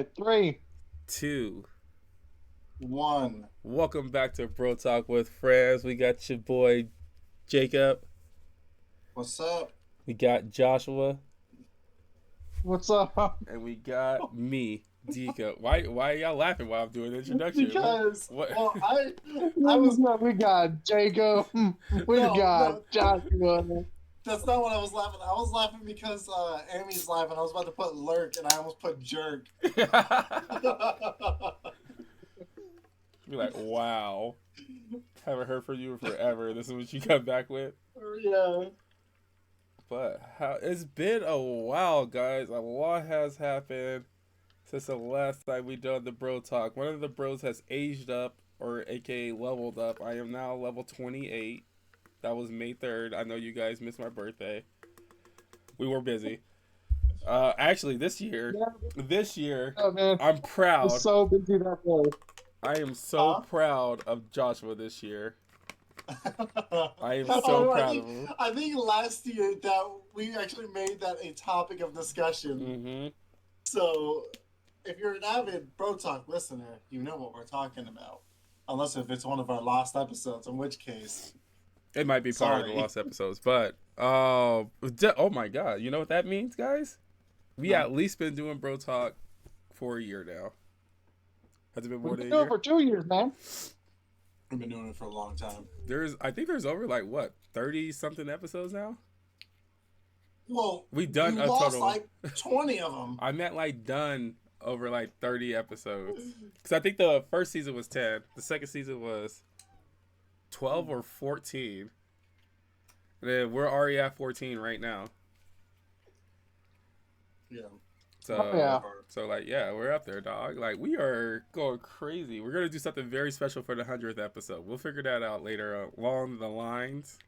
right, 3, Two. 1. Welcome back to Bro Talk with Friends. We got your boy Jacob. What's up? We got Joshua. what's up? And we got me, Dika. Why are y'all laughing while I'm doing the introduction? Because What? well, I was We got Jacob. We got Joshua. that's not what I was laughing. I was laughing because Amy's laughing. I was about to put lurk and I almost put jerk. Be like, wow. Haven't heard from you forever. This is what you come back with. Yeah. But it's been a while, guys. A lot has happened since the last time we done the bro talk. One of the bros has aged up, or aka leveled up. I am now level 28. That was May 3rd. I know you guys missed my birthday. We were busy. Actually, this year, Oh, man. I'm I proud. was so busy that day. I am so proud of Joshua this year. I am so proud of him. I think last year that we actually made that a topic of discussion. Mm-hmm. So, if you're an avid Bro Talk listener, you know what we're talking about. Unless if it's one of our lost episodes, in which case... It might be part of the lost episodes, but oh my god, you know what that means, guys? We at least been doing Bro Talk for a year now. Has it been more We've than been a doing year? it for 2 years, man. We've been doing it for a long time. I think there's over like what 30 something episodes now. Well, We've done you a lost total like 20 of them. I meant like done over like 30 episodes. Because I think the first season was 10. The second season was 12 or 14. And then we're already at 14 right now. Yeah. So, so like, yeah, we're up there, dog. Like, we are going crazy. We're going to do something very special for the 100th episode. We'll figure that out later along the lines.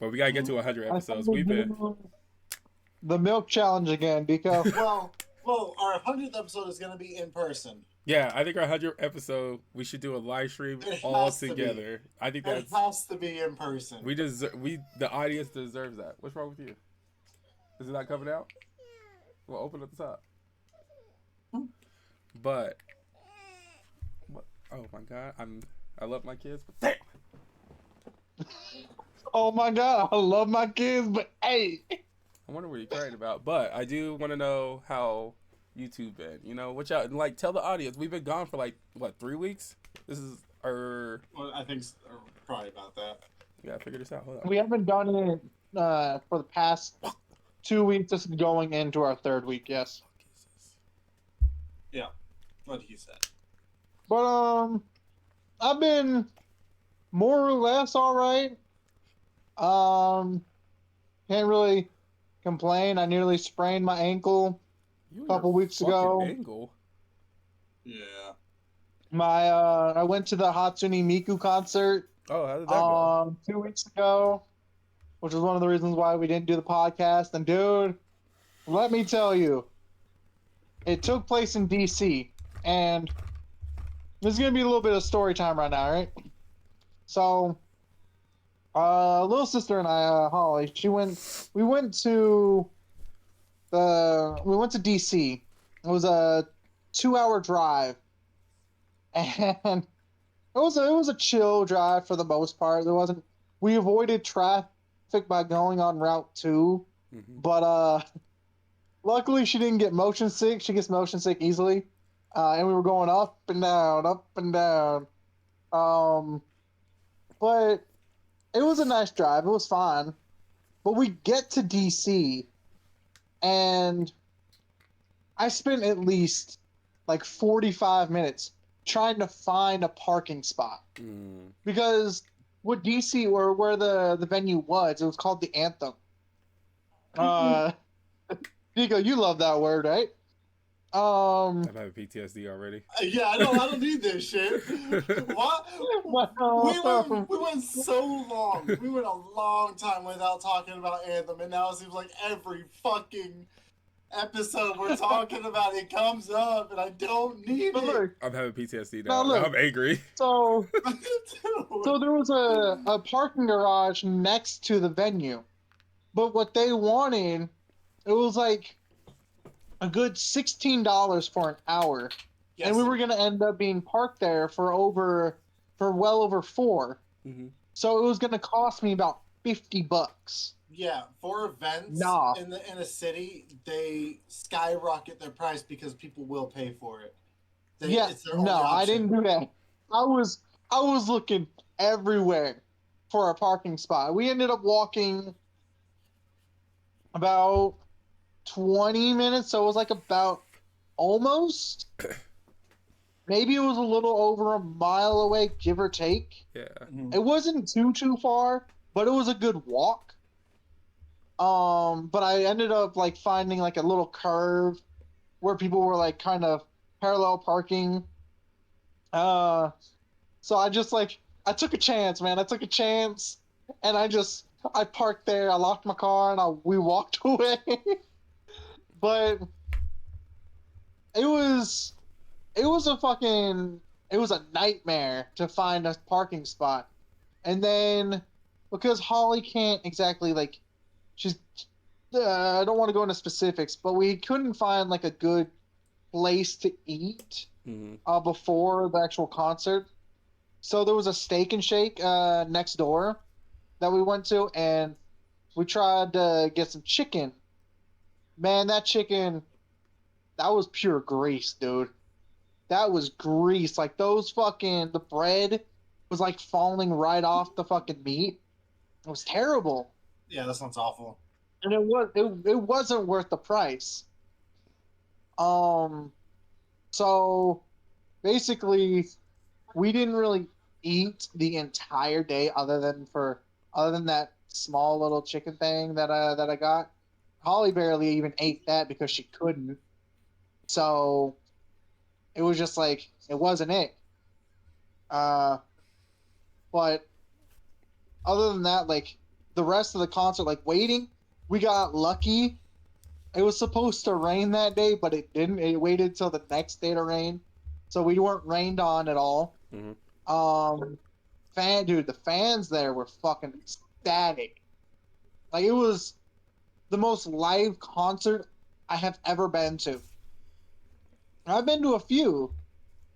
But we got to get to 100 episodes. We've been... The milk challenge again, because well, our 100th episode is going to be in person. Yeah, I think our 100th episode, we should do a live stream all together. I think it has to be in person. The audience deserves that. What's wrong with you? Is it not coming out? Well, open at the top. But, oh my god, I love my kids, but damn. Oh my god, I love my kids, but hey. I wonder what you're crying about. But I do want to know how YouTube been. You know, what y'all like? Tell the audience. We've been gone for like what 3 weeks. This is our. Well, I think probably about that. Yeah, figure this out. Hold on. We haven't done it for the past 2 weeks. This is going into our 3rd week. Yes. Yeah, what he said. But I've been more or less all right. Can't really complain. I nearly sprained my ankle a couple weeks ago. Ankle. Yeah. I went to the Hatsune Miku concert. Oh, how did that go? 2 weeks ago, which was one of the reasons why we didn't do the podcast. And dude, let me tell you, it took place in DC, and this is gonna be a little bit of story time right now, right? So, little sister and I, Holly, we went to DC. It was a 2-hour drive, and it was a chill drive for the most part. We avoided traffic by going on Route 2, but luckily she didn't get motion sick. She gets motion sick easily, and we were going up and down, up and down. But it was a nice drive. It was fine. But we get to DC, and I spent at least like 45 minutes trying to find a parking spot. Because what DC, or where the venue was, it was called the Anthem. Nico, you love that word, right? I'm having PTSD already. Yeah, I don't need this shit. What? We went so long. We went a long time without talking about Anthem, and now it seems like every fucking episode we're talking about it comes up, and I don't need it. I'm having PTSD now. I'm angry. So there was a parking garage next to the venue, but what they wanted, it was like a good $16 for an hour, Yes, and we were gonna end up being parked there for well over 4. Mm-hmm. So it was gonna cost me about $50. yeah, for events Nah. in a city, they skyrocket their price because people will pay for it. Yeah, It's their no, only I option. didn't do that. I was looking everywhere for a parking spot. We ended up walking about 20 minutes, so it was like about almost, maybe it was a little over a mile away, give or take. Yeah. Mhm. It wasn't too far, but it was a good walk. But I ended up like finding like a little curve where people were like kind of parallel parking. Uh, so I took a chance, man. I took a chance, and I parked there. I locked my car, and we walked away. But it was it was a fucking it was a nightmare to find a parking spot. And then because Holly can't exactly like she's I don't want to go into specifics, but we couldn't find like a good place to eat Mm-hmm. before the actual concert. So there was a Steak and Shake next door that we went to, and we tried to get some chicken. Man, that chicken, that was pure grease, dude. That was grease. Like the bread was like falling right off the fucking meat. It was terrible. Yeah, that sounds awful. And it wasn't worth the price. Um so basically we didn't really eat the entire day other than that small little chicken thing that I got. Holly barely even ate that because she couldn't. So it was just like it wasn't it. Uh but other than that, like the rest of the concert, like waiting, we got lucky. It was supposed to rain that day, but it didn't. It waited till the next day to rain, so we weren't rained on at all. Mm-hmm. Dude, the fans there were fucking ecstatic. Like it was the most live concert I have ever been to. I've been to a few,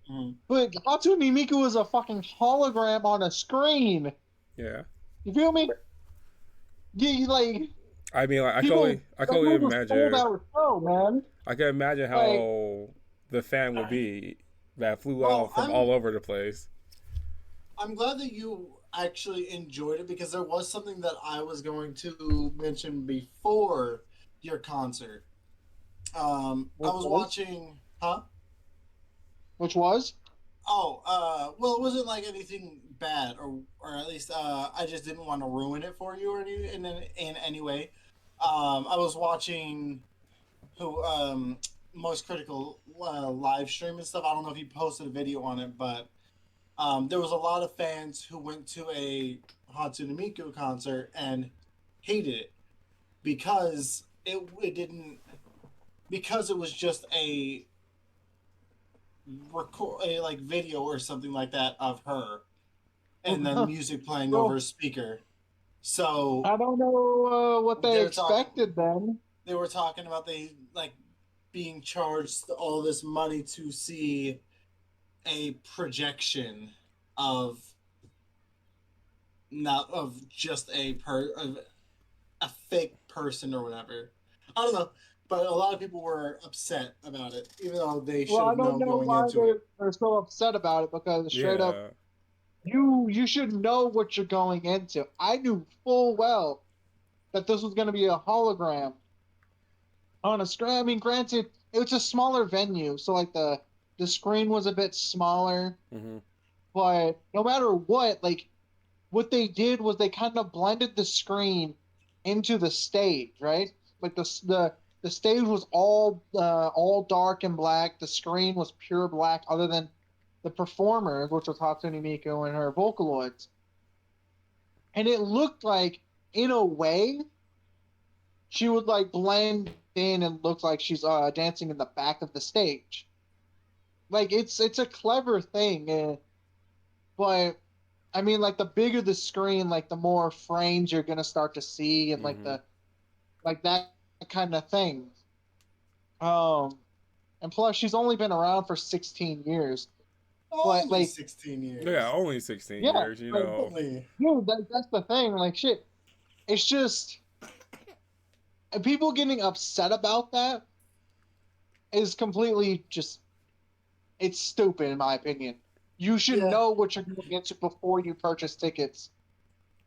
Mhm. but Hatsune Miku was a fucking hologram on a screen. Yeah. You feel me? Like I mean, like, people, I that can only was a sold imagine. out show, man. I can imagine Like, how the fan would be that flew Well, out from all over the place. I'm glad that you actually enjoyed it because there was something that I was going to mention before your concert. I was watching, huh? which was? Oh, well, it wasn't like anything bad, or at least I just didn't want to ruin it for you or in any way. I was watching who most critical live stream and stuff. I don't know if he posted a video on it, but there was a lot of fans who went to a Hatsune Miku concert and hated it because it didn't because it was just a record a like video or something like that of her and then music playing over a Well, speaker. So I don't know what they they're talking expected then. they were talking about they like being charged all this money to see a projection of not of just of a fake person or whatever. I don't know, but a lot of people were upset about it, even though they Well, should I have don't known know going why into it. they're so upset about it because straight up, Yeah. you should know what you're going into. I knew full well that this was going to be a hologram on a screen. I mean, granted, it was a smaller venue, so like the screen was a bit smaller. Mm-hmm. But no matter what, like what they did was they kind of blended the screen into the stage, right? Like the stage was all dark and black. The screen was pure black, other than the performers, which was Hatsune Miku and her Vocaloids. And it looked like, in a way, she would like blend in and look like she's dancing in the back of the stage. Like it's a clever thing, but I mean, like the bigger the screen, like the more frames you're gonna start to see, and Mm-hmm. like that kind of thing. And plus she's only been around for 16 years. Only like 16 years. Yeah, only 16 Yeah, years, you know. Only. Dude, that's the thing. Like, shit, it's just, and people getting upset about that is completely just, it's stupid in my opinion. You should Yeah. know what you're going into before you purchase tickets.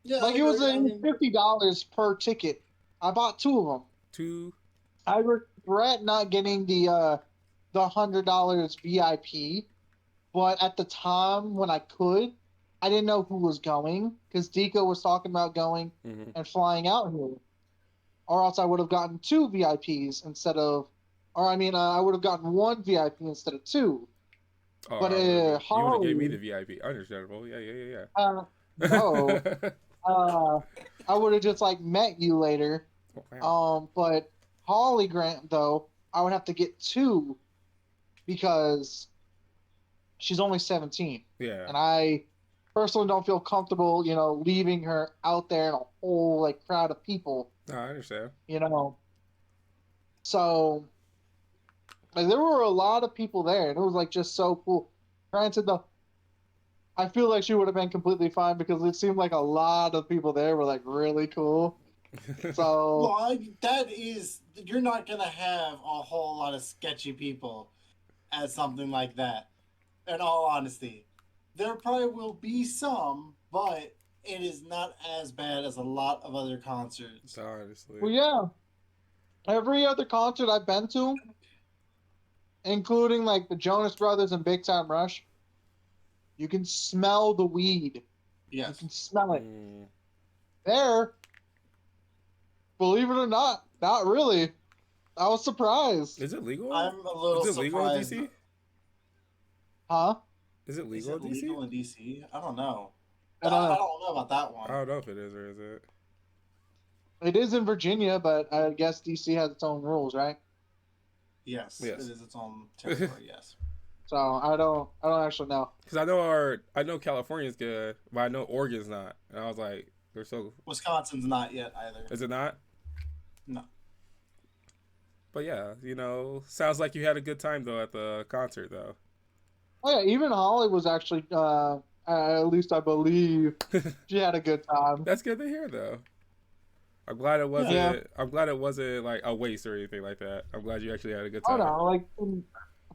Yeah, Like, I it was agree. I mean, $50 per ticket. I bought 2 of them. 2. I regret not getting the $100 VIP, but at the time when I could, I didn't know who was going because Deco was talking about going Mm-hmm. and flying out here, or else I would have gotten 2 VIPs instead of, or I mean, I would have gotten 1 VIP instead of 2. Oh, But I remember. You would have gave me Holly, the VIP. Understandable. Yeah, yeah, no, yeah. I would have just like met you later. Oh, wow. But Holly Grant though, I would have to get 2 because she's only 17, Yeah. and I personally don't feel comfortable, leaving her out there in a whole like crowd of people, No, I understand. So like there were a lot of people there, and it was like just so cool. Granted, though, I feel like she would have been completely fine because it seemed like a lot of people there were like really cool. So well, you're not going to have a whole lot of sketchy people at something like that. In all honesty, there probably will be some, but it is not as bad as a lot of other concerts. Honestly. well, yeah, every other concert I've been to, including like the Jonas Brothers and Big Time Rush, you can smell the weed. Yes. You can smell it. Mm. There, believe it or not really. I was surprised. Is it legal? I'm a little Is it legal in surprised. DC? Huh? Is it Is legal it in DC? legal in DC? I don't know. I don't know. I don't know about that one. I don't know if it is or is it. It is in Virginia, but I guess DC has its own rules, right? Yes, Yes. it is its own territory. Yes. So I don't actually know. Because I know California's good, but I know Oregon's not. And I was like, they're so. Wisconsin's not yet either. Is it not? No. But yeah, sounds like you had a good time though at the concert though. Oh yeah, even Holly was actually, at least I believe, she had a good time. That's good to hear though. I'm glad it wasn't. Yeah. I'm glad it wasn't like a waste or anything like that. I'm glad you actually had a good Oh time. no, like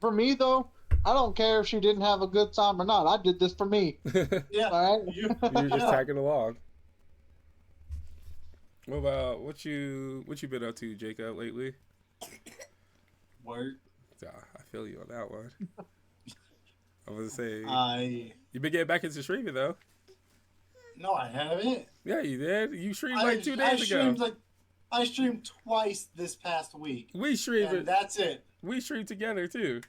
for me though, I don't care if she didn't have a good time or not. I did this for me. Yeah. All right. You're just tagging along. What about what you been up to, Jacob, lately? Word. Yeah, I feel you on that one. I was gonna say you've been getting back into streaming though. No, I haven't. Yeah, you did. You streamed like 2 days ago. I streamed twice this past week. We streamed. And that's it. We streamed together too.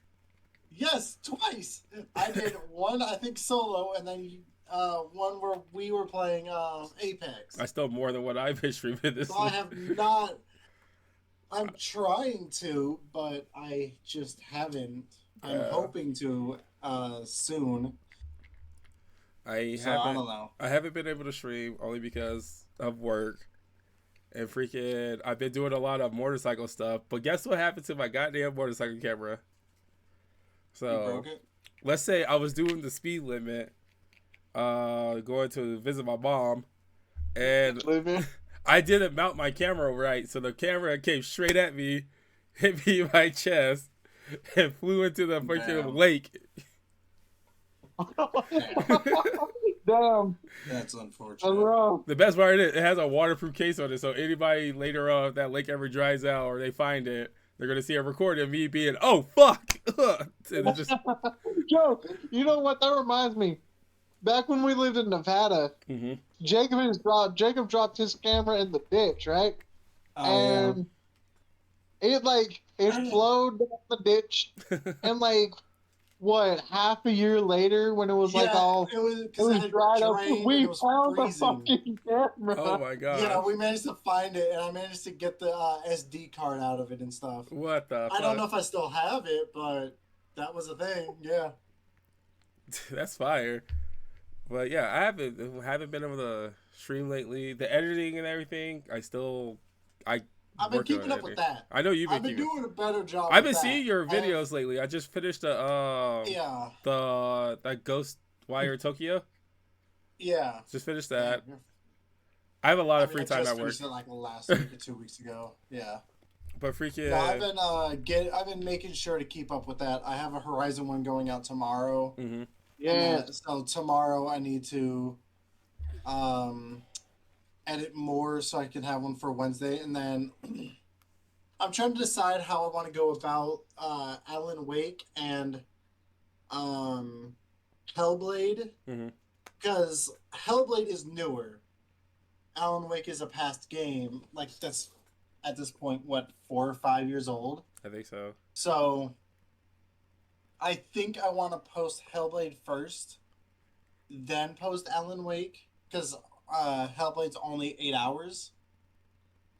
Yes, twice. I did one, I think, solo, and then one where we were playing Apex. I still more than what I've been streaming this. So I have not. I'm trying to, but I just haven't. I'm hoping to soon. I don't know. I haven't been able to stream only because of work. And freaking, I've been doing a lot of motorcycle stuff. But guess what happened to my goddamn motorcycle camera? So, You broke it? let's say I was doing the speed limit, going to visit my mom, and I didn't mount my camera right. So the camera came straight at me, hit me in my chest, and flew into the freaking lake. Damn. That's unfortunate. The best part is it has a waterproof case on it, so anybody later on if that lake ever dries out or they find it, they're gonna see a recording of me being, "Oh fuck!" And just... Joe, you know what? That reminds me. Back when we lived in Nevada, Jacob dropped his camera in the ditch, right? And it flowed down the ditch, and half a year later, when it was it was dried up, we found the fucking camera. Oh my god! Yeah, we managed to find it, and I managed to get the SD card out of it and stuff. What the? I don't know if I still have it, but that was a thing. Yeah. That's fire. But yeah, I haven't been able to stream lately. The editing and everything, I I've been working on keeping up editing. with that. I know you've been I've been keeping. doing a better job. I've been with seeing that. your videos lately. I just finished Yeah. that Ghostwire Tokyo. Yeah. Just finished that. I have a lot of free time I just at work. finished it like last week or 2 weeks ago. Yeah. But freaking. Yeah, I've been making sure to keep up with that. I have a Horizon one going out tomorrow. Mm-hmm. Yeah. So tomorrow I need to edit more so I can have one for Wednesday, and then I'm trying to decide how I want to go about Alan Wake and Hellblade, Mm-hmm. because Hellblade is newer. Alan Wake is a past game, like that's at this point what 4 or 5 years old. I think so. So I think I want to post Hellblade first, then post Alan Wake, because Hellblade's only 8 hours.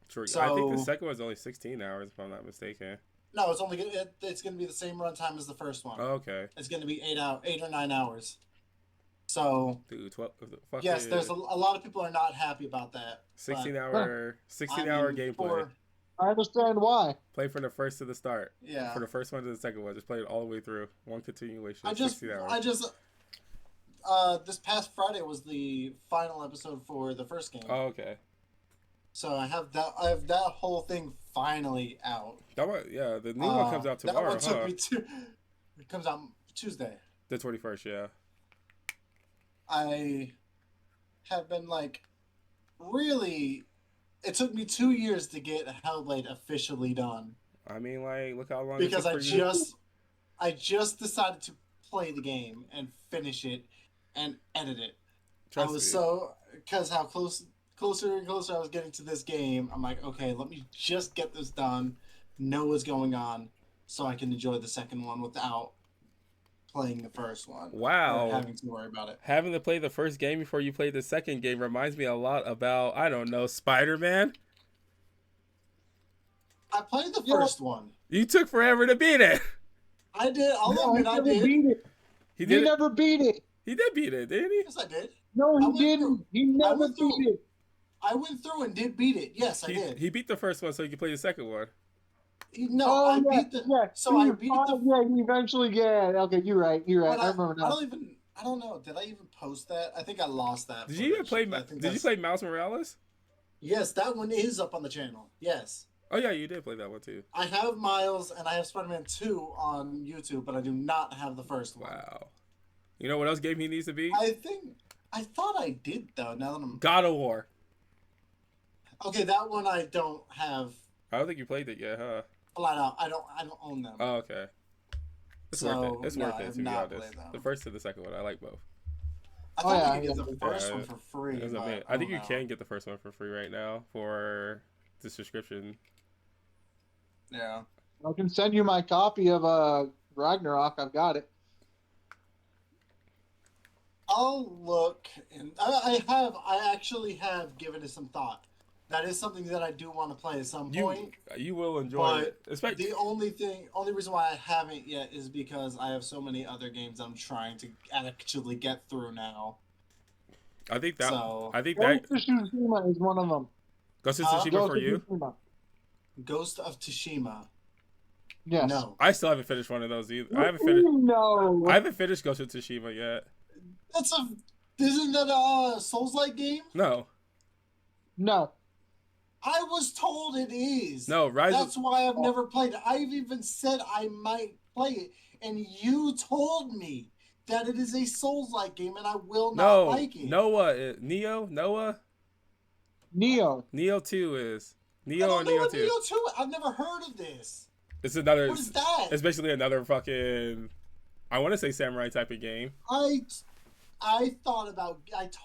True. So, I think the second one's only 16 hours, if I'm not mistaken. No, it's only it's going to be the same runtime as the first one. Oh, okay. It's going to be 8 or 9 hours. So, Dude, yes, there's a lot of people are not happy about that. 16 hour gameplay. I understand why. Play from the first to the start. Yeah. For the first one to the second one, just play it all the way through. One continuation. 16 hours. This past Friday was the final episode for the first game. Oh, okay. So I have that whole thing finally out. That one, yeah, the new one comes out tomorrow. That one took me it comes out Tuesday. The 21st, yeah. I have been like, really. It took me 2 years to get Hellblade officially done. I mean, like, look how long. Because I just decided to play the game and finish it and edit it. Trust I was me. because how closer and closer I was getting to this game. I'm like, okay, let me just get this done, know what's going on, so I can enjoy the second one without playing the first one. Wow. Or having to worry about it. Having to play the first game before you play the second game reminds me a lot about, I don't know, Spider-Man. I played the first one. You took forever to beat it. I did. I'll admit I did. Beat it. He never beat it. He did beat it, didn't he? Yes, I did. No, he didn't. He never beat it. I went through and did beat it. Yes, I did. He beat the first one so he could play the second one. No, I beat the. Yeah. So I beat the. Yeah, he eventually. Yeah. Okay, you're right. I remember now. I don't know. Did I even post that? I think I lost that. Did you even play? Did you play Miles Morales? Yes, that one is up on the channel. Yes. Oh yeah, you did play that one too. I have Miles and I have Spider-Man 2 on YouTube, but I do not have the first one. Wow. You know what else game he needs to beat? I thought I did though. Now that I'm God of War. Okay, that one I don't have. I don't think you played it yet, huh? Flat out, I don't own them. Oh, okay. It's worth it. It's worth it to be honest. The first and the second one, I like both. I thought you could get the first one for free. I think you can get the first one for free right now for the subscription. Yeah. I can send you my copy of Ragnarok. I've got it. I'll look, and I actually have given it some thought. That is something that I do want to play at some point. You will enjoy it. The only reason why I haven't yet is because I have so many other games I'm trying to actually get through now. I think that. Ghost of Tsushima is one of them. Ghost of Tsushima for you? Ghost of Tsushima. Yes. No. I still haven't finished one of those either. I haven't finished. No. I haven't finished Ghost of Tsushima yet. Isn't that a Souls-like game? No. I was told it is. No, That's why I've never played it. I've even said I might play it, and you told me that it is a Souls-like game, and I will not like it. Neo 2 is. Neo and Neo 2. Neo 2. I've never heard of this. It's another. What is that? It's basically another fucking. I want to say samurai type of game. I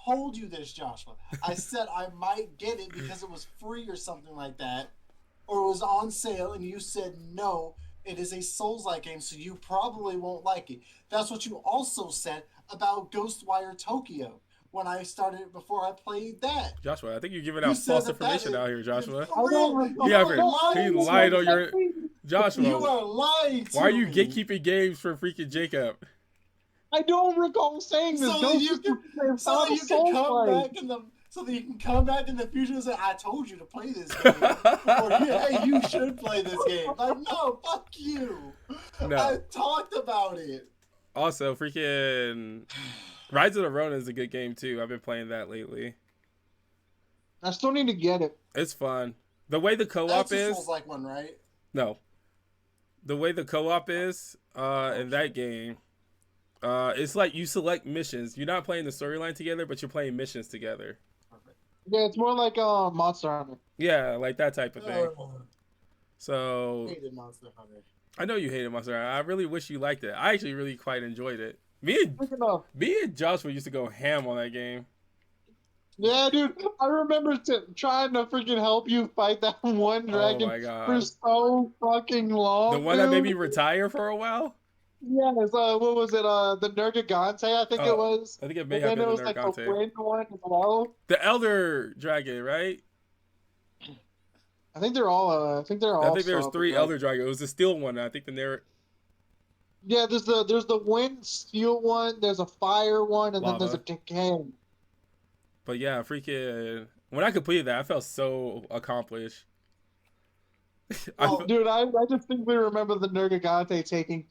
told you this, Joshua. I said I might get it because it was free or something like that, or it was on sale, and you said no, it is a Souls-like game, so you probably won't like it. That's what you also said about Ghostwire Tokyo when I started it before I played that. Joshua, I think you're giving out false information out here, Joshua. He lied on your. Joshua, you are lying to why are you me. gatekeeping games for freaking Jacob? I don't recall saying this. So you can come back so that you can come back in the future and say, I told you to play this game. Or, hey, you should play this game. Like, no, fuck you. No. I talked about it. Also, freaking Rise of the Ronin is a good game too. I've been playing that lately. I still need to get it. It's fun. The way the co-op That's a is. Souls-like one, right? No. The way the co-op is in that game, it's like you select missions. You're not playing the storyline together, but you're playing missions together. Yeah, it's more like Monster Hunter. Yeah, like that type of thing. I So hated Monster Hunter. I know you hated Monster Hunter. I really wish you liked it. I actually really quite enjoyed it. Me and Joshua used to go ham on that game. Yeah, dude, I remember trying to freaking help you fight that one dragon my God. for so fucking long. The one that made me dude. retire for a while? Yes, what was it? The Nergigante, I think it was. I think it may And have then been it the was like the Nergante. wind one as well. The Elder Dragon, right? I think they're all. I think there's so, 3 right? Elder Dragon. It was the steel one. I think Yeah, there's the wind steel one. There's a fire one, and then there's a Lava. decay. But yeah, freaking when I completed that, I felt so accomplished. Oh, Dude, I distinctly remember the Nergigante taking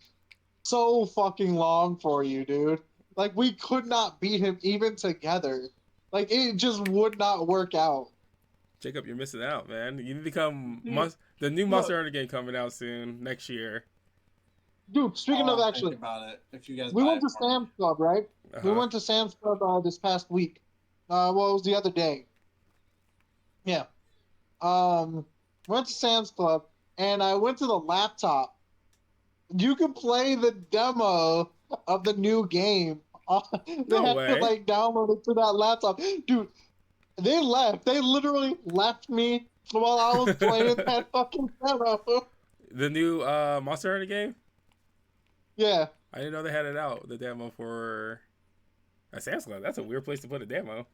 so fucking long for you, dude. Like, we could not beat him even together. Like, it just would not work out. Jacob, you're missing out, man. You need to come. Dude, The new Monster Hunter game coming out soon next year. Dude, speaking of I'll actually, think about it if you guys we buy went it to for me. Sam's Club, right? We Uh-huh. went to Sam's Club this past week. Well, it was the other day. Yeah. Went to Sam's Club, and I went to the laptop. You can play the demo of the new game. They No had way. to like download it to that laptop. Dude, they left. They literally left me while I was playing that fucking demo. The new Monster Hunter game. Yeah. I didn't know they had it out. The demo for a Sam's Club. That's a weird place to put a demo.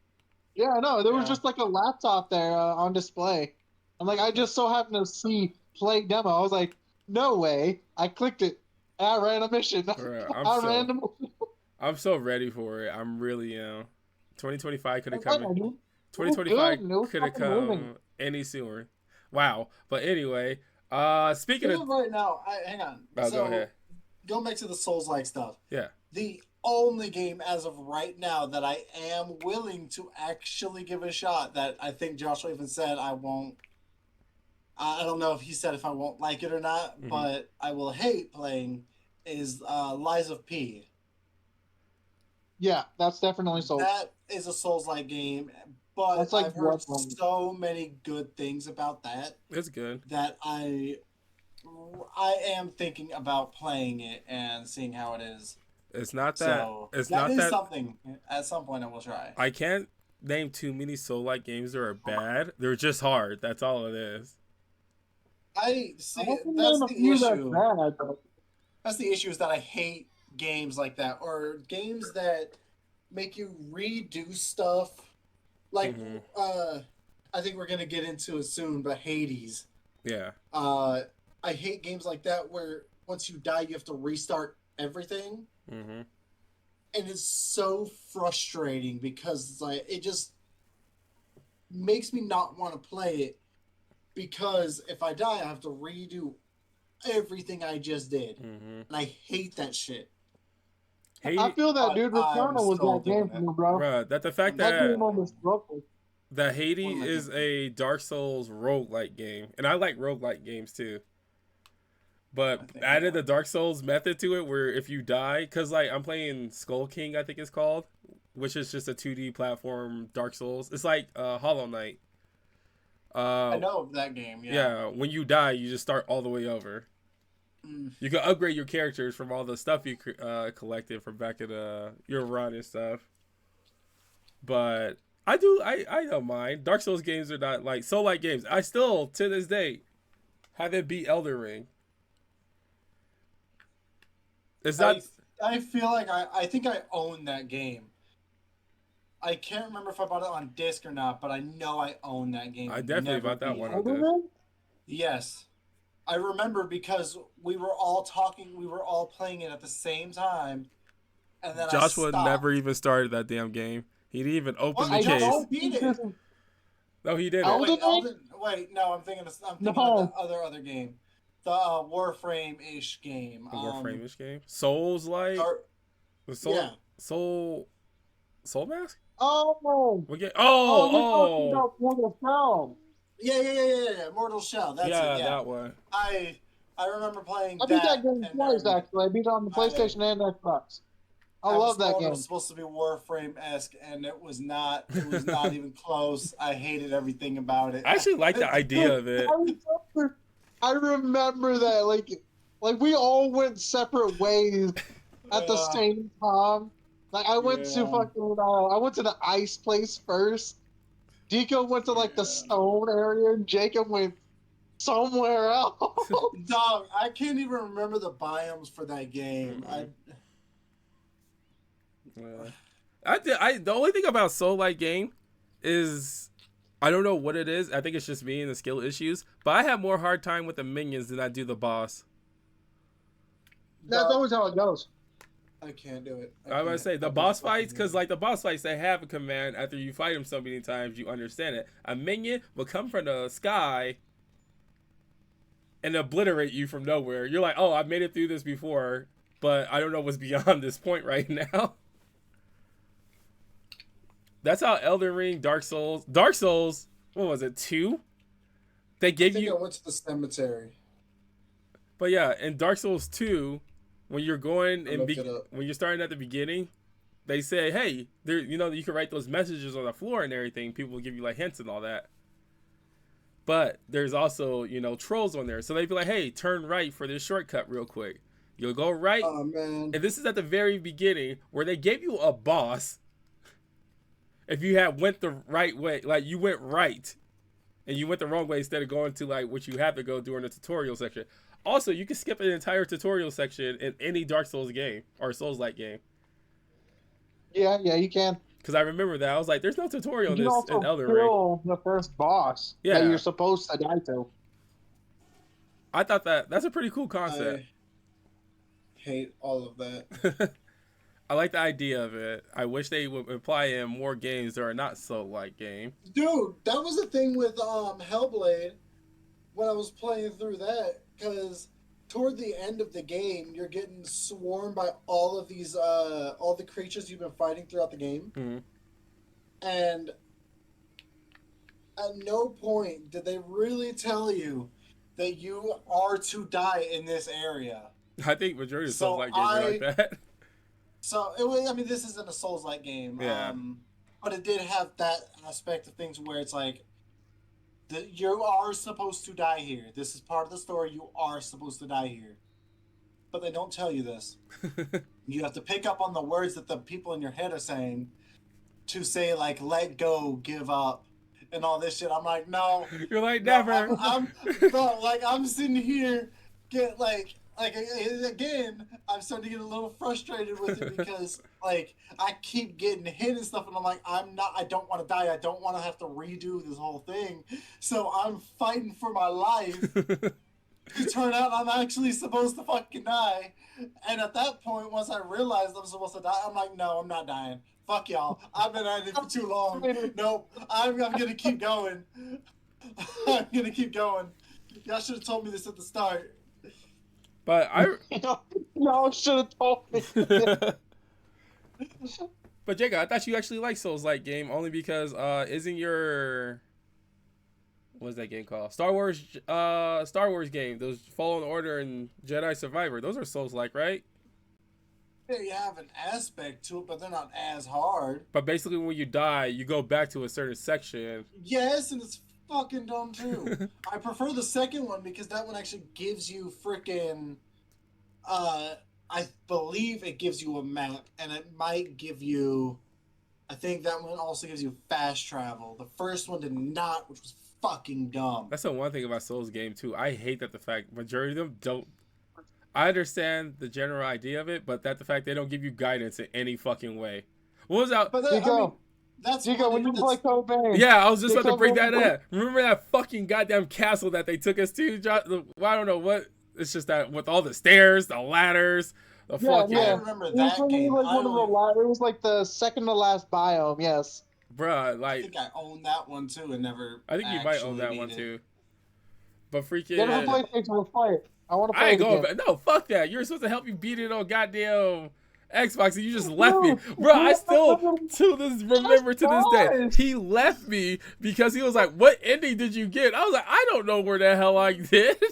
Yeah, no, there was Yeah. just like a laptop there on display. I'm like, I just so happened to see play demo. I was like, no way. I clicked it. And I ran a mission. Bruh, I ran the mission. I'm so ready for it. I'm really 2025 could have Yeah, come. dude. 2025 good. No could have fucking come moving. any sooner. Wow. But anyway, speaking As of, of right now, hang on. oh, So, go ahead. going back to the Souls-like stuff. Yeah. The only game as of right now that I am willing to actually give a shot, that I think Joshua even said I won't. I don't know if he said if I won't like it or not, Mhm. but I will hate playing, is Lies of P. Yeah, that's definitely sold. That is a Souls-like game, but That's like I've heard Bloodborne. so many good things about that It's good. that I am thinking about playing it and seeing how it is. It's not that. So It's that not is that. something. At some point, I will try. I can't name too many Soul-like games that are bad. They're just hard. That's all it is. I see. I don't That's name a the few that's issue. bad, but That's the issue, is that I hate games like that, or games that make you redo stuff. Like, Mhm. I think we're gonna get into it soon, but Hades. Yeah. I hate games like that where once you die, you have to restart everything, Mm-hmm. and it's so frustrating because it's like it just makes me not want to play it, because if I die, I have to redo everything I just did, Mm-hmm. and I hate that shit. I feel that, But dude. I'm Returnal was still that game doing for it. me, bro. Bruh, that the fact That that game almost broke me. the One Hades of my is a Dark Souls roguelike game. And I like roguelike games too. But I think added so. the Dark Souls method to it where if you die, because like I'm playing Skull King, I think it's called, which is just a 2D platform Dark Souls. It's like Hollow Knight. I know of that game. Yeah, when you die, you just start all the way over. Mm. You can upgrade your characters from all the stuff you collected from back in your run and stuff. But I don't mind. Dark Souls games are not like Soul-like games. I still, to this day, haven't beat Elden Ring. It's not. I feel like I think I own that game. I can't remember if I bought it on disc or not, but I know I own that game. I definitely Never bought that beat one it. on disc. Overman? Yes. I remember because we were all talking, we were all playing it at the same time, and then I Joshua stopped. never even started that damn game. He didn't even open What? the I case. don't beat it. No, he didn't. Elden Wait, Ring? wait, no, I'm thinking of the other game, the Warframe-ish game. The Warframe-ish game. Souls like the yeah. Soul Mask. Oh, What game? oh, you're talking Oh, about Mortal Shell. Yeah. Mortal Shell. That's yeah, it. Yeah, that one. I remember playing I beat that that game twice, actually. I beat it on the PlayStation and Xbox. I love that game. It was supposed to be Warframe-esque, and it was not. It was not even close. I hated everything about it. I actually like the idea of it. I remember that, like we all went separate ways at the same time. Like I went to I went to the ice place first. Deco went to like the stone area, and Jacob went somewhere else. Dog, I can't even remember the biomes for that game. The only thing about Soul-like game is I don't know what it is. I think it's just me and the skill issues. But I have more hard time with the minions than I do the boss. That's always how it goes. I can't do it. I was gonna say the boss fights, because like the boss fights, they have a command after you fight them so many times, you understand it. A minion will come from the sky and obliterate you from nowhere. You're like, oh, I've made it through this before, but I don't know what's beyond this point right now. That's how Elden Ring, Dark Souls, what was it, 2? They gave you. I went to the cemetery. But yeah, in Dark Souls 2, when you're going and when you're starting at the beginning, they say, hey, there, you can write those messages on the floor and everything. People will give you like hints and all that. But there's also, trolls on there. So they'd be like, hey, turn right for this shortcut real quick. You'll go right. Oh, man. And this is at the very beginning where they gave you a boss. If you had went the right way, like you went right and you went the wrong way instead of going to like what you have to go during the tutorial section. Also, you can skip an entire tutorial section in any Dark Souls game or Souls-like game. Yeah, you can. Because I remember that. I was like, there's no tutorial in You this can also in Elden Ring. kill the first boss that you're supposed to die to. I thought that's a pretty cool concept. I hate all of that. I like the idea of it. I wish they would apply in more games that are not Soul-like game. Dude, that was the thing with Hellblade when I was playing through that, because toward the end of the game, you're getting swarmed by all of these, all the creatures you've been fighting throughout the game. Mm-hmm. And at no point did they really tell you that you are to die in this area. I think majority of Souls-like games are like that. So, this isn't a Souls-like game. Yeah. But it did have that aspect of things where it's like, you are supposed to die here. This is part of the story. You are supposed to die here. But they don't tell you this. You have to pick up on the words that the people in your head are saying to say, like, let go, give up, and all this shit. I'm like, no. You're like, never. I'm sitting here, again, I'm starting to get a little frustrated with it because, like, I keep getting hit and stuff, and I'm like, I don't want to die. I don't want to have to redo this whole thing. So I'm fighting for my life. It turned out I'm actually supposed to fucking die. And at that point, once I realized I'm supposed to die, I'm like, no, I'm not dying. Fuck y'all. I've been at it for too long. Nope. I'm going to keep going. I'm going to keep going. Y'all should have told me this at the start. But y'all should have told me. But Jacob, I thought you actually liked Souls-like game only because isn't your what's that game called? Star Wars game. Those Fallen Order and Jedi Survivor. Those are Souls-like, right? Yeah, you have an aspect to it, but they're not as hard. But basically, when you die, you go back to a certain section. Yes, and it's fucking dumb too. I prefer the second one because that one actually gives you freaking I believe it gives you a map, and it might give you, I think that one also gives you fast travel. The first one did not, which was fucking dumb. That's the one thing about Souls game too. I hate that the fact majority of them don't. I understand the general idea of it, but that the fact they don't give you guidance in any fucking way. What was that? But that's when you play Cobain. Yeah, I was just about to bring that up. Remember that fucking goddamn castle that they took us to? Well, I don't know what. It's just that with all the stairs, the ladders, The Yeah, fucking I yeah. remember It was that like game. one of the it was like the second to last biome. Yes. bruh, I like think I owned that one too and never I think you might own actually that beat one it. too. But Get it for freaking, PlayStation. We'll play it. I want to I play ain't it going again. back. No, fuck that. You're supposed to help me beat it on goddamn Xbox, and you just left me, bro. I still remember to this day. He left me because he was like, "What ending did you get?" I was like, "I don't know where the hell I did."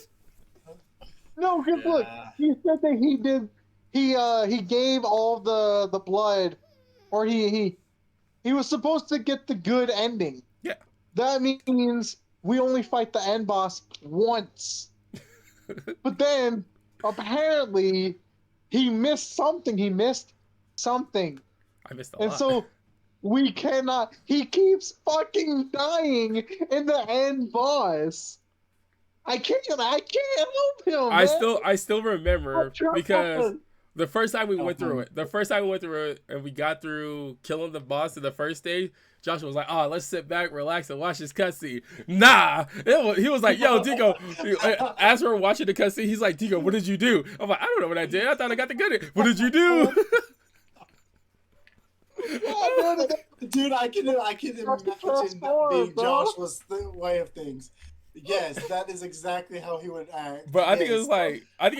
No, because look, Yeah. he said that he did. He gave all the blood, or he was supposed to get the good ending. Yeah. That means we only fight the end boss once. But then apparently he missed something. He missed something, I missed a and lot. so we cannot. He keeps fucking dying in the end boss. I can't help him, I man. still remember I'm trying. because the first time we went through Uh-huh. it, and we got through killing the boss in the first stage, Joshua was like, "Oh, let's sit back, relax, and watch this cutscene." Nah, he was like, "Yo, Dico." As we're watching the cutscene, he's like, "Dico, what did you do?" I'm like, "I don't know what I did. I thought I got the good. What did you do?" Dude, I can imagine that being Joshua's way of things. Yes, that is exactly how he would act. But I think it Yes.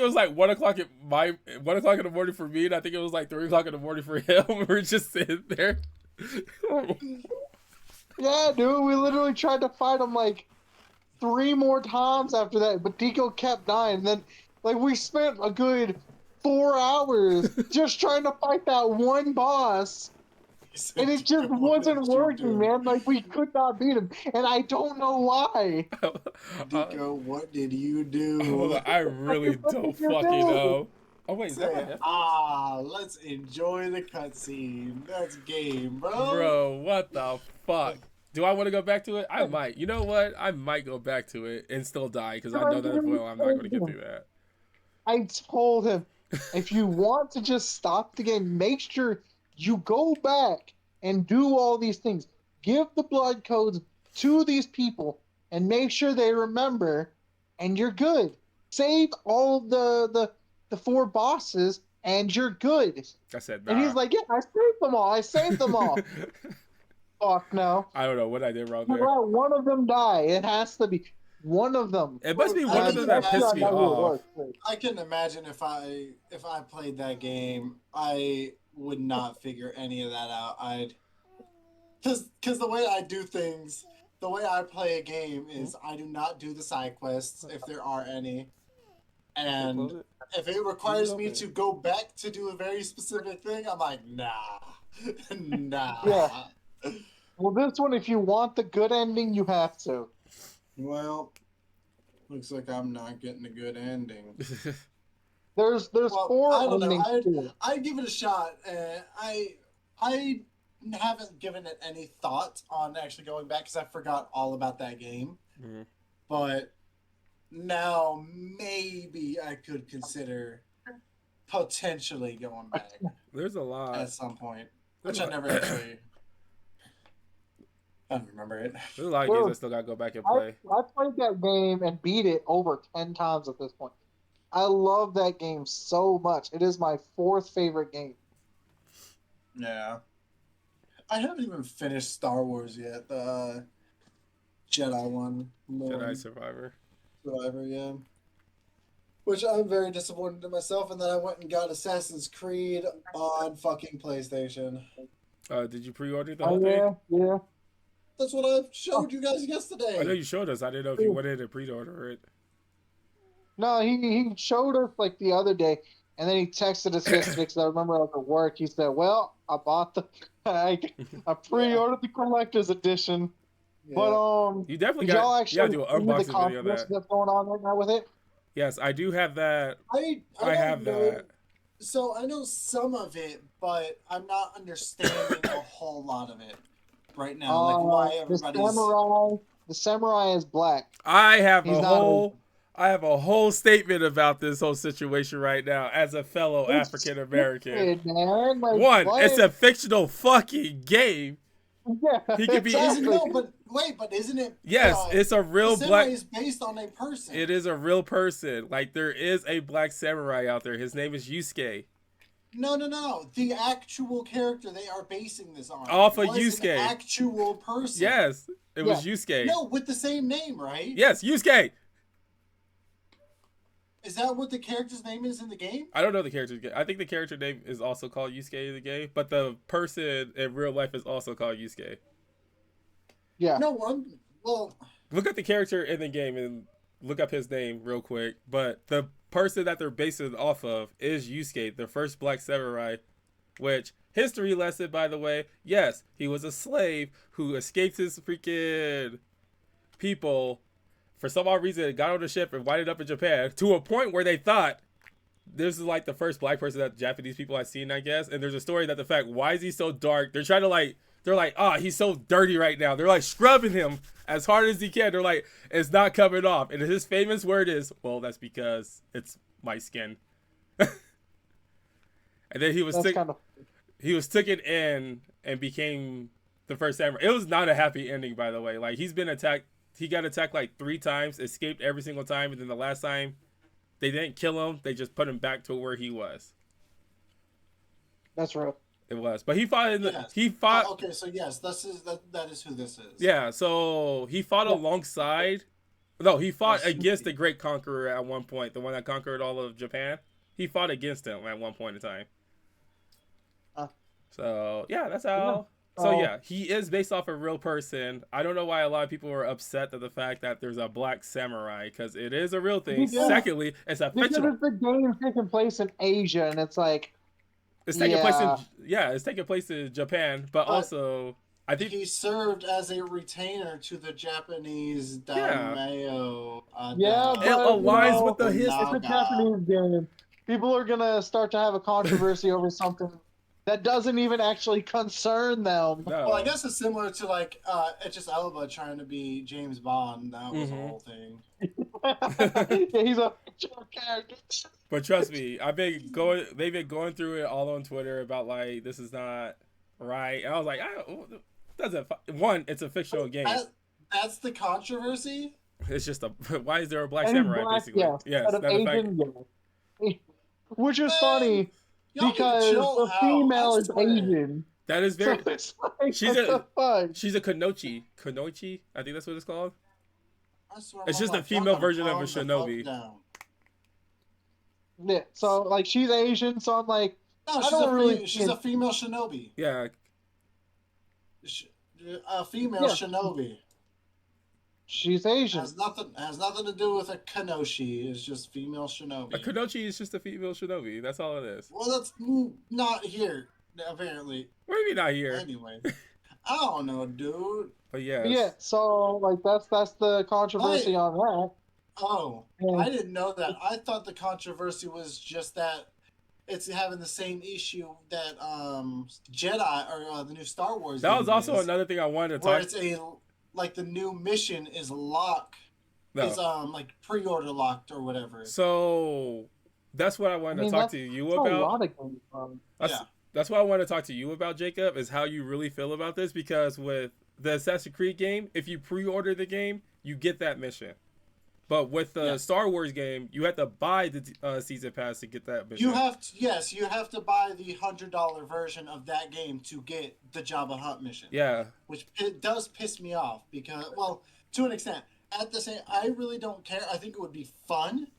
was like 1 o'clock at 1 o'clock in the morning for me, and I think it was like 3 o'clock in the morning for him. We were just sitting there. Yeah, dude, we literally tried to fight him like 3 more times after that, but Deco kept dying. And then, like, we spent a good 4 hours just trying to fight that one boss, and it just wasn't working, man. Like, we could not beat him, and I don't know why. Dico, what did you do? I really don't fucking know. Oh wait, is that my Say, headphones? let's enjoy the cutscene. That's game, bro. Bro, what the fuck? Do I want to go back to it? I might. You know what? I might go back to it and still die because I know that well I'm not going to get through that. I told him, if you want to just stop the game, make sure you go back and do all these things. Give the blood codes to these people and make sure they remember, and you're good. Save all the 4 bosses, and you're good. I said nah. And he's like, yeah, I saved them all. I saved them all. Fuck no. I don't know what I did wrong You there. let one of them die. It has to be one of them. It must be I one of them that can pissed me imagine- off. I can imagine if I played that game, I would not figure any of that out. Because the way I do things, the way I play a game is I do not do the side quests if there are any, and if it requires me to go back to do a very specific thing, I'm like, nah. Yeah. Well, this one, if you want the good ending, you have to. Well, looks like I'm not getting a good ending. There's Well, 4 I don't know. endings to it. I'd give it a shot. I haven't given it any thought on actually going back because I forgot all about that game. Mhm. But now maybe I could consider potentially going back There's a lot. at some point, which I never actually. I don't remember it. There's a lot of games I still gotta go back and play. I played that game and beat it over 10 times at this point. I love that game so much. It is my 4th favorite game. Yeah. I haven't even finished Star Wars yet. The Jedi one. Jedi Survivor. Survivor, yeah. Which I'm very disappointed in myself, and then I went and got Assassin's Creed on fucking PlayStation. Did you pre-order the Oh, whole thing? yeah. That's what I showed you guys yesterday. I know you showed us. I didn't know if you went in and pre-order it. No, he showed us like the other day, and then he texted us yesterday because I remember I was at work. He said, well, I bought I pre-ordered the collector's edition. Yeah. But You definitely did y'all got. actually You gotta do an see the unboxing video of controversy that. that's going on right now with it? Yes, I do have that. I I have don't know. that. So I know some of it, but I'm not understanding a whole lot of it right now. Like why everybody's. The samurai is black. I have He's a not whole. I have a whole statement about this whole situation right now as a fellow It's African American. stupid, man. Like, One, what? it's a fictional fucking game. Yeah, He could be- exactly. No, but wait, but isn't it? Yes, it's a real the black. samurai is based on a person. It is a real person. Like there is a black samurai out there. His name is Yusuke. No. The actual character they are basing this on Off of was Yusuke. an actual person. Yes, it was Yusuke. No, with the same name, right? Yes, Yusuke. Is that what the character's name is in the game? I don't know the character's name. I think the character name is also called Yusuke in the game, but the person in real life is also called Yusuke. Yeah. No, well, Look at the character in the game and look up his name real quick. But the person that they're basing it off of is Yusuke, the first black samurai. Which, history lesson, by the way, yes, he was a slave who escaped his freaking people for some odd reason, got on the ship and winded up in Japan to a point where they thought this is like the first black person that Japanese people had seen, I guess. And there's a story that the fact, why is he so dark? They're trying to they're like, he's so dirty right now. They're like scrubbing him as hard as he can. They're like, it's not coming off. And his famous word is, well, that's because it's my skin. And then he was taken in and became the first samurai. It was not a happy ending, by the way. Like, he's been attacked. He got attacked like 3 times, escaped every single time, and then the last time, they didn't kill him. They just put him back to where he was. That's right. It was, but he fought in the. yes. He fought. okay, so yes, that is who this is. Yeah, so he fought alongside. No, he fought against the Great Conqueror at one point, the one that conquered all of Japan. He fought against him at one point in time. So yeah, that's how. So yeah, he is based off a real person. I don't know why a lot of people are upset at the fact that there's a black samurai, because it is a real thing. Yeah. Secondly, it's a fictional. Because it's the game taking place in Asia, and it's like It's taking place in it's taking place in Japan, but also I think he served as a retainer to the Japanese daimyo. Yeah, it aligns with the history. It's a Japanese game. People are gonna start to have a controversy over something that doesn't even actually concern them. No. Well, I guess it's similar to like Idris Elba trying to be James Bond. That was the whole thing. Yeah, he's a fictional character. But trust me, they've been going through it all on Twitter about like, this is not right. And I was like, it's a fictional game. That's the controversy. It's just why is there a black samurai basically? Yes, that's Asian, which is funny because the female is Asian. That is very. So like, she's a Kunoichi. Kunoichi, I think that's what it's called. It's just a female version of a shinobi. Yeah, so like she's Asian, so I'm like, no, she's a female shinobi. Yeah. A female shinobi. She's Asian. Has nothing to do with a Kanoshi. It's just female shinobi. A Kunoichi is just a female shinobi. That's all it is. Well, that's not here, apparently. What do you mean not here? Anyway, I don't know, dude. But yes. Yeah, so like that's the controversy on that. Oh, Yeah. I didn't know that. I thought the controversy was just that it's having the same issue that Jedi or the new Star Wars. That was also is, another thing I wanted to where talk. it's like the new mission is locked. No. Is like pre-order locked or whatever. So that's what I wanted to talk to you about. That's what I want to talk to you about, Jacob, is how you really feel about this, because with the Assassin's Creed game, if you pre-order the game, you get that mission. But with the Star Wars game, you have to buy the season pass to get that mission. You have to buy the $100 version of that game to get the Jabba Hutt mission. Yeah. Which does piss me off because, well, to an extent. At the same, I really don't care. I think it would be fun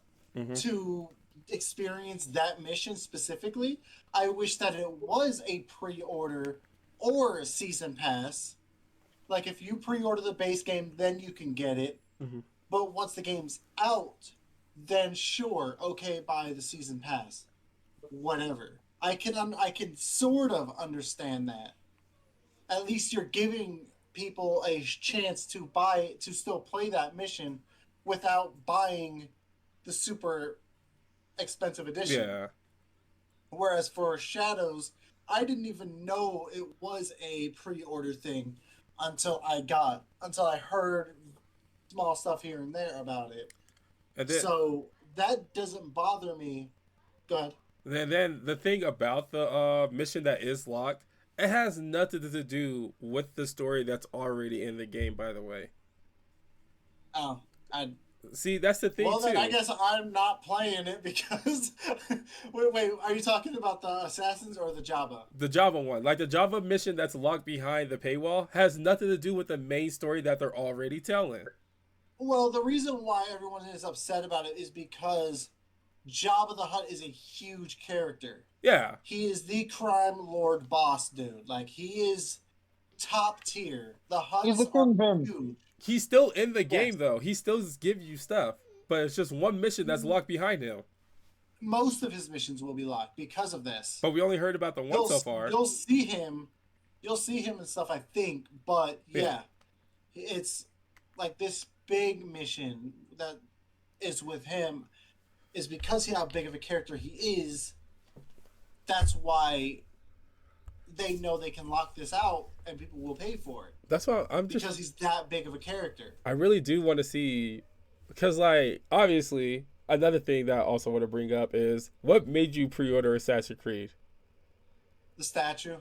to experience that mission specifically. I wish that it was a pre-order or a season pass. Like if you pre-order the base game, then you can get it. But once the game's out, then sure, okay, buy the season pass. Whatever. I can sort of understand that. At least you're giving people a chance to still play that mission without buying the super expensive edition. Yeah. Whereas for Shadows, I didn't even know it was a pre-order thing until I heard small stuff here and there about it. So that doesn't bother me. Go ahead. And then the thing about the mission that is locked, it has nothing to do with the story that's already in the game, by the way. Oh, See, that's the thing Well, too. then I guess I'm not playing it because. Wait, are you talking about the Assassins or the Java? The Java one, like the Java mission that's locked behind the paywall, has nothing to do with the main story that they're already telling. Well, the reason why everyone is upset about it is because Jabba the Hutt is a huge character. Yeah. He is the crime lord boss dude. Like, he is top tier. The He's Hutts a are kingpin. huge. He's still in the game Yes. though. He still gives you stuff, but it's just one mission that's locked behind him. Most of his missions will be locked because of this. But we only heard about the one so far. You'll see him and stuff, I think. But yeah, it's like this big mission that is with him is because of how big of a character he is. That's why they know they can lock this out and people will pay for it That's why I'm just. because he's that big of a character. I really do want to see, because like obviously another thing that I also want to bring up is what made you pre-order Assassin's Creed. The statue.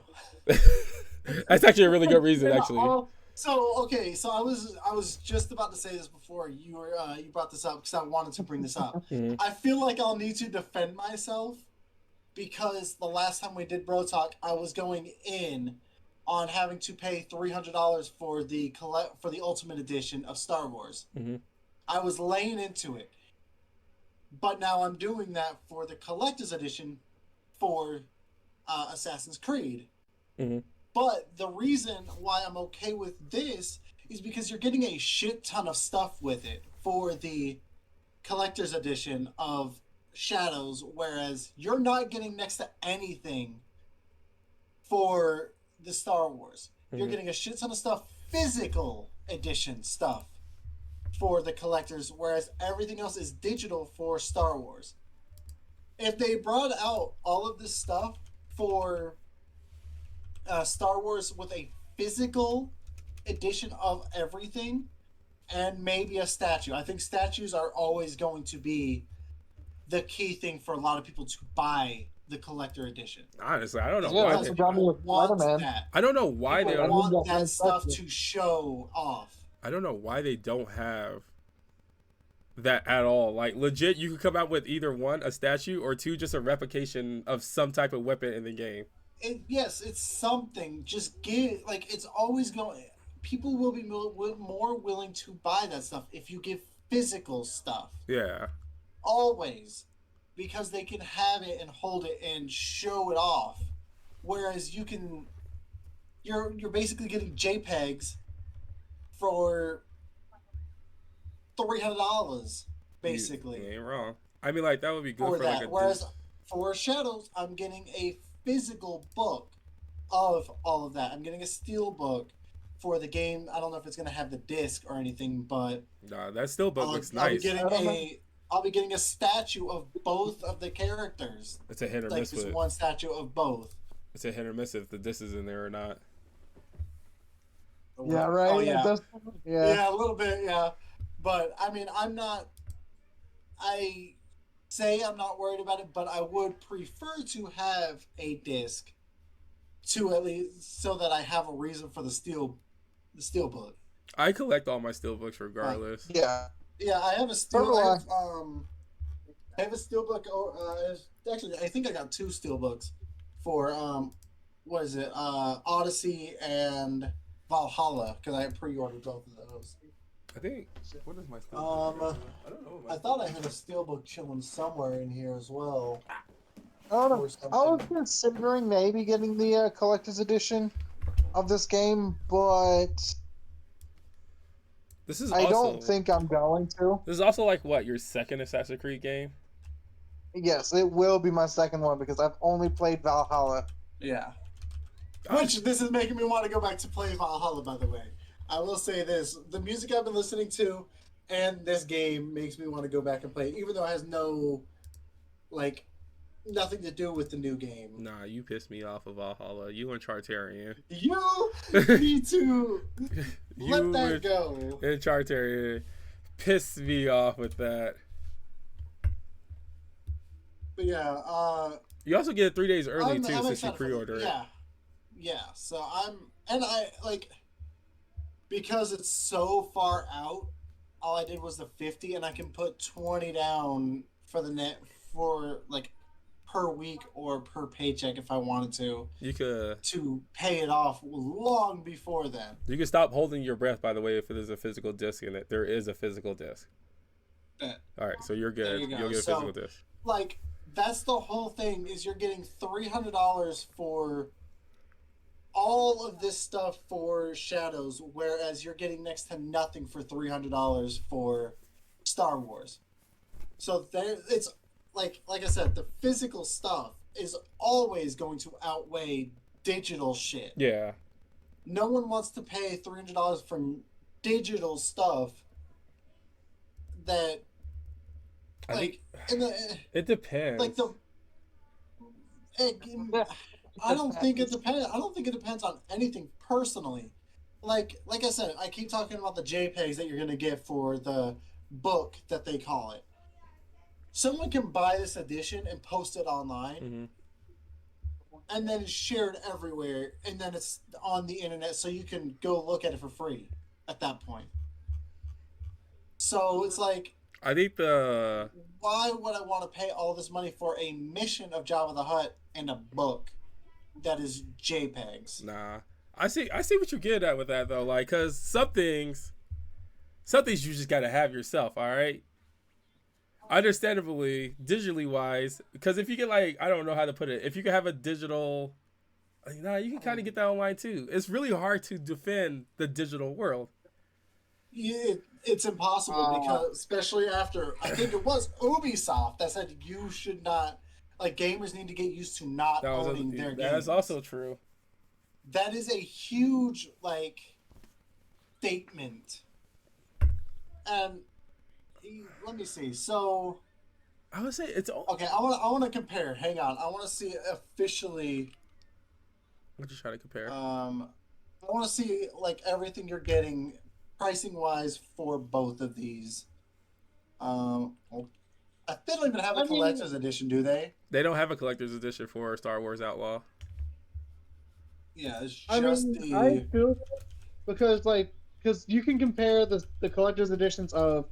That's actually a really good reason, actually. So okay, so I was just about to say this before you brought this up because I wanted to bring this up. Mhm. I feel like I'll need to defend myself because the last time we did Bro Talk, I was going in on having to pay $300 for the Ultimate Edition of Star Wars. Mhm. I was laying into it, but now I'm doing that for the Collector's Edition for Assassin's Creed. Mhm. But the reason why I'm okay with this is because you're getting a shit ton of stuff with it for the collector's edition of Shadows, whereas you're not getting next to anything for the Star Wars. You're Mhm. getting a shit ton of stuff, physical edition stuff for the collectors, whereas everything else is digital for Star Wars. If they brought out all of this stuff for Star Wars with a physical edition of everything and maybe a statue. I think statues are always going to be the key thing for a lot of people to buy the collector edition. Honestly, I don't know Yeah, why. that's They, what got me with Spider-Man. That. I don't know why they People don't. want Yeah, that stuff statue. to show off. I don't know why they don't have that at all. Like legit, you could come out with either one, a statue, or two, just a replication of some type of weapon in the game. Yes, it's something. Just give, like, it's always going. People will be more willing to buy that stuff if you give physical stuff. Yeah. Always, because they can have it and hold it and show it off, whereas you're basically getting JPEGs for $300 basically You ain't wrong. I mean, like that would be good for for that. like a. Whereas for Shadows, I'm getting a physical book of all of that. I'm getting a steel book for the game. I don't know if it's gonna have the disc or anything, but Nah, that still book looks I'll be nice. getting I'll be getting a statue of both of the characters. It's a hit or Like miss this with. one statue of both. It's a hit or miss if the disc is in there or not. Yeah, right. Oh It yeah. does- yeah. Yeah, a little bit, yeah. But I mean, I say I'm not worried about it, but I would prefer to have a disc to at least so that I have a reason for the steel book. I collect all my steel books regardless. Yeah. Yeah, I have a steel. So do I have a steel book. Actually, I think I got two steel books for what is it? Odyssey and Valhalla because I pre-ordered both of those. I think. What is my steel book? I don't know. What my I thought I had a steel book chilling somewhere in here as well. I don't know. Or I was something. considering maybe getting the collector's edition of this game, but This is I also. don't think I'm going to. This is also like what your second Assassin's Creed game. Yes, it will be my second one because I've only played Valhalla. Yeah. Which this is making me want to go back to play Valhalla, by the way. I will say this. The music I've been listening to and this game makes me want to go back and play it, even though it has nothing to do with the new game. Nah, you pissed me off of Valhalla. You and Chartarian. You need to let that go. And Chartarian pissed me off with that. But yeah, You also get it 3 days early I'm too since you excited for pre-order it. Yeah. So I because it's so far out, all I did was the 50, and I can put 20 down for the net for like per week or per paycheck if I wanted You could to pay it off long before then. stop holding your breath. By the way, if there's a physical disc in it, there is a physical disc. Bet. All right, so you're There good. you go. You'll get a So- physical disc. Like that's the whole thing is you're getting $300 for all of this stuff for Shadows, whereas you're getting next to nothing for $300 for Star Wars. So there, it's like I said, the physical stuff is always going to outweigh digital shit. Yeah, No one wants to pay $300 for digital stuff that I like think in the it depends. like the. I don't think it depends. I don't think it depends on anything personally. Like I said, I keep talking about the JPEGs that you're gonna get for the book that they call it. Someone can buy this edition and post it online, Mhm. and then it's shared everywhere, and then it's on the internet, so you can go look at it for free at that point. So it's like, I think the why would I want to pay all this money for a mission of Jabba the Hutt and a book that is JPEGs? nah. I see what you get at with that though. Like, cause some things you just gotta have yourself. All right. Understandably, digitally wise, because if you get like, I don't know how to put it. If you can have a digital, nah, you can kind of get that online too. It's really hard to defend the digital world. It's impossible because, especially after, I think it was Ubisoft that said you should not, like, gamers need to get used to not owning their games. That's also true. That is a huge, like, statement. And let me see. So, I would say it's. okay, I want to compare. Hang on, I want to see officially. What you trying to compare? I want to see like everything you're getting pricing wise for both of these. Well, they don't even have a collector's edition, do they? They don't have a collector's edition for Star Wars Outlaw. Yeah, it's just I feel because you can compare the collector's editions of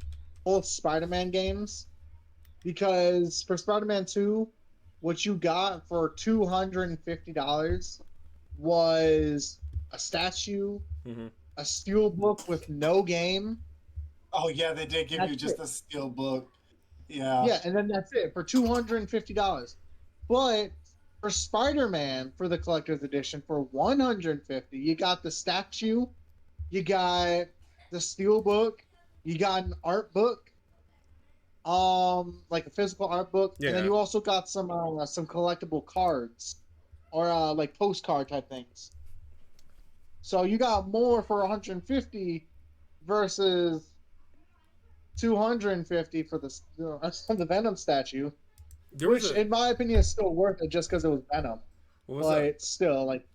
both Spider-Man games, because for Spider-Man 2, what you got for $250 was a statue, Mhm. a steel book with no game. Oh yeah, they did give you That's just it. a steel book. Yeah. Yeah, and then that's it for $250. But for Spider-Man, for the collector's edition, for $150, you got the statue, you got the steel book, you got an art book, like a physical art book, and Yeah. then you also got some collectible cards, or like postcard type things. So you got more for 150 versus 250 for the Venom statue, There which, was a, in my opinion, is still worth it just because it was Venom. what was But that? still, like,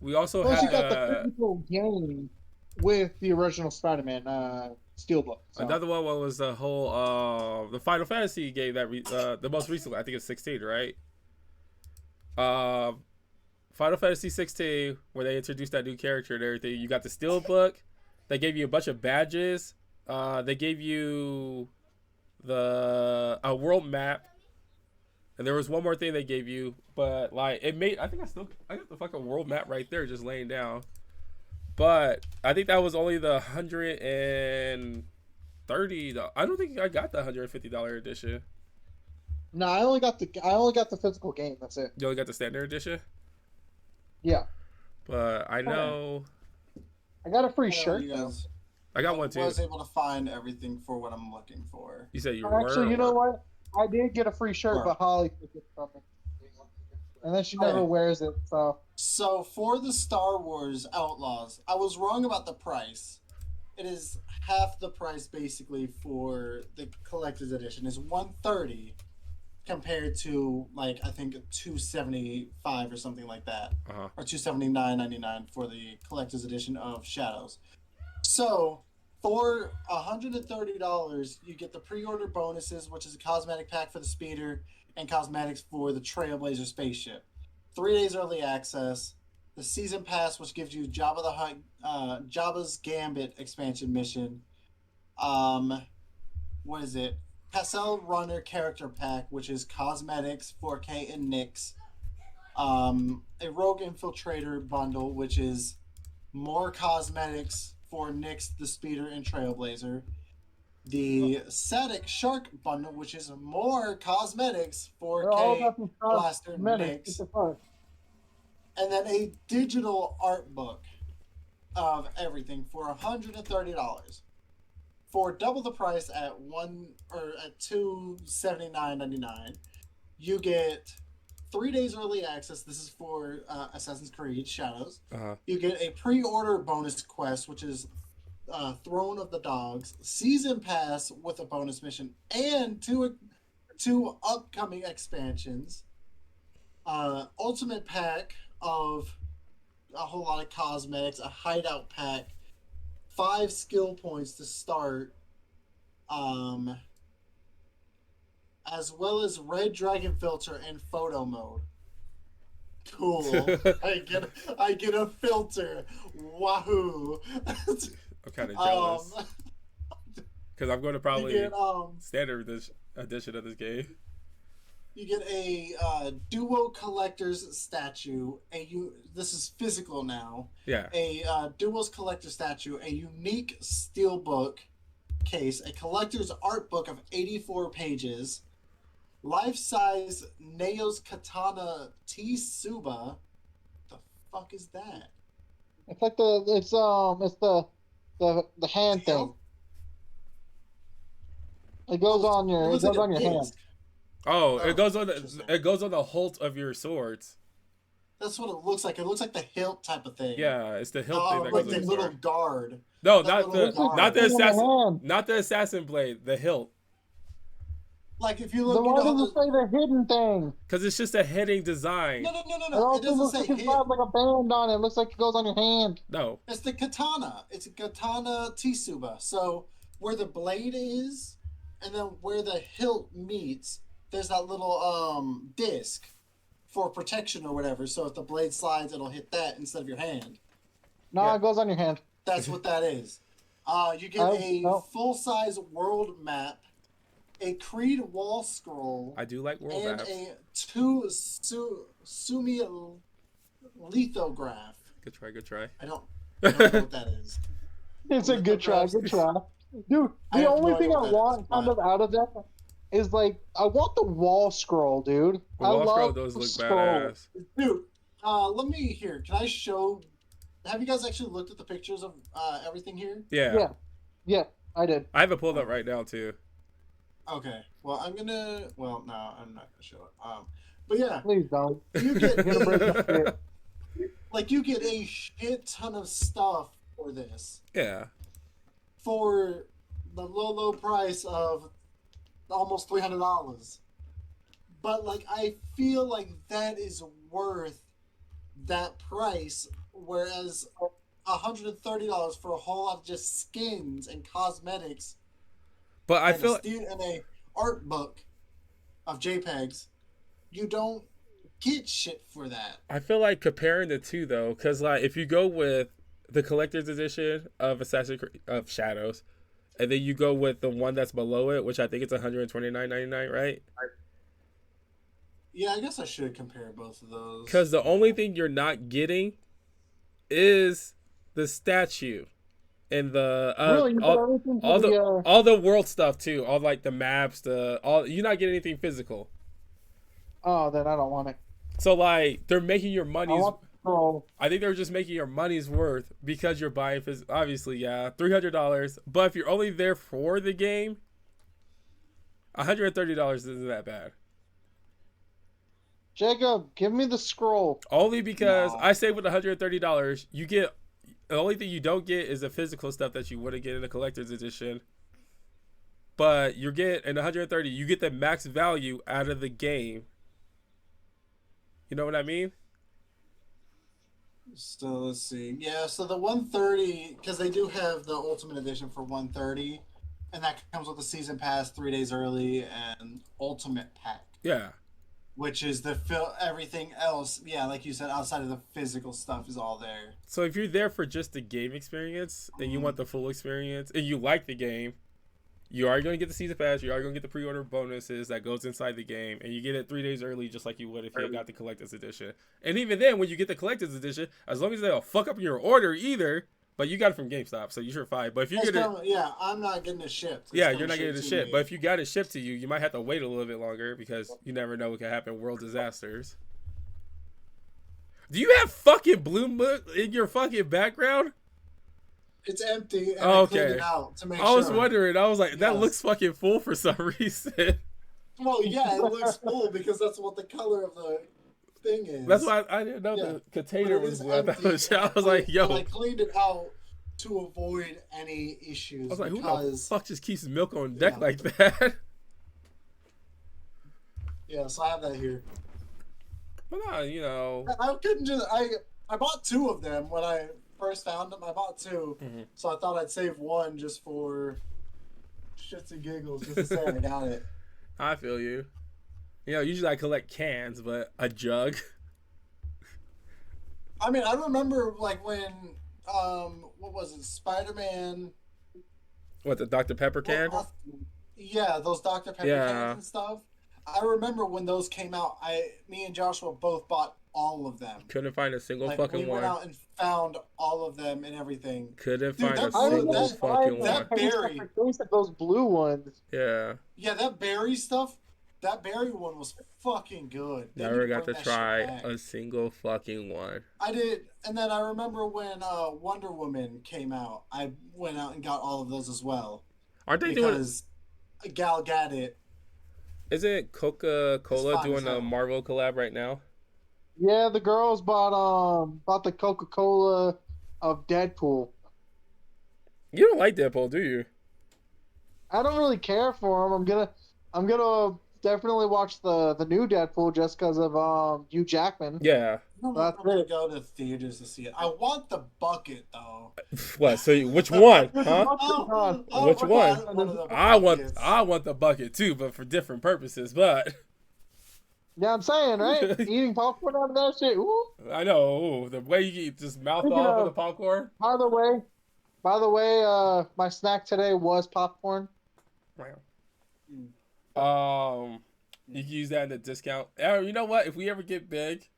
We also plus you got had the physical game with the original Spider-Man steelbook. So. another one. What was the whole the Final Fantasy game that the most recent? I think it's 16, right? Final Fantasy 16, where they introduced that new character and everything. You got the steelbook. They gave you a bunch of badges. They gave you a world map, and there was one more thing they gave you, but like it made. I got the fucking world map right there, just laying down. But I think that was only the $130. I don't think I got the $150 edition. No, I only got the physical game. That's it. You only got the standard edition. Yeah, But I know I got a free I know shirt you though. guys- I got one too. I was able to find everything for what I'm looking for. You said you Actually, were. you know what? I did get a free shirt, Where? but Holly took it from me, and then she never Okay. wears it. So So for the Star Wars Outlaws, I was wrong about the price. It is half the price basically for the collector's edition is $130 compared to like I think $275 or something like that, Uh-huh. or $279.99 for the collector's edition of Shadows. So for $130, you get the pre-order bonuses, which is a cosmetic pack for the speeder and cosmetics for the Trailblazer spaceship. 3 days early access, the season pass, which gives you Jabba's Gambit expansion mission, What is it? Castle Runner Character Pack, which is cosmetics, 4K, and Nyx. A Rogue Infiltrator bundle, which is more cosmetics for Nyx, the Speeder, and Trailblazer. The Static Shark bundle, which is more cosmetics, They're all 4K, about these Blaster, cosmetics. Nyx. And then a digital art book of everything for $130. For double the price at $279.99, you get 3 days early access. This is for Assassin's Creed Shadows. You get a pre-order bonus quest, which is Throne of the Dogs, season pass with a bonus mission, and two upcoming expansions. Ultimate pack of a whole lot of cosmetics, a hideout pack, 5 skill points to start, as well as red dragon filter and photo mode. Cool. I get a filter. Wahoo. I'm kind of jealous because I'm going to probably get, standard edition of this game. You get a Duo Collector's statue. This is physical now. Yeah. A Duo's Collector statue, a unique steelbook case, a collector's art book of 84 pages, life-size Neo's Katana Tsuba. The fuck is that? It's like the hand thing. It goes on your hand. Oh, it goes on the hilt of your swords. That's what it looks like. It looks like the hilt type of thing. Yeah, it's the hilt thing that like goes on the the little sword. guard. No, not the assassin blade, the hilt. Like if you look, why does it say the hidden thing? Because it's just a hitting design. No. It also looks like it's got like a band on it. It looks like it goes on your hand. No. It's the katana. It's a katana Tsuba. So where the blade is, and then where the hilt meets, there's that little disc for protection or whatever. So if the blade slides, it'll hit that instead of your hand. No, it goes on your hand. That's what that is. You get a full-size world map, a Creed wall scroll. I do like world maps. And a Sumi lithograph. Good try. I don't know what that is. It's a good try. Dude, the only thing I want kind of out of that is like, I want the wall scroll, dude. The wall scroll does look badass. Dude, let me hear. Can I show? Have you guys actually looked at the pictures of everything here? Yeah, I did. I have it pulled up right now too. Okay. Well, I'm not gonna show it. But yeah. Please don't. You get a shit ton of stuff for this. Yeah. For the low price of almost $300. But like, I feel like that is worth that price, whereas $130 for a whole lot of just skins and cosmetics. But I feel and a art book of JPEGs, you don't get shit for that. I feel like comparing the two though, because like if you go with the collector's edition of Assassin's Creed of Shadows, and then you go with the one that's below it, which I think it's $129.99, right? Yeah, I guess I should compare both of those. Because the only thing you're not getting is the statue. And the all the world stuff too, all like the maps, you're not getting anything physical. Oh, then I don't want it. So like they're making your money's. I think they're just making your money's worth because you're buying obviously, yeah, $300. But if you're only there for the game, $130 isn't that bad. Jacob, give me the scroll. Only because I say with $130, you get. The only thing you don't get is the physical stuff that you wouldn't get in the collector's edition. But you get in 130, you get the max value out of the game. You know what I mean? So let's see. Yeah, so the 130, because they do have the Ultimate Edition for 130, and that comes with the Season Pass 3 days early and Ultimate Pack. Yeah. Which is everything else, yeah, like you said, outside of the physical stuff is all there. So if you're there for just the game experience and you want the full experience and you like the game, You are going to get the season pass. You are going to get the pre-order bonuses that goes inside the game, and you get it 3 days early, just like you would if you got the collector's edition. And even then, when you get the collector's edition, as long as they don't fuck up your order either, but you got it from GameStop, so you're fine. But if you get it, yeah, I'm not getting it shipped. yeah, you're not getting it shipped. But if you got it shipped to you, you might have to wait a little bit longer because you never know what can happen. World disasters. Do you have fucking Bloom in your fucking background? It's empty. And Oh, I cleaned okay. it out to make I was sure. wondering. I was like, that Yes. looks fucking full for some reason. Well, yeah, it looks full because that's what the color of the thing is. That's why I didn't know Yeah. the container But it was is wet. empty, I was like, yo. but I cleaned it out to avoid any issues. I was like, who the because, fuck just keeps milk on deck Yeah. like that? Yeah, so I have that here. Well, no, you know. I couldn't just. I bought 2 of them when I first found them. I bought 2, Mhm. so I thought I'd save 1 just for shits and giggles, just to say I got it. I feel you. You know, usually I collect cans, but a jug. I mean, I remember like when what was it, Spider-Man? What, the Dr. Pepper can? Yeah, those Dr. Pepper Yeah. cans and stuff. I remember when those came out. Me and Joshua both bought all of them. Couldn't find a single Like, fucking we went one. out and found all of them and everything. Couldn't Dude, find a that- single that- fucking that one. berry. Those blue ones. Yeah. Yeah, that berry stuff. That berry one was fucking good. They Never need got to bring that shit try back. a single fucking one. I did, and then I remember when Wonder Woman came out. I went out and got all of those as well Aren't they doing? because Gal Gadot. Isn't Coca-Cola It's fine doing as a hell. Marvel collab right now? Yeah, the girls bought the Coca-Cola of Deadpool. You don't like Deadpool, do you? I don't really care for them. I'm gonna definitely watch the new Deadpool just because of Hugh Jackman. Yeah. I don't know if I'm gonna go to theaters to see it. I want the bucket though. What? So which one? Huh? Oh, Which okay, one? one of the I want buckets. the bucket too, but for different purposes. But Yeah, I'm saying, right? Eating popcorn out of that shit. Ooh. I know the way you eat, just mouth Speaking off with of- the popcorn. By the way, my snack today was popcorn. You can use that in a discount. You know what? If we ever get big,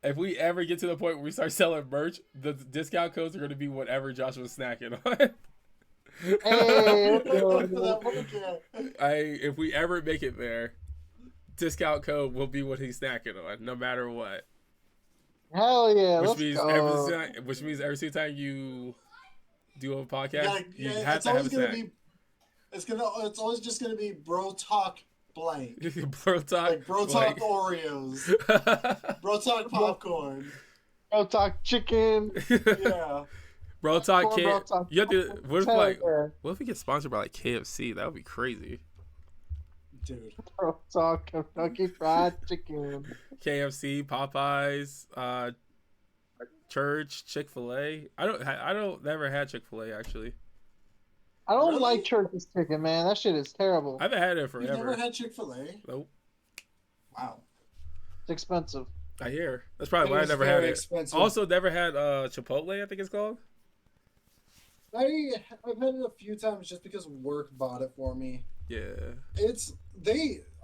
if we ever get to the point where we start selling merch, the discount codes are going to be whatever Josh was snacking on. Hey, That bucket. If we ever make it there, discount code will be what he's snacking on, no matter what. hell yeah, Which let's means go. every single time you do a podcast, you Yeah, have it's to have always a gonna snack. be. It's always just gonna be bro talk blank. Bro talk, Like bro talk like- Oreos, bro talk popcorn. Bro talk chicken. Yeah. Bro talk Bro kid. talk You have to. What if Hell like? yeah. What if we get sponsored by like KFC? That would be crazy. Dude. Bro talk Kentucky Fried Chicken. KFC, Popeyes, Church, Chick-fil-A. I don't never had Chick-fil-A actually. I don't Really? like Church's chicken, man. That shit is terrible. I haven't had it You've forever. never had Chick-fil-A? Nope. Wow. It's expensive. I hear. That's probably why I It is never had very it. expensive. Also, never had Chipotle. I think it's called. I've had it a few times just because work bought it for me. Yeah.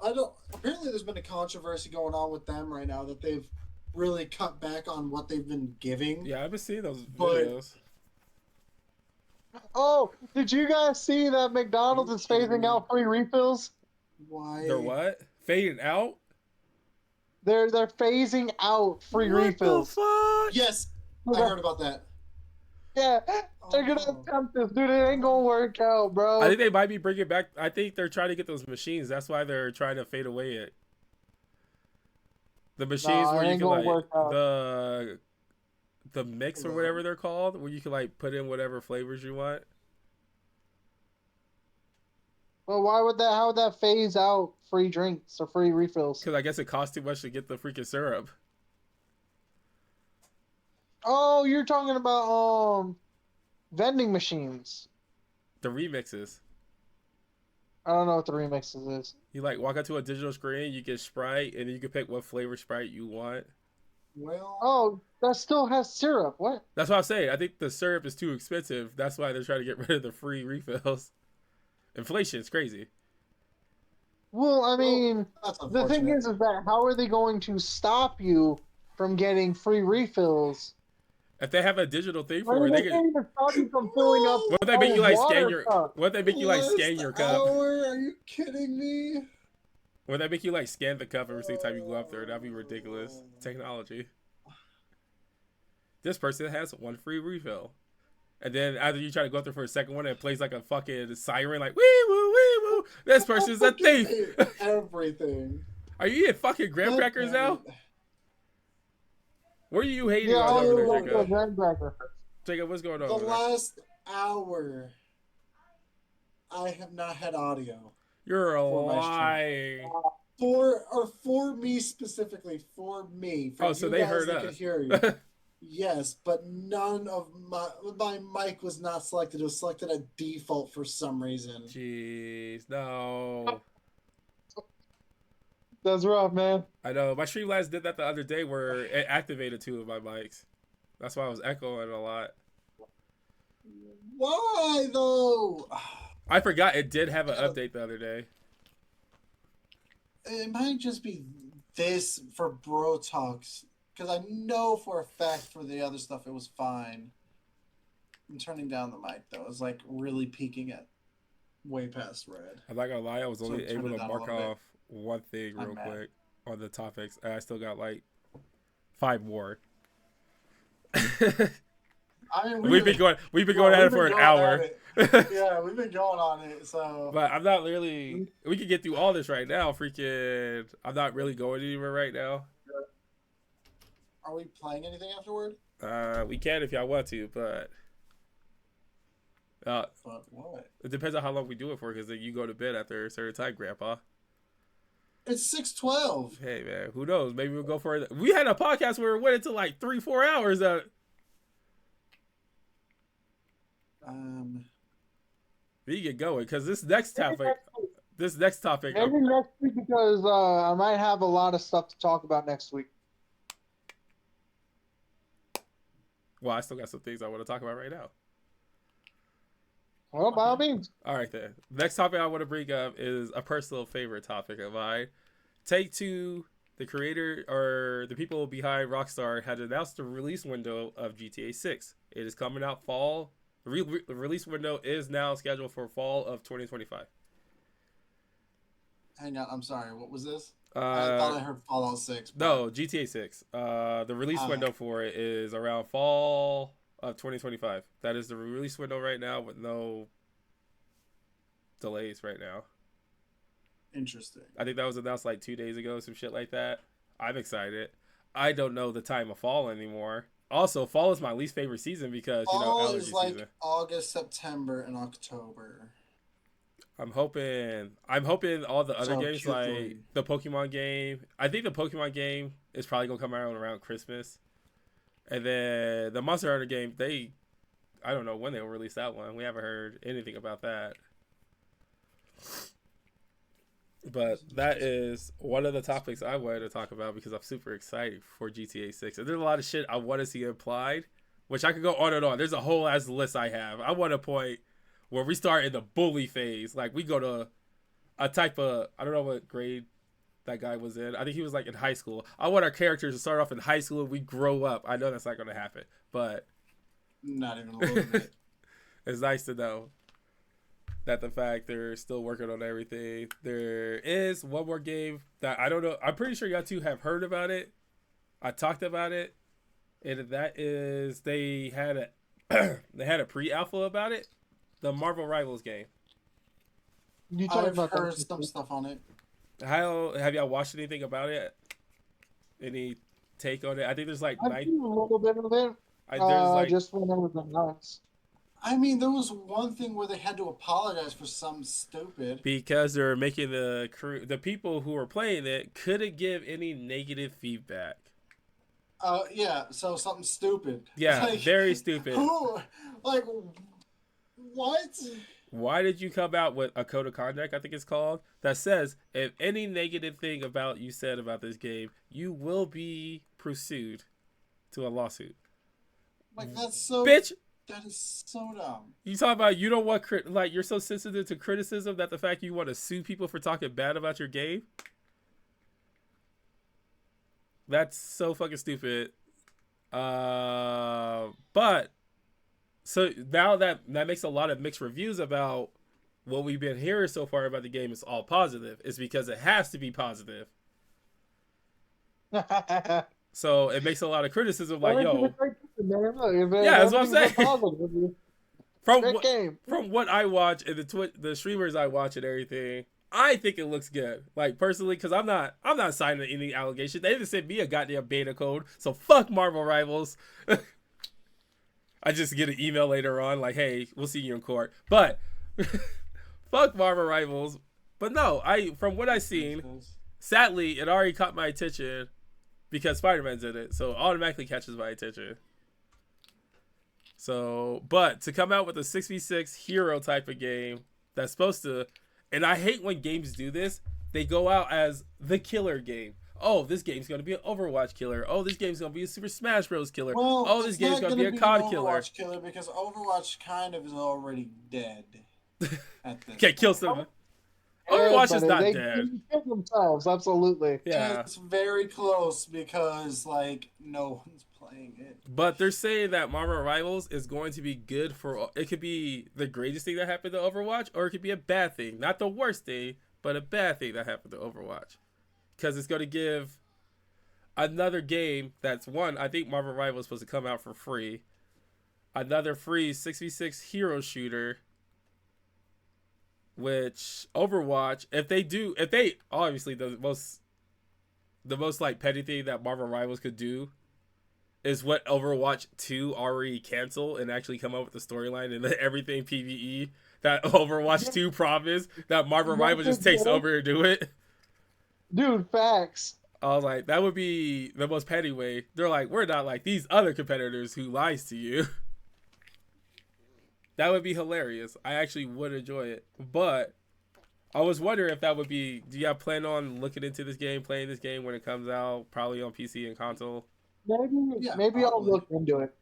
Apparently there's been a controversy going on with them right now that they've really cut back on what they've been giving. Yeah, I've been seeing those But- videos. Oh, did you guys see that McDonald's is phasing out free refills? Why? They're what? Fading out? They're phasing out free refills. What the fuck? Yes, I heard about that. Yeah, they're gonna Oh. attempt this, dude. It ain't gonna work out, bro. I think they might be bringing back. I think they're trying to get those machines. That's why they're trying to fade away it. The machines Nah, it where you ain't can gonna like work out. the mix or whatever they're called, where you can like put in whatever flavors you want. Well, how would that phase out free drinks or free refills? Because I guess it costs too much to get the freaking syrup. Oh, you're talking about vending machines. The remixes. I don't know what the remixes is. You like walk up to a digital screen, you get Sprite, and then you can pick what flavor Sprite you want. Well, Oh, that still has syrup. What? That's what I'm saying. I think the syrup is too expensive. That's why they're trying to get rid of the free refills. Inflation is crazy. Well, I mean, That's the thing unfortunate. is that how are they going to stop you from getting free refills? If they have a digital thing I for mean, it, they they could. can't even stop you from filling up What if they a make you like scan water your? cup. What if they make you like scan Last your cup? hour? Are you kidding me? What if they make you like scan the cup every single time you go up there? That'd be ridiculous. Technology. This person has one free refill. And then after you try to go up there for a second one, it plays like a fucking siren, like wee woo wee woo. This person's a thief. Everything. Are you eating fucking graham God crackers damn now? it. What are you hating Yeah, on I'll over go there, back to a Jacob? graham cracker. Jacob, what's going on The over there? last hour, I have not had audio. You're for my lying. For me specifically, for me. For Oh, you so they guys heard that us. could hear you. Yes, but none of my mic was not selected. It was selected at default for some reason. Jeez, no. That's rough, man. I know. My Streamlabs did that the other day where it activated 2 of my mics. That's why I was echoing a lot. Why though? I forgot it did have an update the other day. It might just be this for Bro Talks, because I know for a fact for the other stuff it was fine. I'm turning down the mic though. It's like really peaking at way past red. I'm not gonna lie, I was So only turn able it to down a mark little bit. off one thing real I'm mad. quick on the topics, and I still got like 5 more. I mean, we've been going at it for an hour. Yeah, we've been going on it. So, But I'm not really. We could get through all this right now. Freaking, I'm not really going anywhere right now. are we playing anything afterward? We can if y'all want to, but But what? it depends on how long we do it for. Because then you go to bed after a certain time, Grandpa. It's 6:12. Hey man, who knows? Maybe we'll go for it. We had a podcast where it went into like 3-4 hours. We get going because this next topic. Maybe next week because I might have a lot of stuff to talk about next week. Well, I still got some things I want to talk about right now. Well, by all means. All right, then. Next topic I want to bring up is a personal favorite topic of mine. Take-Two, the creator or the people behind Rockstar, had announced the release window of GTA 6. It is coming out fall. The release window is now scheduled for fall of 2025. Hang on, I'm sorry. What was this? I thought I heard Fallout 6. But... No, GTA 6. The release window for it is around fall of 2025. That is the release window right now with no delays right now. Interesting. I think that was announced like 2 days ago, some shit like that. I'm excited. I don't know the time of fall anymore. Also, fall is my least favorite season because, fall allergy is like season. August, September, and October. I'm hoping all the other games, Q3. like the Pokemon game. I think the Pokemon game is probably gonna come out around Christmas, and then the Monster Hunter game. I don't know when they will release that one. We haven't heard anything about that. But that is one of the topics I wanted to talk about because I'm super excited for GTA 6. And there's a lot of shit I want to see applied, which I could go on and on. There's a whole ass list I have. I want a point where we start in the bully phase. Like, we go to a type of, I don't know what grade that guy was in. I think he was like in high school. I want our characters to start off in high school and we grow up. I know that's not going to happen, but not even a little bit. It's nice to know that the fact they're still working on everything. There is one more game that I don't know. I'm pretty sure y'all two have heard about it. I talked about it, and that is they had a pre-alpha about it. The Marvel Rivals game. You talking I've about heard some stuff on it. How have y'all watched anything about it? Any take on it? I think there's like I've seen a little bit of it. there's like Just when it was announced. I mean, there was one thing where they had to apologize for something stupid. because they're making the people who are playing it couldn't give any negative feedback. Yeah, so something stupid. Yeah, Like, very stupid. Who, like, what? Why did you come out with a code of conduct, I think it's called, that says if any negative thing about you said about this game, you will be pursued to a lawsuit? Like, that's so... Bitch, That is so dumb. You talk about you don't want like you're so sensitive to criticism that the fact you want to sue people for talking bad about your game. That's so fucking stupid. But so now that makes a lot of mixed reviews about what we've been hearing so far about the game is all positive. It's because it has to be positive. So it makes a lot of criticism like, yo, yeah, that's what I'm saying. From what I watch and the streamers I watch and everything, I think it looks good. Like personally, because I'm not signing any allegations. They didn't send me a goddamn beta code, so fuck Marvel Rivals. I just get an email later on like, hey, we'll see you in court. But fuck Marvel Rivals. But no, from what I've seen, sadly, it already caught my attention because Spider-Man's in it, so it automatically catches my attention. So, but to come out with a 6v6 hero type of game that's supposed to, and I hate when games do this, they go out as the killer game. Oh, this game's going to be an Overwatch killer. Oh, this game's going to be a Super Smash Bros. Killer. Well, oh, this game's going to be a COD killer. Overwatch killer because Overwatch kind of is already dead. Okay, kill some. Overwatch is not dead. They kill themselves, absolutely. Yeah. It's very close because, like, no one's playing it. But they're saying that Marvel Rivals is going to be good for... It could be the greatest thing that happened to Overwatch, or it could be a bad thing. Not the worst thing, but a bad thing that happened to Overwatch. Because it's going to give another game that's one, I think Marvel Rivals is supposed to come out for free. Another free 6v6 hero shooter. Which Overwatch, if they obviously the most like petty thing that Marvel Rivals could do is what Overwatch 2 already canceled and actually come up with the storyline and everything PvE that Overwatch 2 promised that Marvel Rivals just takes over and do it. Dude, facts. I was like, that would be the most petty way. They're like, we're not like these other competitors who lies to you. That would be hilarious. I actually would enjoy it. But I was wondering if that would be... Do you have plan on looking into this game, playing this game when it comes out? Probably on PC and console? Maybe I'll look into it.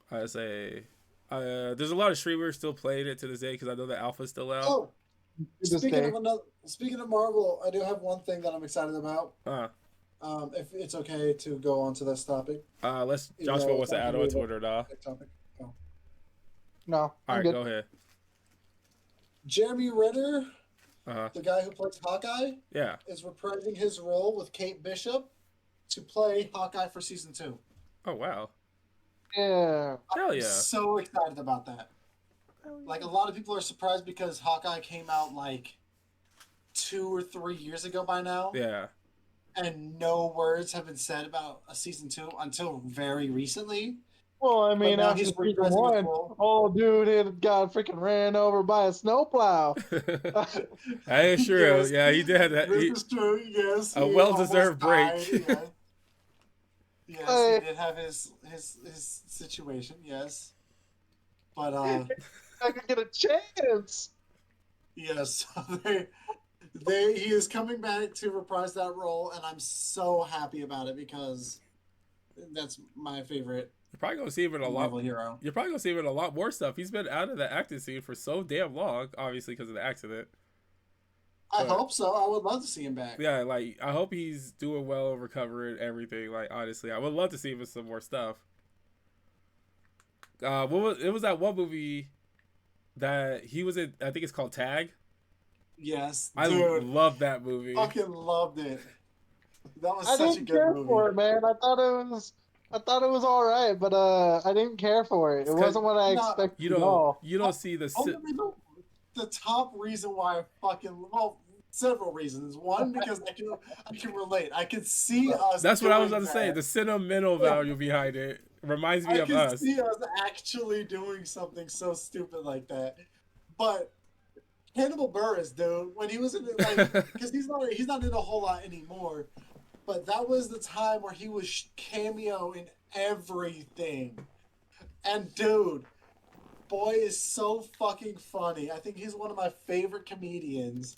I say... there's a lot of streamers still playing it to this day because I know the alpha's still out. Oh, speaking of Marvel, I do have one thing that I'm excited about. If it's okay to go on to this topic. Joshua wants to add on to it or not. Topic. No. All right, go ahead. Jeremy Renner, the guy who plays Hawkeye, is reprising his role with Kate Bishop to play Hawkeye for season 2. Oh wow! Yeah, hell yeah! I'm so excited about that. Like a lot of people are surprised because Hawkeye came out like 2 or 3 years ago by now. Yeah. And no words have been said about a season 2 until very recently. Well, I mean, after season 1, oh, dude, it got freaking ran over by a snowplow. That is true. Yes. Yeah, he did that. This is true, yes. A well-deserved break. Died, yes, he did have his situation, yes. But, I could get a chance. Yes, he is coming back to reprise that role, and I'm so happy about it because that's my favorite. You're probably gonna see him in a lot. Hero. You're probably gonna see him in a lot more stuff. He's been out of the acting scene for so damn long, obviously because of the accident. I hope so. I would love to see him back. Yeah, like I hope he's doing well, recovering everything. Like honestly, I would love to see him in some more stuff. It was that one movie that he was in? I think it's called Tag. Yes, I love that movie. Fucking loved it. That was such a good movie. I didn't care for it, man. I thought it was all right, but I didn't care for it. It wasn't what I expected at all. You don't see the top reason why several reasons. One, because I can relate. I can see us. That's what I was about to say. The sentimental value behind it reminds me of us. I can see us actually doing something so stupid like that. But Hannibal Buress, dude, when he was in it, like, because he's not in a whole lot anymore. But that was the time where he was cameo in everything. And dude, boy is so fucking funny. I think he's one of my favorite comedians.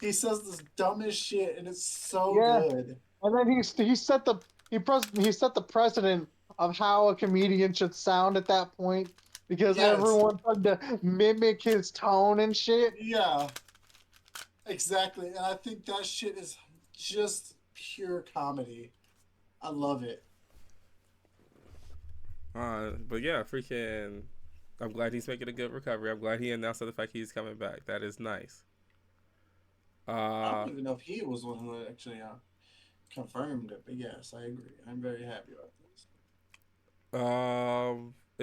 He says this dumbest shit and it's so good. And then he set the precedent of how a comedian should sound at that point. because Yes. everyone tried to mimic his tone and shit. Yeah, exactly. And I think that shit is just pure comedy. I love it. But yeah, freaking. I'm glad he's making a good recovery. I'm glad he announced the fact he's coming back. That is nice. I don't even know if he was the one who actually confirmed it, but yes, I agree. I'm very happy about this.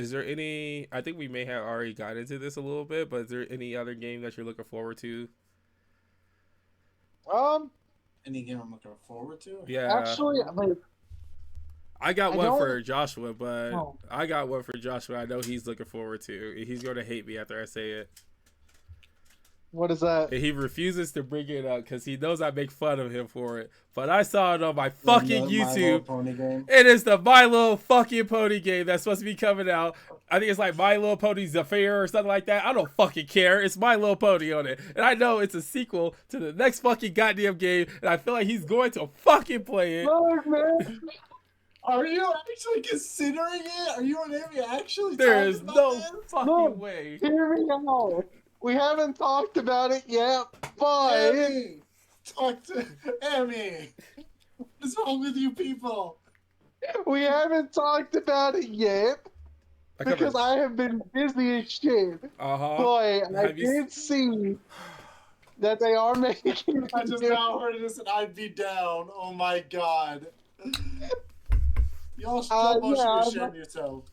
Is there any? I think we may have already got into this a little bit, but is there any other game that you're looking forward to? Any game I'm looking forward to? Yeah. Actually, like, I got I one don't- for Joshua, but Oh. I got one for Joshua. I know he's looking forward to. He's going to hate me after I say it. what is that? And he refuses to bring it up because he knows I make fun of him for it. But I saw it on my fucking Another My Little YouTube. Pony game. It is the My Little fucking Pony game that's supposed to be coming out. I think it's like My Little Pony's Affair or something like that. I don't fucking care. It's My Little Pony on it. And I know it's a sequel to the next fucking goddamn game. And I feel like he's going to fucking play it. Look, man. Are you actually considering it? Are you and Amy actually There talking is about no this? fucking Look. way. Hear me out. We haven't talked about it yet, but Amy! Talk to Amy! What is wrong with you people? we haven't talked about it yet because I have been busy as shit. Uh-huh. But I Have you did see that they are making. I just now heard this and I'd be down. Oh my god. Y'all should yeah, be ashamed yourself.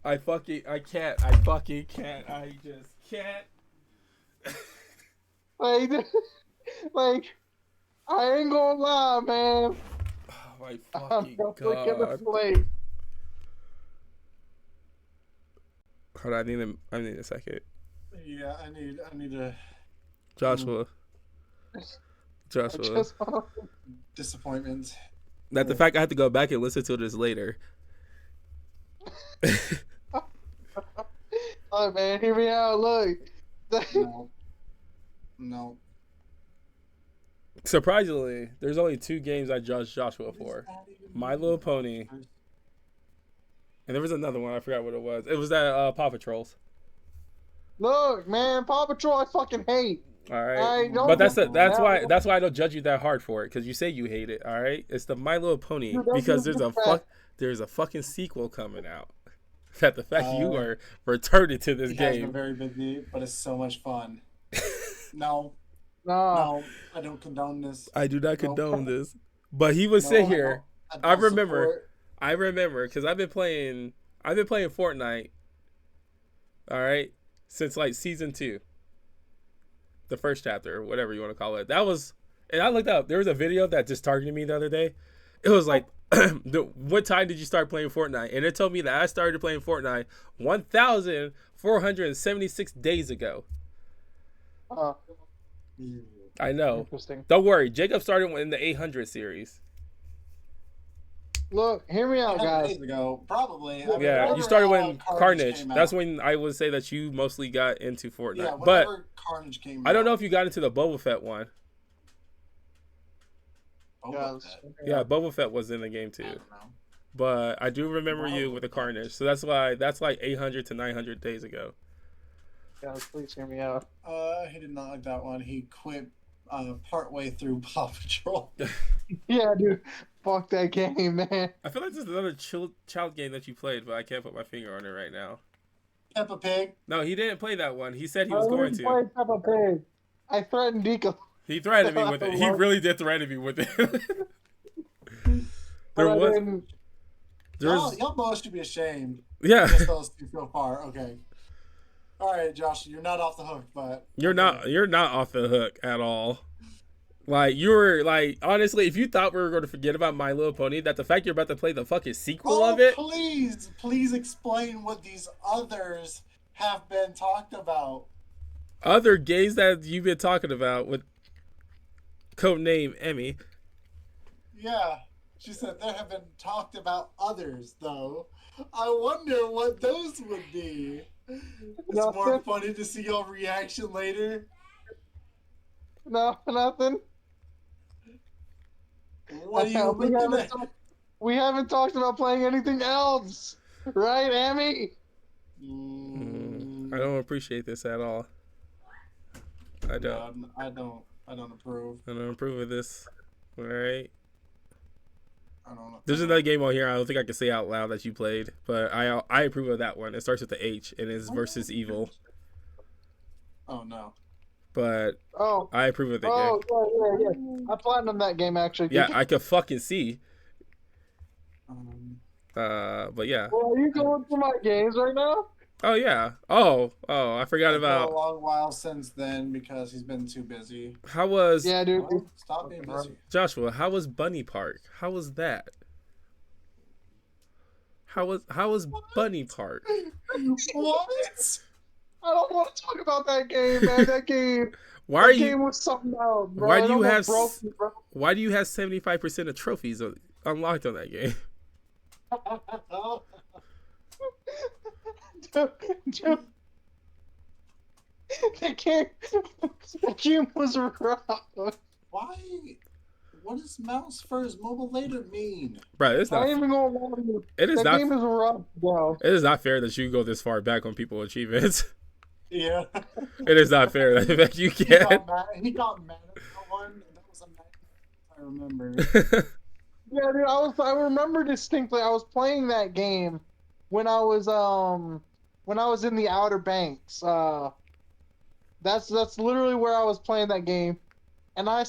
I fucking can't. I just can't. like, I ain't gonna lie, man. Oh my I'm fucking definitely gonna god. play. Hold on, I need a second. Yeah, I need a Joshua. Just, disappointment. That the fact I have to go back and listen to this later. oh man, hear me out. Look, No. No. Surprisingly, there's only 2 games I judged Joshua for. My Little Pony. And there was another one, I forgot what it was. It was that Paw Patrols. look, man, Paw Patrol, I fucking hate. Alright. I don't But that's know. why I don't judge you that hard for it, because you say you hate it, alright? It's the My Little Pony Dude, that's because just there's a fucking sequel coming out. That the fact you Oh. are returning to this He has been game. very busy, but it's so much fun. No, Nah, no, I don't condone this. I do not Nope. condone this. But he would No, sit I here. don't I remember. support- I remember because I've been playing Fortnite. All right, since like season 2, the first chapter, or whatever you want to call it. That was, and I looked up. There was a video that just targeted me the other day. It was like, what time did you start playing Fortnite? And it told me that I started playing Fortnite 1,476 days ago. I know. interesting. Don't worry, Jacob started in the 800 series. Look, hear me out, guys. Days ago, probably. Yeah, whenever, you started when Carnage. came That's out. when I would say that you mostly got into Fortnite. Yeah, but whenever Carnage came I don't out. know if you got into the Boba Fett one. Boba Guys, Fett. Yeah, Boba Fett was in the game I too. don't know. But I do remember you Boba with the Fett. Carnage. So that's like 800 to 900 days ago. Guys, please hear me out. He did not like that one. He quit partway through Paw Patrol. Yeah, dude. Fuck that game, man. I feel like this is another child game that you played, but I can't put my finger on it right now. Peppa Pig. No, he didn't play that one. He said he was I going didn't to. play Peppa Pig. I threatened Deco. He threatened me with it. He really did threaten me with it. But there I was, didn't. there's, Y'all both should be ashamed. yeah. Just those two so far. Okay. All right, Josh, you're not off the hook, but You're not off the hook at all. Like you were like honestly, if you thought we were going to forget about My Little Pony, that the fact you're about to play the fucking sequel Oh, of it, please explain what these others have been talked about. other games that you've been talking about with codename Emmy. Yeah, she said there have been talked about others, though. I wonder what those would be. It's more Nothing. funny to see your reaction later. No, nothing. What are you we, looking haven't at? talked, we haven't talked about playing anything else. Right, Amy? I don't appreciate this at all. I don't. No, I don't approve. I don't approve of this. All right. I don't know. There's another game on here I don't think I can say out loud that you played, but I approve of that one. It starts with the H and is versus Evil. Oh no. But Oh, I approve of the game. yeah. I platinumed that game actually. Yeah, I could fucking see. Um, But yeah. Well, are you going through my games right now? Oh yeah. Oh, I forgot it's been a about. long while since then because he's been too busy. How was Yeah, dude. Well, stop being busy. Joshua? How was Bunny Park? How was that? How was Bunny Park? What? I don't want to talk about that game, man. That game. Why are That game you? was something else, bro. Why do It you almost have? broke me, bro. Why do you have 75% of trophies unlocked on that game? Dude, the game was rough. Why? What does mouse first mobile later mean? Bro, it's I ain't not. even gonna lie to you. It is That not. game is rough, bro. It is not fair that you go this far back on people achievements. Yeah. It is not fair that you He can. got mad at that one, and that was a night I remember. Yeah, dude, I remember distinctly. I was playing that game when I was in the Outer Banks. That's literally where I was playing that game, and I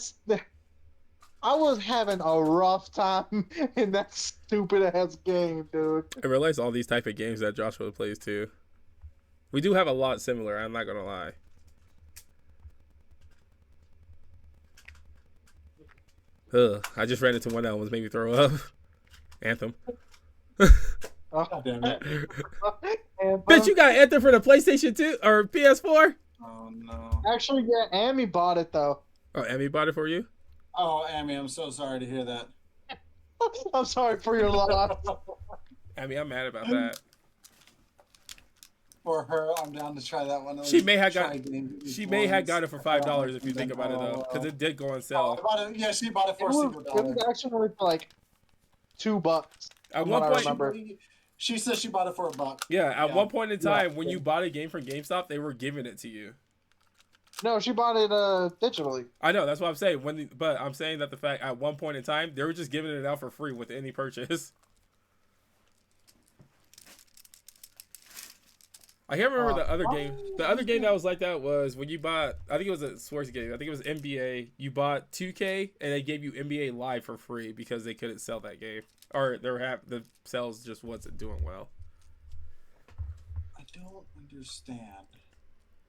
was having a rough time in that stupid ass game, dude. I realize all these type of games that Joshua plays too. We do have a lot similar. I'm not gonna lie. Ugh, I just ran into one that almost made me throw up. Anthem. God damn it. And, Bitch, you got Anthem for the PlayStation 2 or PS4? Oh no. actually, yeah, Amy bought it though. Oh, Emmy bought it for you? Oh, Amy, I'm so sorry to hear that. I'm sorry for your loss. Emmy, I'm mad about that. For her, I'm down to try that one. She may have got. Try getting She may have got it for $5 if you And think then, about it though, because it did go on sale. Yeah, she bought it It for a was, single it dollar. was actually only for like $2. At from one what I point, remember. She says she bought it for $1. yeah, at Yeah. one point in Yeah. time, when you bought a game from GameStop, they were giving it to you. No, she bought it digitally. I know, that's what I'm saying. But I'm saying that the fact at one point in time, they were just giving it out for free with any purchase. I can't remember the other game. The other game that was like that was when you bought, I think it was a sports game. I think it was NBA. You bought 2K and they gave you NBA Live for free because they couldn't sell that game. Or the sales just wasn't doing well. I don't understand.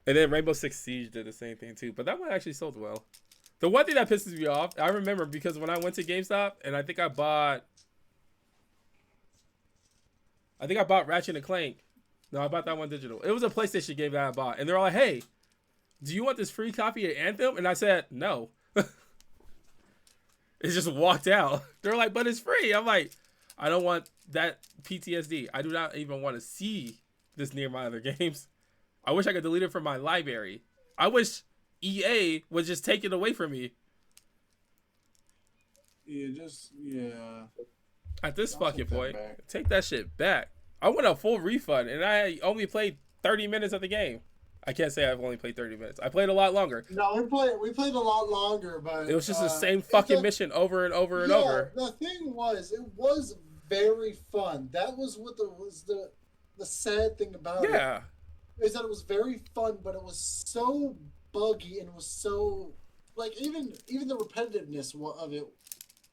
And then Rainbow Six Siege did the same thing too. But that one actually sold well. The one thing that pisses me off, I remember because when I went to GameStop and I think I bought Ratchet and Clank. No, I bought that one digital. It was a PlayStation game that I bought. And they're all like, hey, do you want this free copy of Anthem? And I said, no. It just walked out. They're like, but it's free. I'm like, I don't want that PTSD. I do not even want to see this near my other games. I wish I could delete it from my library. I wish EA would just take it away from me. Yeah. At this I'll fucking take that point, back. take that shit back. I want a full refund, and I only played 30 minutes of the game. I can't say I've only played 30 minutes. I played a lot longer. No, we played a lot longer, but It was just the same fucking mission over and over and over. The thing was, it was very fun. That was what the sad thing about it. Yeah. Is that it was very fun, but it was so buggy and it was so like even the repetitiveness of it.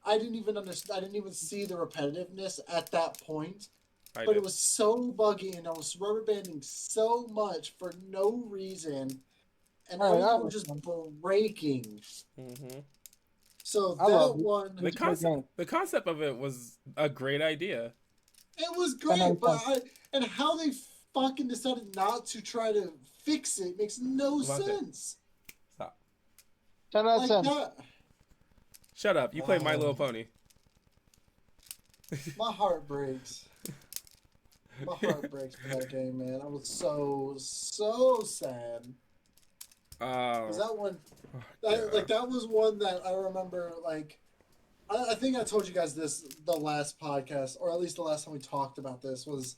I didn't even understand. I didn't even see the repetitiveness at that point. But it was so buggy and I was rubber banding so much for no reason, and everything was just breaking. Mm-hmm. So I love that one, The concept of it was a great idea. it was great, but and how they fucking decided not to try to fix it makes no sense. Stop. 10 out of 10. That, Shut up. You play My Little Pony. my heart breaks. My heart breaks for that game, man. I was so sad. Cause that one, that was one that I remember. Like, I think I told you guys this the last podcast, or at least the last time we talked about this was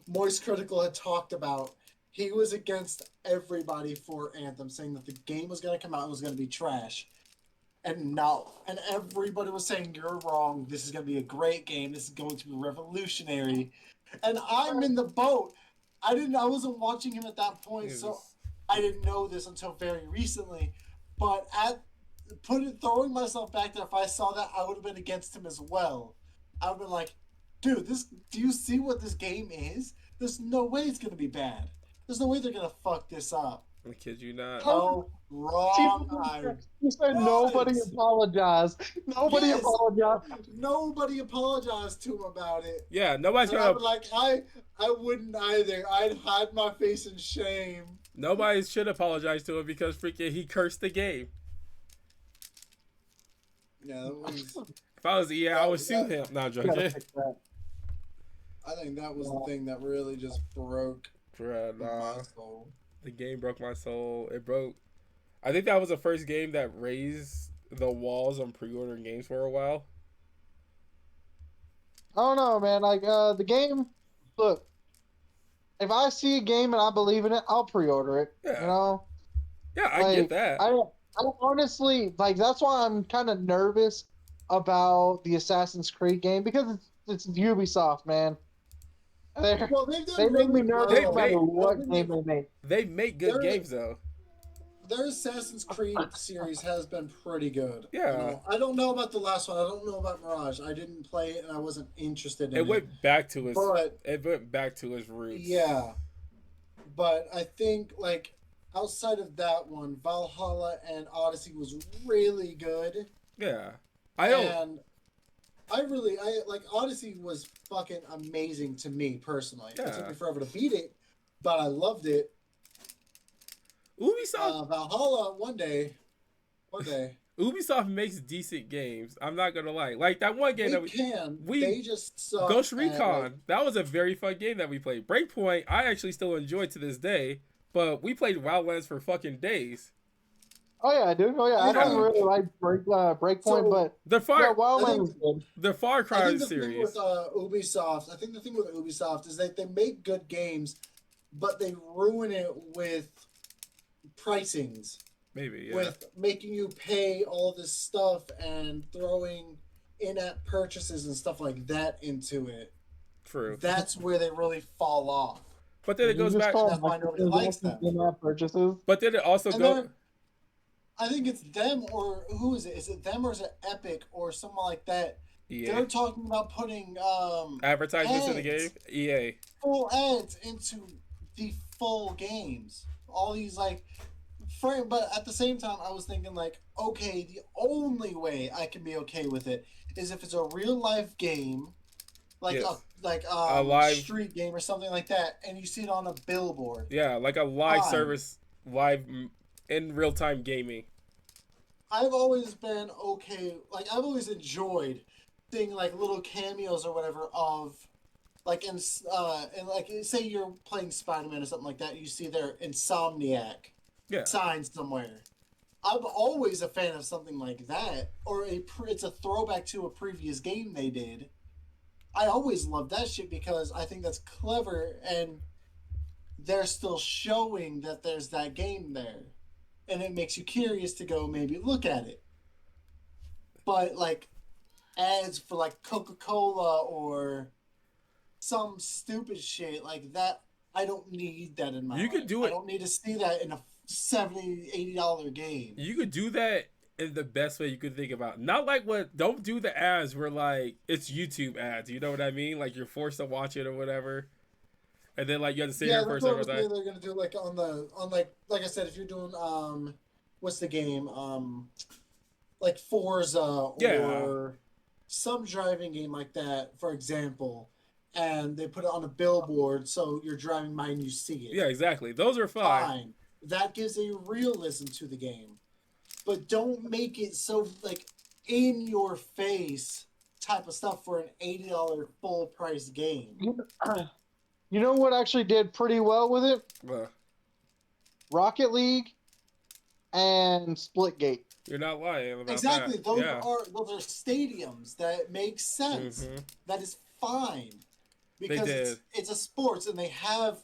Moist Critical had talked about. He was against everybody for Anthem, saying that the game was going to come out and was going to be trash. And no. And everybody was saying, you're wrong. This is going to be a great game. This is going to be revolutionary. And I'm in the boat. I wasn't watching him at that point, so I didn't know this until very recently. But throwing myself back there, if I saw that, I would have been against him as well. I would have been like, dude, do you see what this game is? There's no way it's going to be bad. There's no way they're going to fuck this up. I kid you not. Oh, wrong. You said nobody apologized. Nobody apologized. Nobody apologized to him about it. Yeah, nobody's And gonna. I'm like, I wouldn't either. I'd hide my face in shame. Nobody should apologize to him because freaking he cursed the game. Yeah, that was, If I was EA, I would sue him. No, I'm joking. I think that was the thing that really just broke Bruh, nah. my soul. The game broke my soul. It broke. I think that was the first game that raised the walls on pre-ordering games for a while. I don't know, man. Like the game. Look, if I see a game and I believe in it, I'll pre-order it. Yeah. You know. Yeah, I get that. I honestly like. That's why I'm kind of nervous about the Assassin's Creed game because it's Ubisoft, man. They make me nervous no matter what game they make. They make good games though. Their Assassin's Creed series has been pretty good. Yeah. You know, I don't know about the last one. I don't know about Mirage. I didn't play it and I wasn't interested in it. It went back to its roots. Yeah. But I think like outside of that one, Valhalla and Odyssey was really good. Yeah. I like Odyssey was fucking amazing to me personally. Yeah. It took me forever to beat it, but I loved it. Ubisoft Valhalla one day. Ubisoft makes decent games. I'm not gonna lie. Like that one game they just suck Ghost Recon. That was a very fun game that we played. Breakpoint, I actually still enjoy to this day, but we played Wildlands for fucking days. Oh yeah, dude. Oh yeah, I don't really like Breakpoint, but the Wildlands is good. The Far Cry series. I think the thing with Ubisoft is that they make good games, but they ruin it with pricings. Maybe, yeah. With making you pay all this stuff and throwing in-app purchases and stuff like that into it. True. That's where they really fall off. But then it goes back. That's why nobody likes them. In-app purchases. But then it also goes. I think it's them or who is it? Is it them or is it Epic or someone like that? Yeah. They're talking about putting advertisements in the game. EA. Full ads into the full games. All these like. But at the same time, I was thinking like, okay, the only way I can be okay with it is if it's a real life game, like a live street game or something like that, and you see it on a billboard. Yeah, like a live service, live in real time gaming. I've always been okay. Like I've always enjoyed seeing like little cameos or whatever of, like and like say you're playing Spider-Man or something like that, you see their Insomniac. Yeah. Sign somewhere. I'm always a fan of something like that, or it's a throwback to a previous game they did. I always love that shit because I think that's clever, and they're still showing that there's that game there, and it makes you curious to go maybe look at it. But like ads for like Coca-Cola or some stupid shit like that, I don't need that in my life. Could do it. I don't need to see that in a $70-$80 game. You could do that in the best way you could think about. Not like don't do the ads where like it's YouTube ads. You know what I mean? Like you're forced to watch it or whatever. And then like you have to sit here for a second. Yeah, they're gonna do like on like I said, if you're doing what's the game? Like Forza or some driving game like that, for example. And they put it on a billboard so you're driving by and you see it. Yeah, exactly. Those are fine. That gives a realism to the game. But don't make it so like in your face type of stuff for an $80 full price game. You know what actually did pretty well with it? Rocket League and Splitgate. You're not lying about exactly. that. Those are stadiums that make sense. Mm-hmm. That is fine. because did. it's a sports and they have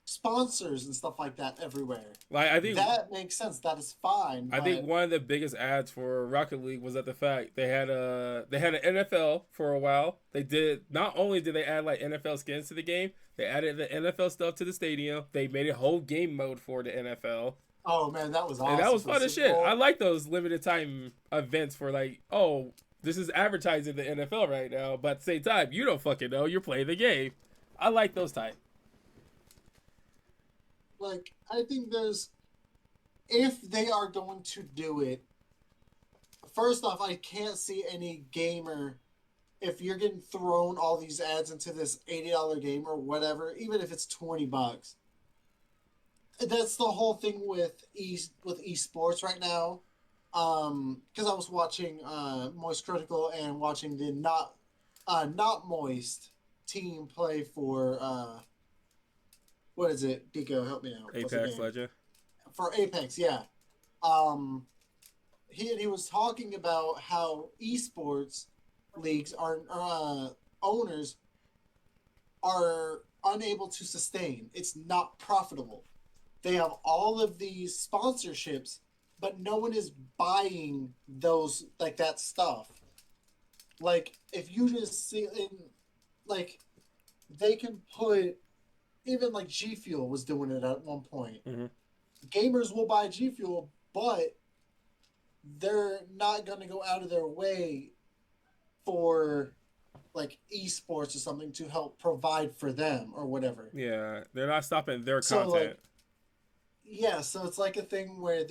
sponsors and stuff like that everywhere. Like I think That makes sense. That is fine. I think one of the biggest ads for Rocket League was at the fact they had an NFL for a while. They did not only did they add like NFL skins to the game, they added the NFL stuff to the stadium. They made a whole game mode for the NFL. Oh man, that was awesome. And that was for fun as Super shit. Bowl. I like those limited time events for like, oh, this is advertising the NFL right now, but at the same time, you don't fucking know. You're playing the game. I like those type. Like, I think if they are going to do it, first off, I can't see any gamer, if you're getting thrown all these ads into this $80 game or whatever, even if it's $20. That's the whole thing with esports right now. Because I was watching Moist Critical and watching the not Moist team play for what is it? Pico, help me out. What's the Apex game? Legend. For Apex, yeah. He was talking about how esports leagues are owners are unable to sustain. It's not profitable. They have all of these sponsorships, but no one is buying those like that stuff. Like if you just see in like they can put even like G Fuel was doing it at one point. Mhm. Gamers will buy G Fuel, but they're not going to go out of their way for like esports or something to help provide for them or whatever. Yeah, they're not stopping their So, content. like, yeah, so it's like a thing where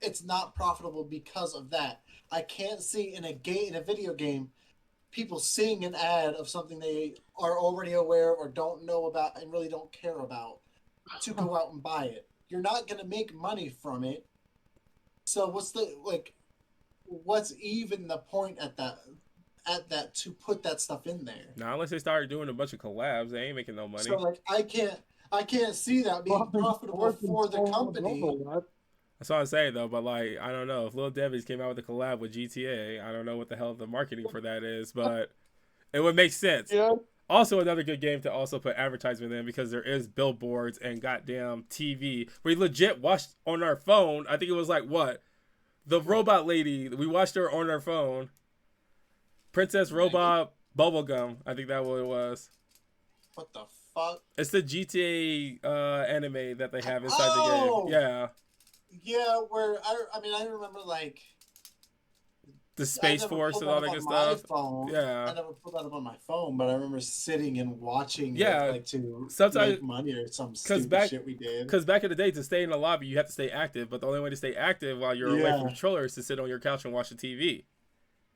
it's not profitable because of that. I can't see in a video game people seeing an ad of something they are already aware or don't know about and really don't care about to go out and buy it. You're not going to make money from it. So what's even the point at that to put that stuff in there? Now, unless they start doing a bunch of collabs, they ain't making no money. So like I can't see that being profitable for the company. That's what I'm saying though. But like, I don't know if Lil Debbie's came out with a collab with GTA. I don't know what the hell the marketing for that is, but it would make sense. Yeah. Also, another good game to also put advertisement in because there is billboards and goddamn TV. We legit watched on our phone. I think it was like what, the robot lady. We watched her on our phone. Princess Robot Bubblegum. I think that what it was. What the fuck? It's the GTA anime that they have inside Oh! the game. Yeah. Yeah, where I remember like The Space Force and all that good stuff. Phone. Yeah. I never put that up on my phone, but I remember sitting and watching Yeah, it, like to sometimes- make money or some stupid shit we did. Because back in the day, to stay in the lobby, you have to stay active. But the only way to stay active while you're away from the controller is to sit on your couch and watch the TV.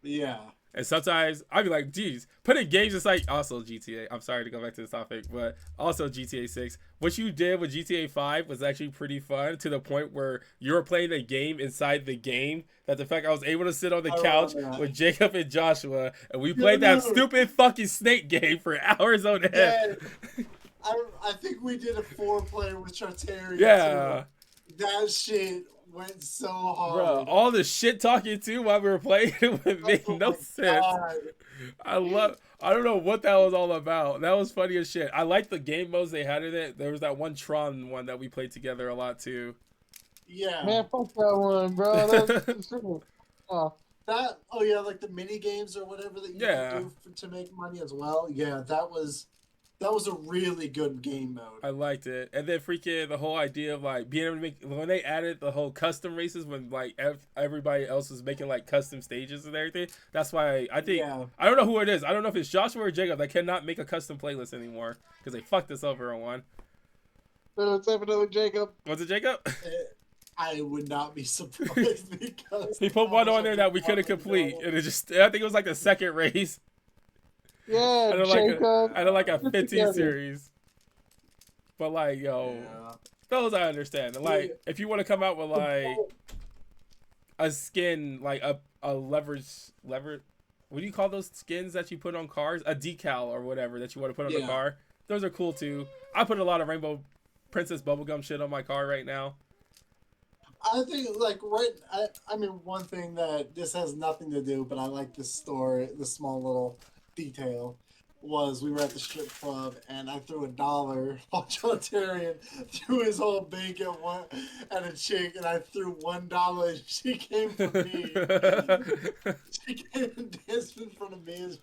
Yeah. And sometimes I'd be like, geez, putting games aside, also GTA. I'm sorry to go back to this topic, but also GTA 6. What you did with GTA 5 was actually pretty fun to the point where you were playing a game inside the game. That the fact I was able to sit on the couch with Jacob and Joshua, and we played that stupid fucking snake game for hours on end. Yeah. I think we did a 4-player with Charteria. Yeah. Too. That shit went so hard. Bro, all the shit talking too while we were playing it made no sense. God. I don't know what that was all about. That was funny as shit. I like the game modes they had in it. There was that one Tron one that we played together a lot too. Yeah. Man, fuck that one, bro. That's Oh yeah, like the mini games or whatever that you can do to make money as well. Yeah, that was a really good game mode. I liked it. And then freaking the whole idea of like being able to make, when they added the whole custom races when like everybody else was making like custom stages and everything. That's why I think, I don't know who it is. I don't know if it's Joshua or Jacob that cannot make a custom playlist anymore because they fucked us over on one. It's definitely Jacob. Was it Jacob? I would not be surprised because he put one on there that we couldn't complete. And it just, I think it was like the second race. Yeah, Jacob. I don't like a 15 series. But like, yo, those I understand. And like, if you want to come out with like a skin, like a lever, what do you call those skins that you put on cars? A decal or whatever that you want to put on the car. Those are cool too. I put a lot of Rainbow Princess bubblegum shit on my car right now. I think like I mean one thing that this has nothing to do, but I like this story, this small little detail, was we were at the strip club and I threw $1 while Trilitarian threw his whole bank at a chick and I threw $1 and she came for me. She came and danced in front of me.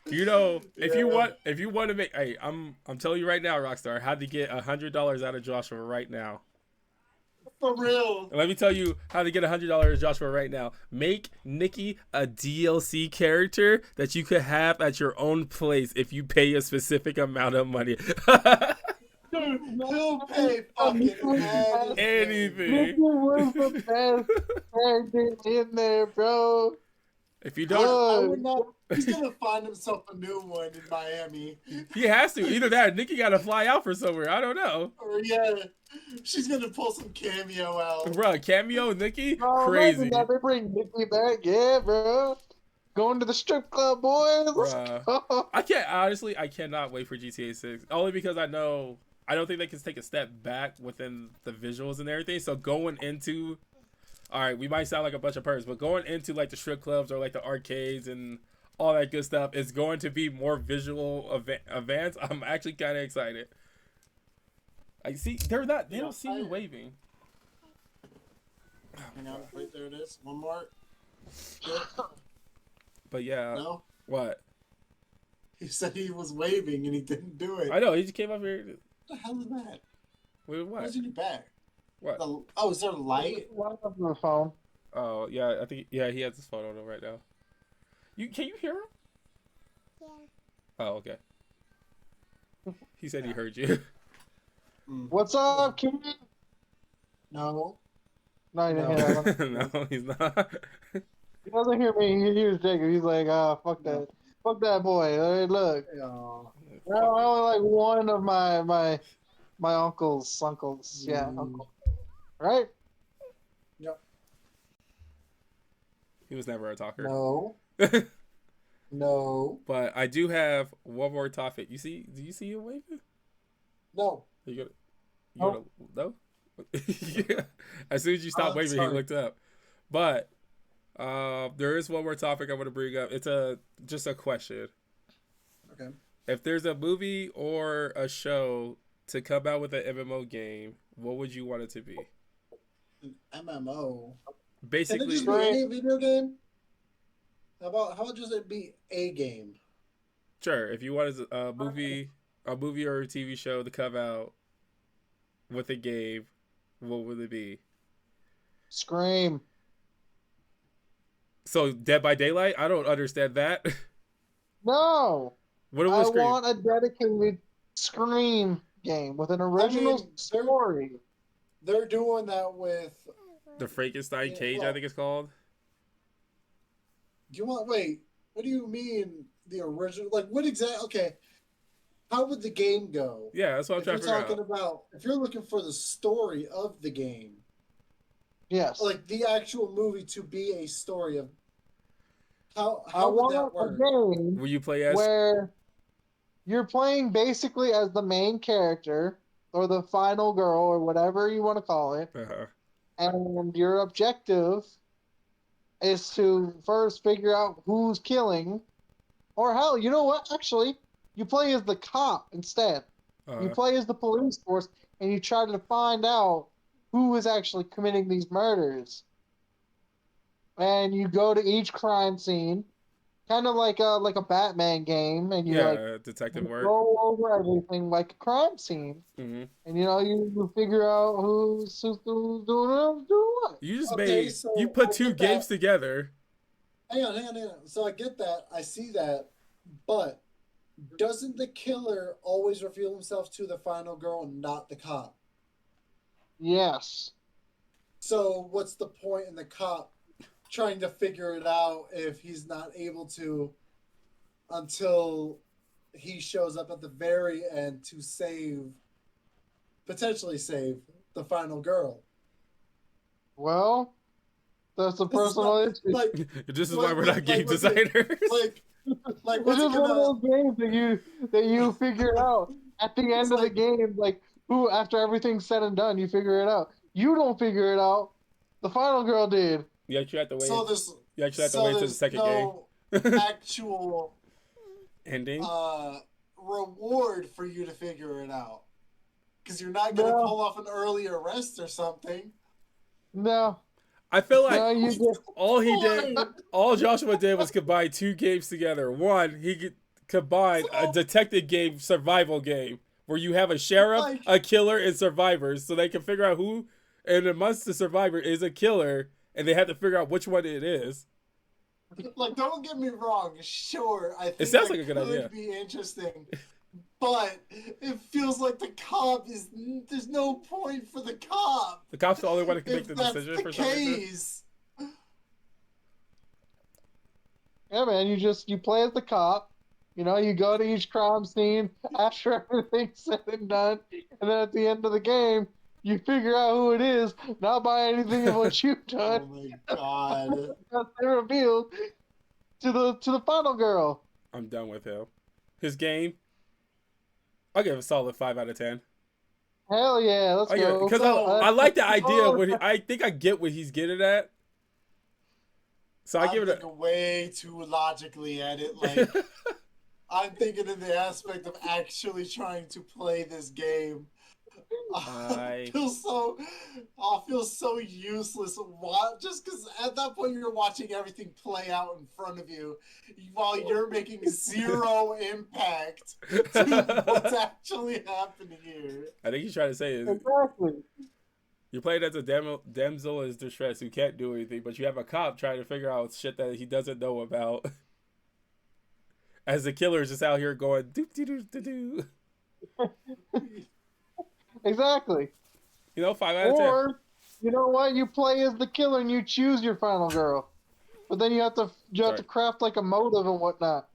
You know, if you Yeah. want to make, hey, I'm telling you right now, Rockstar, how to get $100 out of Joshua right now. For real. Let me tell you how to get $100, Joshua, right now. Make Nikki a DLC character that you could have at your own place if you pay a specific amount of money. Dude, he'll pay fucking Anything. Nikki was the best character in there, bro. If you I don't, would not. He's gonna find himself a new one in Miami. he has to. Either that, or Nikki got to fly out for somewhere. I don't know. Or yeah, she's gonna pull some cameo out. Bro, cameo Nikki, Bro, crazy. imagine that they bring Nikki back, yeah, bro. Going to the strip club, boys. Let's Bruh. go. I cannot wait for GTA 6. Only because I don't think they can take a step back within the visuals and everything. So going into, all right, we might sound like a bunch of perks, but going into like the strip clubs or like the arcades and all that good stuff is going to be more visual events. I'm actually kind of excited. I see they don't see you waving. Hang on, wait, there it is. One more. Good. But yeah, No, what? he said he was waving and he didn't do it. I know he just came up here. What the hell is that? With what? What's in your bag? What? Oh, is there a light? Light up on the phone. Oh yeah, I think he has his phone on him right now. Can you hear him? Yeah. Oh, okay. He said he heard you. What's up, kid? No. No, he didn't No. hear that. No, he's not. He doesn't hear me. He hears Jacob. He's like, fuck that. Fuck that boy. Hey, look. Oh. I only like one of my uncles. Yeah, uncle. Right? Yep. He was never a talker. No. No. But I do have one more topic. Do you see him waving? No. You gonna no? Yeah. As soon as you stop waving, he sorry. looked up. But there is one more topic I want to bring up. It's just a question. Okay. If there's a movie or a show to come out with an MMO game, what would you want it to be? An MMO. Can it Basically, just be any video game? How about just it be a game? sure. If you wanted a movie or a TV show to come out with a game, what would it be? Scream. So Dead by Daylight? I don't understand that. No. What I was Scream? want a dedicated Scream game with an original story. They're doing that with. The Frankenstein Cage, I well, think it's called. Do you want? Wait. What do you mean the original? Like what exactly? Okay. How would the game go? Yeah, that's what I'm If trying you're to figure talking out. about, if you're looking for the story of the game, Yes. like the actual movie to be a story of I how would that want a work? game Will you play as? where you're playing basically as the main character or the final girl or whatever you want to call it, Uh-huh. and your objective is to first figure out who's killing, or hell, you know what? Actually, you play as the cop instead. You Uh-huh. play as the police force, and you try to find out who is actually committing these murders. And you go to each crime scene, kind of like a Batman game, and you Yeah, detective work. go over everything like a crime scene, hmm and you figure out who's doing what. You just Okay, made so you put I two get that. games together. Hang on. So I get that. I see that. But doesn't the killer always reveal himself to the final girl and not the cop? Yes. So what's the point in the cop trying to figure it out if he's not able to until he shows up at the very end to potentially save the final girl? Well, that's a This is personal not- issue. Like, This is why we're like- not game like, was it- designers. like, It's what's it just one of gonna? those games that you figure out at the end of the like- game, like who after everything's said and done, you figure it out. You don't figure it out. The final girl did. You actually have to wait. So there's You actually have to wait till the there's second no actual Ending. reward for you to figure it out. Because you're not gonna No. pull off an early arrest or something. No. I feel like No, you just all Joshua did was combine two games together. One, he combined a detective game, survival game, where you have a sheriff, Like- a killer, and survivors, so they can figure out who, and amongst the survivor is a killer, and they have to figure out which one it is. Like, don't get me wrong. Sure, I think sounds that like a good could idea. be interesting, but it feels like the cop is. There's no point for the cop. The cop's the only one that can make If the that's decision the for some reason. case. Yeah, man, you play as the cop. You know, you go to each crime scene after everything's said and done, and then at the end of the game, you figure out who it is, not by anything of what you've Oh done. my god. That's revealed to the final girl. I'm done with him. His game, I'll give it a solid 5 out of 10. Hell yeah, let's go. Because I like the idea. I think I get what he's getting at. So I I'm give it thinking way too logically at it. Like, I'm thinking in the aspect of actually trying to play this game. I feel so useless. Just because at that point you're watching everything play out in front of you, while you're making zero impact to what's actually happening here. I think he's trying to say is Exactly. you're playing as a damsel in distress who can't do anything, but you have a cop trying to figure out shit that he doesn't know about. As the killer is just out here going doop doo doo doo doo. Exactly. You know, 5 out of 10. Or, you know what? You play as the killer and you choose your final girl, but then you have to craft like a motive and whatnot.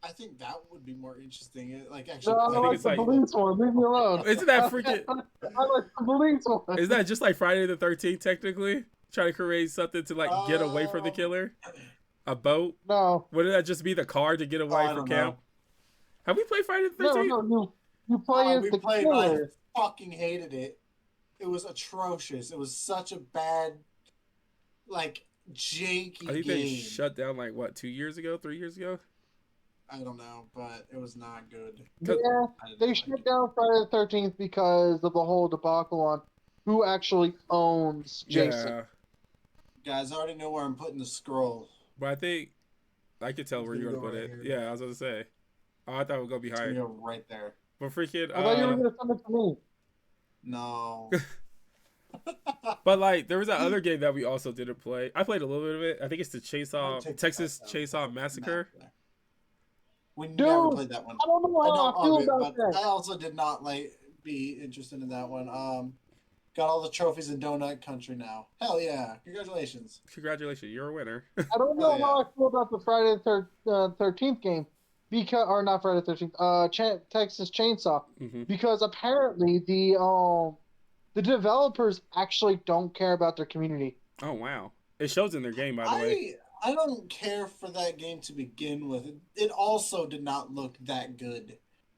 I think that would be more interesting. Like, actually, No, I think like it's the like- police one. Leave me alone. Isn't that freaking? I like the police one. Isn't that just like Friday the 13th technically? Trying to create something to like get away from the killer. A boat. No. Wouldn't that just be the car to get away I from don't camp? know. Have we played Friday the No, 13th? no, you play as we the played, but I killer. fucking hated it. It was atrocious. It was such a bad, like, janky I think game. they shut down like what 2 years ago, 3 years ago. I don't know, but it was not good. Yeah, I didn't they like shut it. down Friday the 13th because of the whole debacle on who actually owns Jason. Yeah, Guys, I already know where I'm putting the scroll. but I think I could tell It's where you're gonna gonna go put right it. here. Yeah, I was gonna say. Oh, I thought it would go It's gonna behind. go right there. But freaking. I thought you were going to send it to me. No. But like, there was that other game that we also didn't play. I played a little bit of it. I think it's the Texas Chainsaw Massacre. We Dude, never played that one. I don't know I how don't I feel own it, about but that. I also did not be interested in that one. Got all the trophies in Donut Country now. Hell yeah! Congratulations. Congratulations, you're a winner. I don't know Oh, yeah. how I feel about the Friday the 13th game. Because, or not Friday the 13th, Texas Chainsaw. hmm Because apparently the developers actually don't care about their community. Oh wow, it shows in their game by the way. I don't care for that game to begin with. It also did not look that good.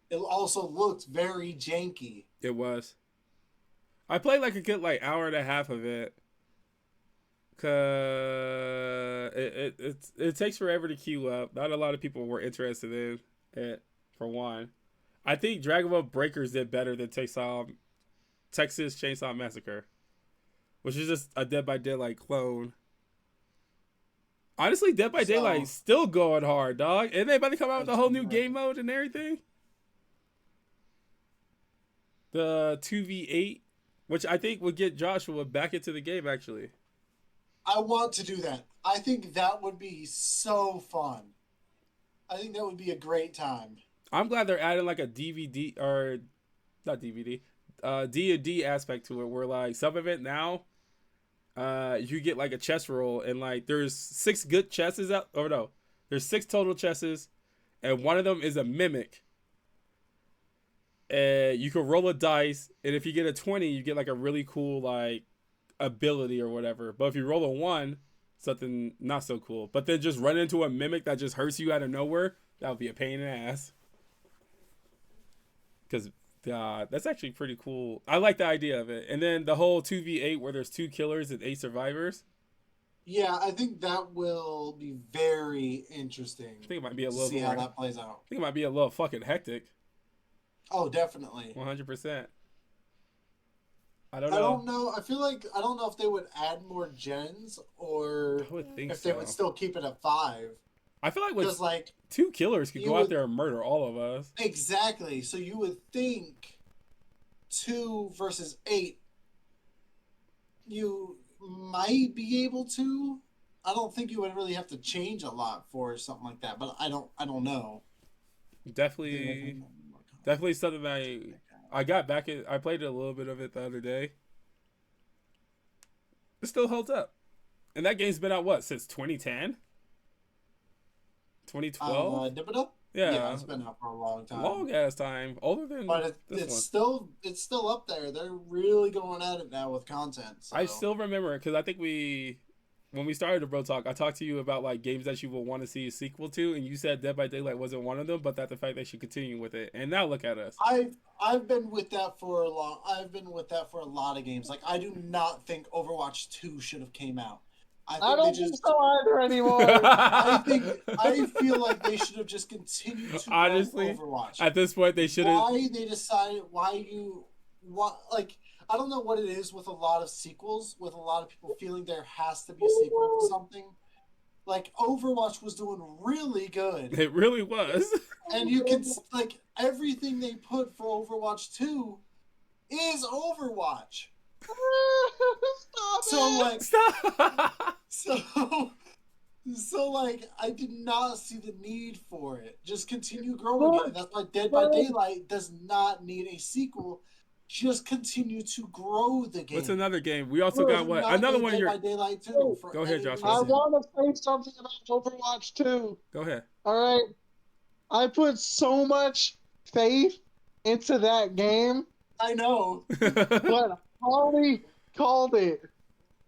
It also looked very janky. It was. I played like a good like hour and a half of it. Cause it takes forever to queue up. Not a lot of people were interested in it. For one, I think Dragon Ball Breakers did better than Texas Chainsaw Massacre, which is just a Dead by Daylight clone. Honestly, Dead by Daylight still going hard, dog. And they about to come out with a whole new game mode and everything. The 2v8, which I think would get Joshua back into the game, actually. I want to do that. I think that would be so fun. I think that would be a great time. I'm glad they're adding like a DVD, or not DVD, D&D aspect to it, where like some of it now, you get like a chess roll, and like there's 6 good chesses out, or no, there's 6 total chesses, and one of them is a mimic. And you can roll a dice, and if you get a 20, you get like a really cool like ability or whatever. But if you roll a 1, something not so cool. But then just run into a mimic that just hurts you out of nowhere, that would be a pain in the ass. Because that's actually pretty cool. I like the idea of it. And then the whole 2v8 where there's 2 killers and 8 survivors. Yeah, I think that will be very interesting I think it might be a to little see bit how more. that plays out. I think it might be a little fucking hectic. Oh, definitely. 100%. I don't I know. don't know. I don't know if they would add more gens or I would think if they would so. still keep it at 5. I feel like Because with like 2 killers could you go out would there and murder all of us. exactly. So you would think 2 versus 8, you might be able to. I don't think you would really have to change a lot for something like that, but I don't know. Definitely, definitely something that I got back in. I played a little bit of it the other day. It still holds up, and that game's been out what since 2010, 2012. Dibida? Yeah, Yeah, it's been out for a long time. long ass time, older than But this it's one. still up there. They're really going at it now with content. So. I still remember because I think when we started the Bro Talk, I talked to you about like games that you would want to see a sequel to, and you said Dead by Daylight wasn't one of them, but that the fact they should continue with it. And now look at us. I've been with that for a long. I've been with that for a lot of games. Like I do not think Overwatch 2 should have came out. I don't think so either anymore. I feel like they should have just continued to honestly Overwatch. At this point, they should have. Why they decided? Like I don't know what it is with a lot of sequels. With a lot of people feeling there has to be a sequel to something. Like Overwatch was doing really good. It really was. And you can like everything they put for Overwatch 2 is Overwatch. Stop So it. like Stop. so like I did not see the need for it. Just continue growing it. That's why Dead by Daylight does not need a sequel. Just continue to grow the game. What's another game? We also got what? Another one. Dead You're. by Daylight 2 Go ahead, Josh. I want to say something about Overwatch 2. Go ahead. All right. I put so much faith into that game, I know. but Holly called it.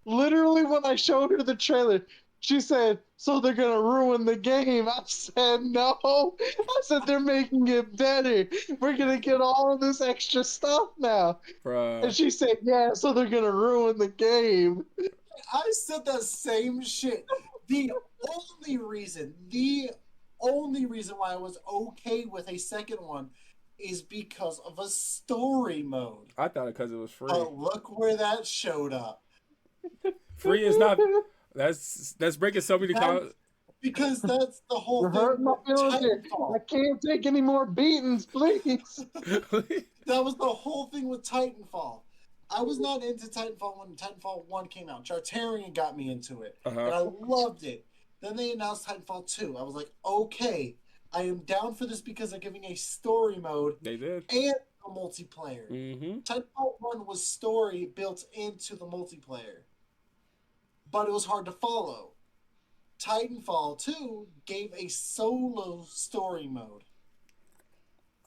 Literally, when I showed her the trailer, she said, "So they're gonna ruin the game." I said, "No." I said, "They're making it better. We're gonna get all of this extra stuff now." Bruh. And she said, "Yeah, so they're gonna ruin the game." I said that same shit. The only reason why I was okay with a second one is because of a story mode. I thought it because it was free. But look where that showed up. Free is not. That's breaking so many. Because that's the whole You're thing. hurting my feelings here. I can't take any more beatings, please. That was the whole thing with Titanfall. I was not into Titanfall when Titanfall 1 came out. Chartarian got me into it. And I loved it. Then they announced Titanfall 2. I was like, okay, I am down for this because they're giving a story mode. They did. And a multiplayer. Mm-hmm. Titanfall 1 was story built into the multiplayer. But it was hard to follow. Titanfall 2 gave a solo story mode.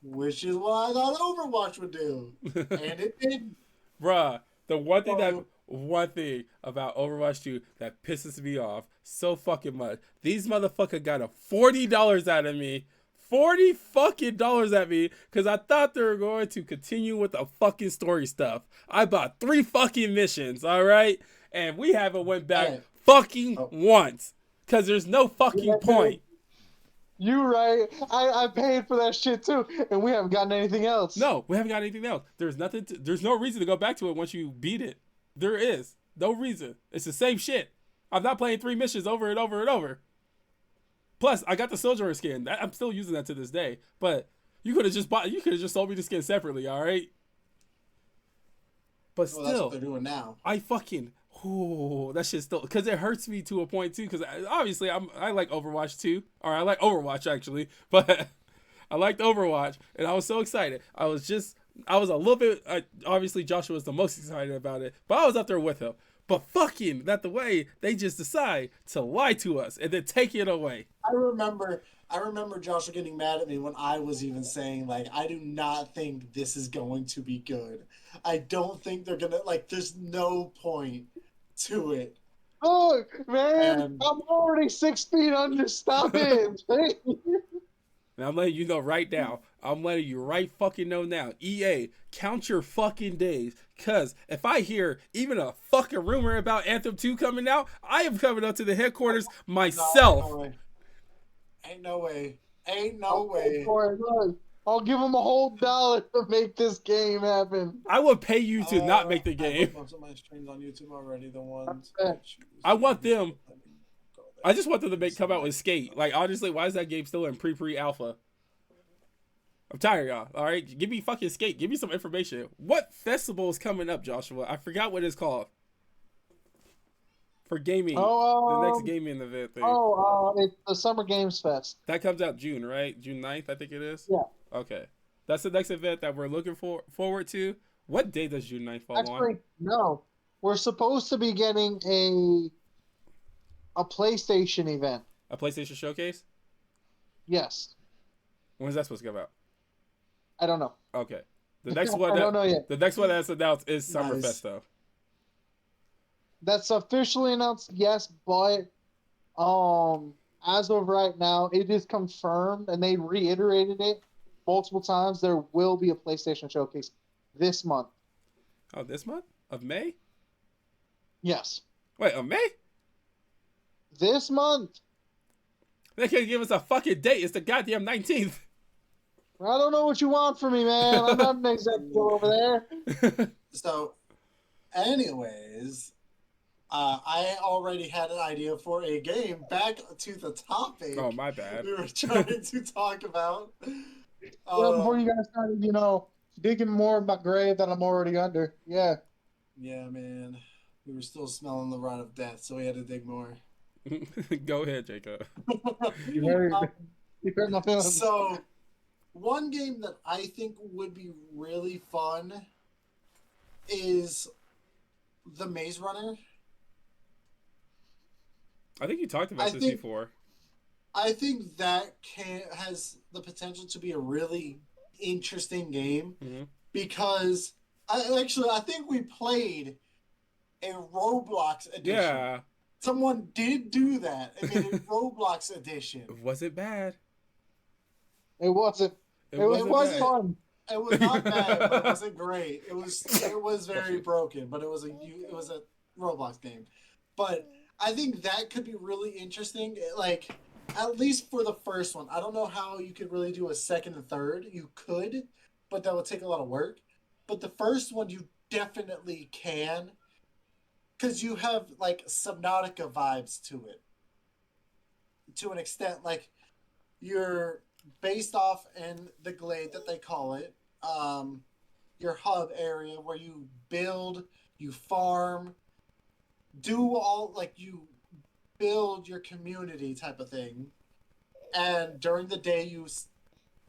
Which is what I thought Overwatch would do. And it didn't. Bruh, the one thing about Overwatch 2 that pisses me off so fucking much. These motherfuckers got a $40 out of me. $40 fucking dollars at me because I thought they were going to continue with the fucking story stuff. I bought 3 fucking missions, all right? And we haven't went back fucking once because there's no fucking point. You right. I paid for that shit too, and we haven't gotten anything else. No, we haven't got anything else. There's nothing. There's no reason to go back to it once you beat it. There is no reason. It's the same shit. I'm not playing 3 missions over and over and over. Plus, I got the Sojourner skin. I'm still using that to this day. But you could have just bought. You could have just sold me the skin separately. All right. But still, that's what they're doing now. I fucking. Oh, that shit still, because it hurts me to a point too. Because obviously I like Overwatch 2, or I like Overwatch actually, but I liked Overwatch, and I was so excited. I was a little bit. Obviously, Joshua was the most excited about it, but I was up there with him. But fucking that the way they just decide to lie to us and then take it away. I remember Joshua getting mad at me when I was even saying like I do not think this is going to be good. I don't think they're gonna there's no point to it. Look, man, I'm already 6 feet under. Stop it. And I'm letting you know right now. I'm letting you right fucking know now. EA, count your fucking days. Cause if I hear even a fucking rumor about Anthem 2 coming out, I am coming up to the headquarters myself. No, ain't no way. Ain't no way. I'll give them a whole $1 to make this game happen. I will pay you to not make the game. Most of my streams on YouTube already. The ones I want them. I just want them to come out with Skate. Like, honestly, why is that game still in pre-alpha? I'm tired, y'all. All right, give me fucking Skate. Give me some information. What festival is coming up, Joshua? I forgot what it's called. For gaming, the next gaming event thing. It's the Summer Games Fest. That comes out June, right? June 9th, I think it is. Yeah. Okay, that's the next event that we're looking forward to. What day does June 9th fall on? No, we're supposed to be getting a PlayStation event. A PlayStation showcase? Yes. When is that supposed to come out? I don't know. Okay. The next one. I don't know yet. The next one that's announced is Summerfest, though. That's officially announced, yes, but as of right now, it is confirmed, and they reiterated it multiple times. There will be a PlayStation showcase this month. Oh, this month of May? Yes. Wait, of May? This month. They can't give us a fucking date. It's the goddamn 19th. I don't know what you want from me, man. I'm not an executive over there. So, anyways, I already had an idea for a game. Back to the topic. Oh, my bad. We were trying to talk about. Before you guys started, digging more of my grave that I'm already under. Yeah. Yeah, man. We were still smelling the rot of death, so we had to dig more. Go ahead, Jacob. You heard my feelings. So, one game that I think would be really fun is the Maze Runner. I think you talked about this before. I think that has the potential to be a really interesting game because I think we played a Roblox edition. Yeah. Someone did do that and made a Roblox edition. Was it bad? It wasn't. It was fun. It was not bad, but it wasn't great. It was very broken, but it was a Roblox game. But I think that could be really interesting. Like, at least for the first one. I don't know how you could really do a second and third. You could, but that would take a lot of work. But the first one, you definitely can. Because you have, like, Subnautica vibes to it. To an extent, like, you're based off in the glade that they call it. Your hub area where you build, you farm, you build your community type of thing. And during the day,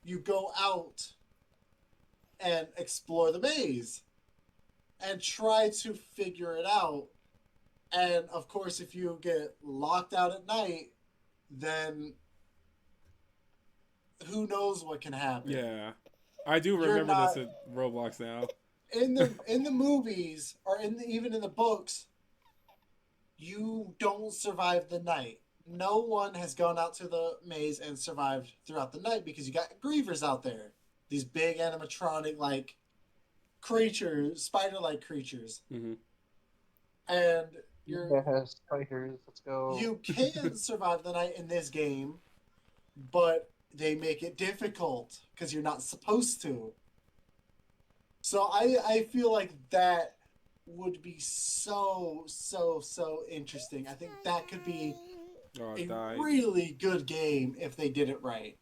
you go out and explore the maze and try to figure it out. And of course, if you get locked out at night, then who knows what can happen. Yeah. I do remember this in Roblox now. In the movies, or even in the books, you don't survive the night. No one has gone out to the maze and survived throughout the night because you got grievers out there. These big animatronic creatures, spider-like creatures. Mm-hmm. And spiders. Let's go. You can survive the night in this game, but they make it difficult because you're not supposed to. So I feel like that would be so interesting. I think that could be a really good game if they did it right.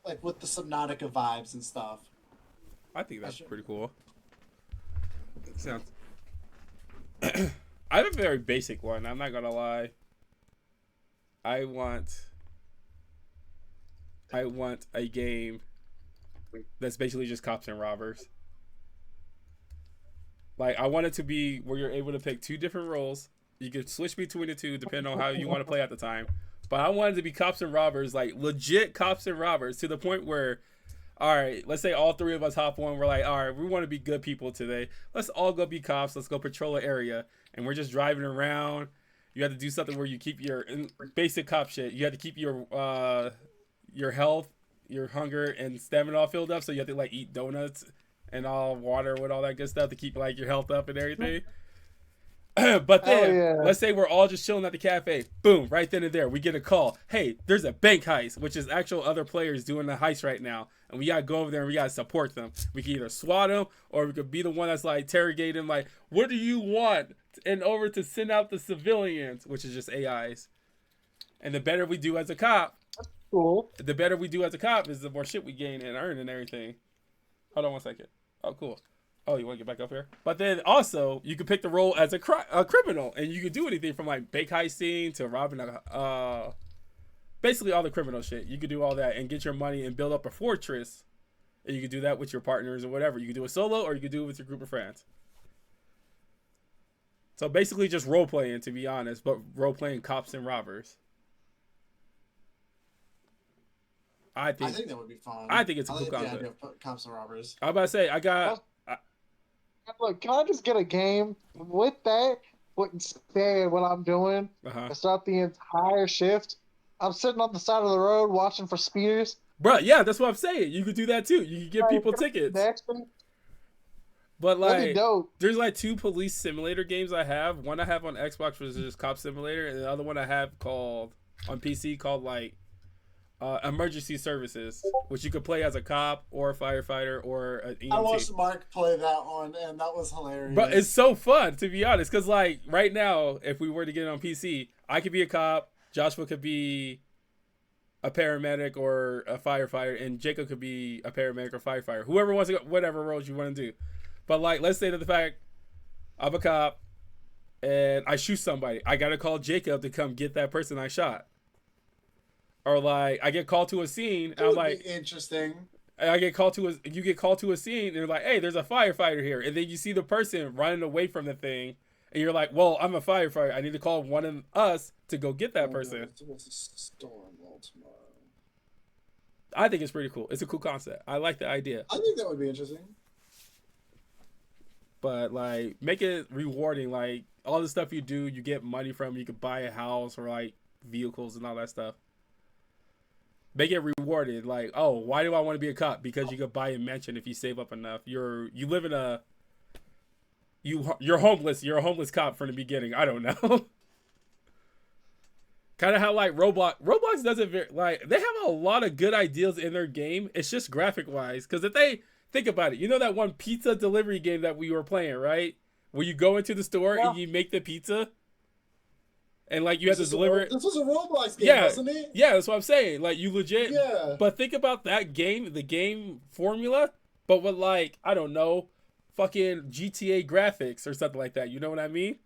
Like with the Subnautica vibes and stuff. I think that's pretty cool. It sounds... I have a very basic one, I'm not gonna lie. I want a game that's basically just cops and robbers. Like, I want it to be where you're able to pick two different roles. You can switch between the two depending on how you want to play at the time. But I want it to be cops and robbers, like legit cops and robbers, to the point where, all right, let's say all three of us hop on. We're like, all right, we want to be good people today. Let's all go be cops. Let's go patrol an area. And we're just driving around. You have to do something where you keep your basic cop shit. You have to keep your health, your hunger and stamina all filled up, so you have to like eat donuts and all water with all that good stuff to keep like your health up and everything. But then, yeah. let's say we're all just chilling at the cafe. Boom, right then and there, we get a call. Hey, there's a bank heist, which is actual other players doing the heist right now. And we gotta go over there and we gotta support them. We can either swat them or we could be the one that's like interrogating, like, what do you want in order to send out the civilians, which is just AIs. And the better we do as a cop, Cool. the better we do as a cop is the more shit we gain and earn and everything. Hold on one second. Oh, cool. Oh, you want to get back up here? But then also, you can pick the role as a criminal, and you can do anything from like bank heisting to robbing basically all the criminal shit. You could do all that and get your money and build up a fortress. And you can do that with your partners or whatever. You can do it solo or you can do it with your group of friends. So basically just role playing, to be honest, but role playing cops and robbers. I think that would be fun. I think it's a I cool like the concept. idea of cops and robbers. I'm about to say Look, can I just get a game with that? But instead, what I'm doing, I start the entire shift. I'm sitting on the side of the road watching for speeders. Bro, yeah, that's what I'm saying. You could do that too. You could give people tickets. But like, there's like 2 police simulator games I have. One I have on Xbox, which is just Cop Simulator, and the other one I have called on PC called like Emergency Services, which you could play as a cop or a firefighter or an EMT. I watched Mark play that one, and that was hilarious. But it's so fun, to be honest, because like right now, if we were to get it on PC, I could be a cop, Joshua could be a paramedic or a firefighter, and Jacob could be a paramedic or firefighter. Whoever wants to go, whatever roles you want to do. But like, let's say that the fact I'm a cop and I shoot somebody, I gotta call Jacob to come get that person I shot. Or like, I get called to a scene, and I'm like, interesting. you get called to a scene, and they're like, hey, there's a firefighter here, and then you see the person running away from the thing, and you're like, well, I'm a firefighter, I need to call one of us to go get that person. I think it's pretty cool. It's a cool concept. I like the idea. I think that would be interesting. But like, make it rewarding. Like all the stuff you do, you get money from. You could buy a house or like vehicles and all that stuff. Make it rewarded. Like, oh, why do I want to be a cop? Because you could buy a mansion if you save up enough. You're homeless. You're a homeless cop from the beginning. I don't know. Kind of how like Roblox doesn't like, they have a lot of good ideas in their game. It's just graphic wise. Because if they think about it, you know that one pizza delivery game that we were playing, right? Where you go into the store and you make the pizza. And like you have to deliver it. This was a Roblox game, wasn't it? Yeah, that's what I'm saying. Like you legit. Yeah. But think about that game, the game formula, but with like, I don't know, fucking GTA graphics or something like that. You know what I mean?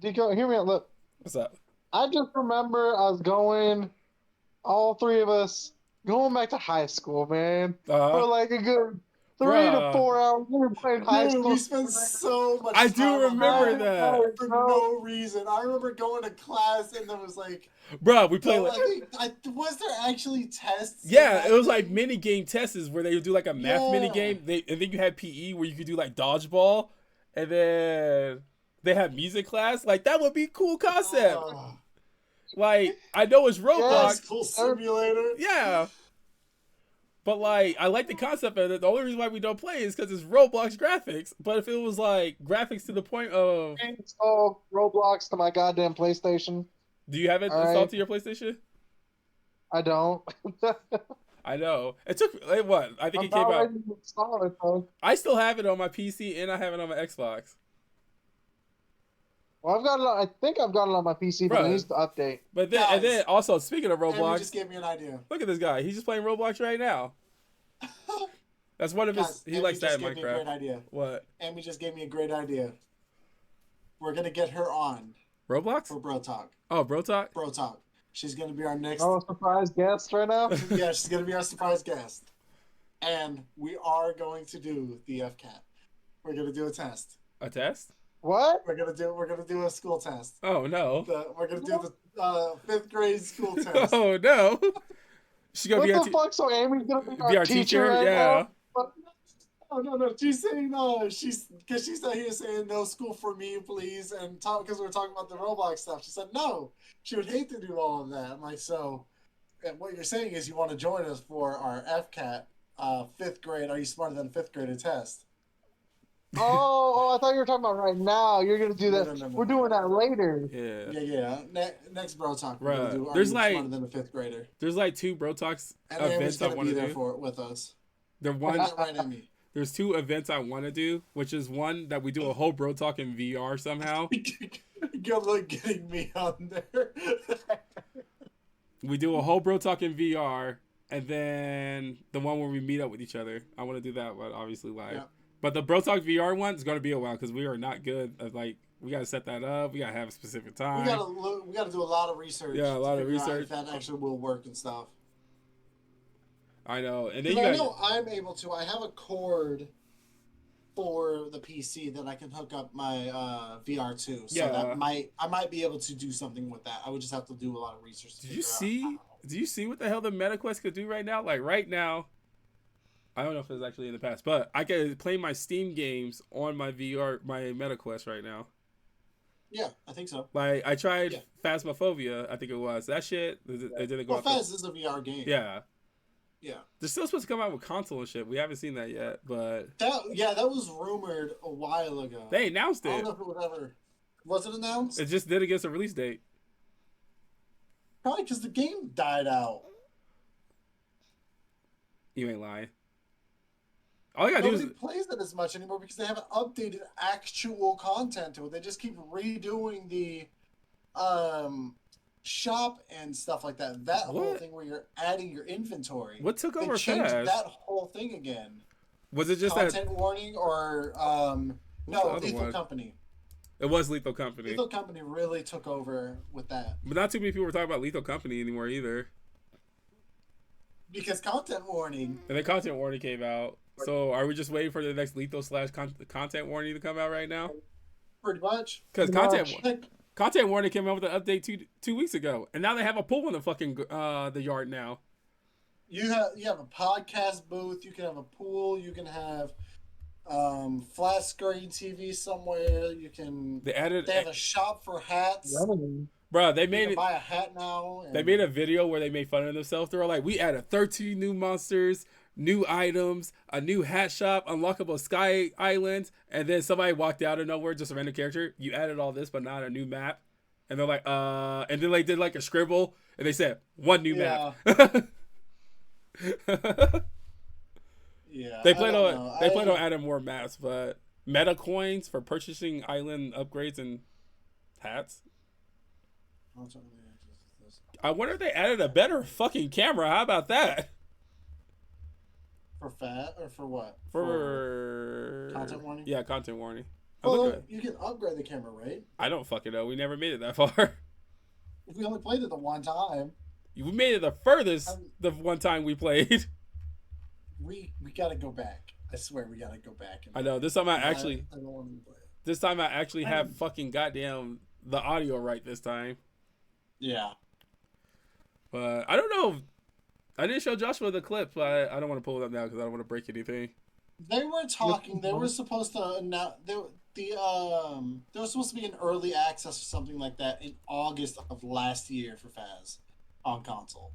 Deco, hear me out. Look. What's up? I just remember I was going, all 3 of us, going back to high school, man. For like a good 3 to 4 hours. We were playing high school. We spent so much I time do remember that. For no reason. I remember going to class and there was like... Bro, we played was there actually tests? Yeah, it was like mini game tests where they would do like a math mini game. And then you had PE where you could do like dodgeball. And then they had music class. Like that would be a cool concept. Like, I know it's Roblox. School simulator. Yeah. But like, I like the concept of it. The only reason why we don't play is because it's Roblox graphics. But if it was like graphics to the point of install Roblox to my goddamn PlayStation. Do you have it installed to your PlayStation? I don't. I know. It took what? I think it came out. I still have it on my PC and I have it on my Xbox. Well, I think I've got it on my PC, but it needs to update. But then, and then also speaking of Roblox, Amy just gave me an idea. Look at this guy. He's just playing Roblox right now. That's one of his. He likes that in Minecraft. Me a great idea. What? Amy just gave me a great idea. We're gonna get her on Roblox for Bro Talk. Oh, Bro Talk. Bro Talk. She's gonna be our next. Oh, surprise guest right now. Yeah, she's gonna be our surprise guest, and we are going to do the FCAT. We're gonna do a test. A test? What? We're gonna do a school test. Oh no. We're gonna do the 5th grade school test. Oh no. She's gonna be the fuck? So Amy's gonna be our teacher right yeah. Now? No. She's saying no. Because she's out here saying no school for me, please, and because we're talking about the Roblox stuff. She said no. She would hate to do all of that. I'm like, so And what you're saying is you want to join us for our FCAT 5th grade. Are you smarter than 5th grader test? I thought you were talking about right now. You're gonna do that. No. We're doing that later. Yeah. Yeah. Next bro talk, we're Bruh, gonna do. Are there's you like- smarter than a 5th grader? There's like 2 Bro Talks And Amy's events I gonna want be to there do. with us. Right, Emmy. there's 2 events I want to do, which is one that we do a whole Bro Talk in VR somehow. Good luck getting me on there. We do a whole Bro Talk in VR, and then the one where we meet up with each other. I want to do that one, obviously live. Yeah. But the Bro Talk VR one is going to be a while because we are not good at, like, we got to set that up. We got to have a specific time. We gotta do a lot of research. Yeah, a lot to of figure out research. if that actually will work and stuff. I know. And then 'Cause you I got know I'm able to. I have a cord for the PC that I can hook up my VR to. So Yeah. that I might be able to do something with that. I would just have to do a lot of research. To Did you figure out see? how. Do you see what the hell the MetaQuest could do right now? Like right now, I don't know if it's actually in the past, but I can play my Steam games on my VR, my MetaQuest right now. Yeah, I think so. Like I tried Yeah. Phasmophobia, I think it was that shit. It didn't go. Well, out Fez is a VR game. Yeah, Yeah. they're still supposed to come out with console and shit. We haven't seen that yet, but That was rumored a while ago. they announced I don't it. know if it was ever. Was it announced? It just didn't get a release date. Probably because the game died out. You ain't lying. All I gotta do Nobody is plays it as much anymore because they haven't updated actual content to it. They just keep redoing the shop and stuff like that. That whole What? thing where you're adding your inventory. what took They over changed Faz. that whole thing again. Was it just that? Content warning or the no, other Lethal one? Company. It was Lethal Company, Lethal Company really took over with that but not too many people were talking about Lethal Company anymore either. because content warning. And then content warning came out. So are we just waiting for the next Lethal / content warning to come out right now? Pretty much. Because Pretty much. content warning came out with an update two weeks ago, and now they have a pool in the fucking the yard now. You have a podcast booth. You can have a pool. You can have flat screen TV somewhere. You can. They added, They have a shop for hats. bro. They You made can it. buy a hat now. And They made a video where they made fun of themselves. They were like, "We added 13 new monsters, new items, a new hat shop, unlockable sky islands," and then somebody walked out of nowhere, just a random character. You added all this, but not a new map. And they're like, and then they did like a scribble, and they said one new map. Yeah. They I plan don't on know. they plan on adding more maps, but meta coins for purchasing island upgrades and hats. I wonder if they added a better fucking camera. How about that? For fat or for what? For content warning? Yeah, content warning. Well, you can upgrade the camera, right? I don't fucking know. We never made it that far. We only played it the one time. We made it the furthest the one time we played. We gotta go back. I swear we gotta go back. I know. This time I don't want to play it. This time I actually have fucking goddamn the audio right this time. Yeah. But I don't know. I didn't show Joshua the clip, but I don't want to pull it up now because I don't want to break anything. They were talking. They were supposed to announce. There was supposed to be an early access or something like that in August of last year for Faz on console,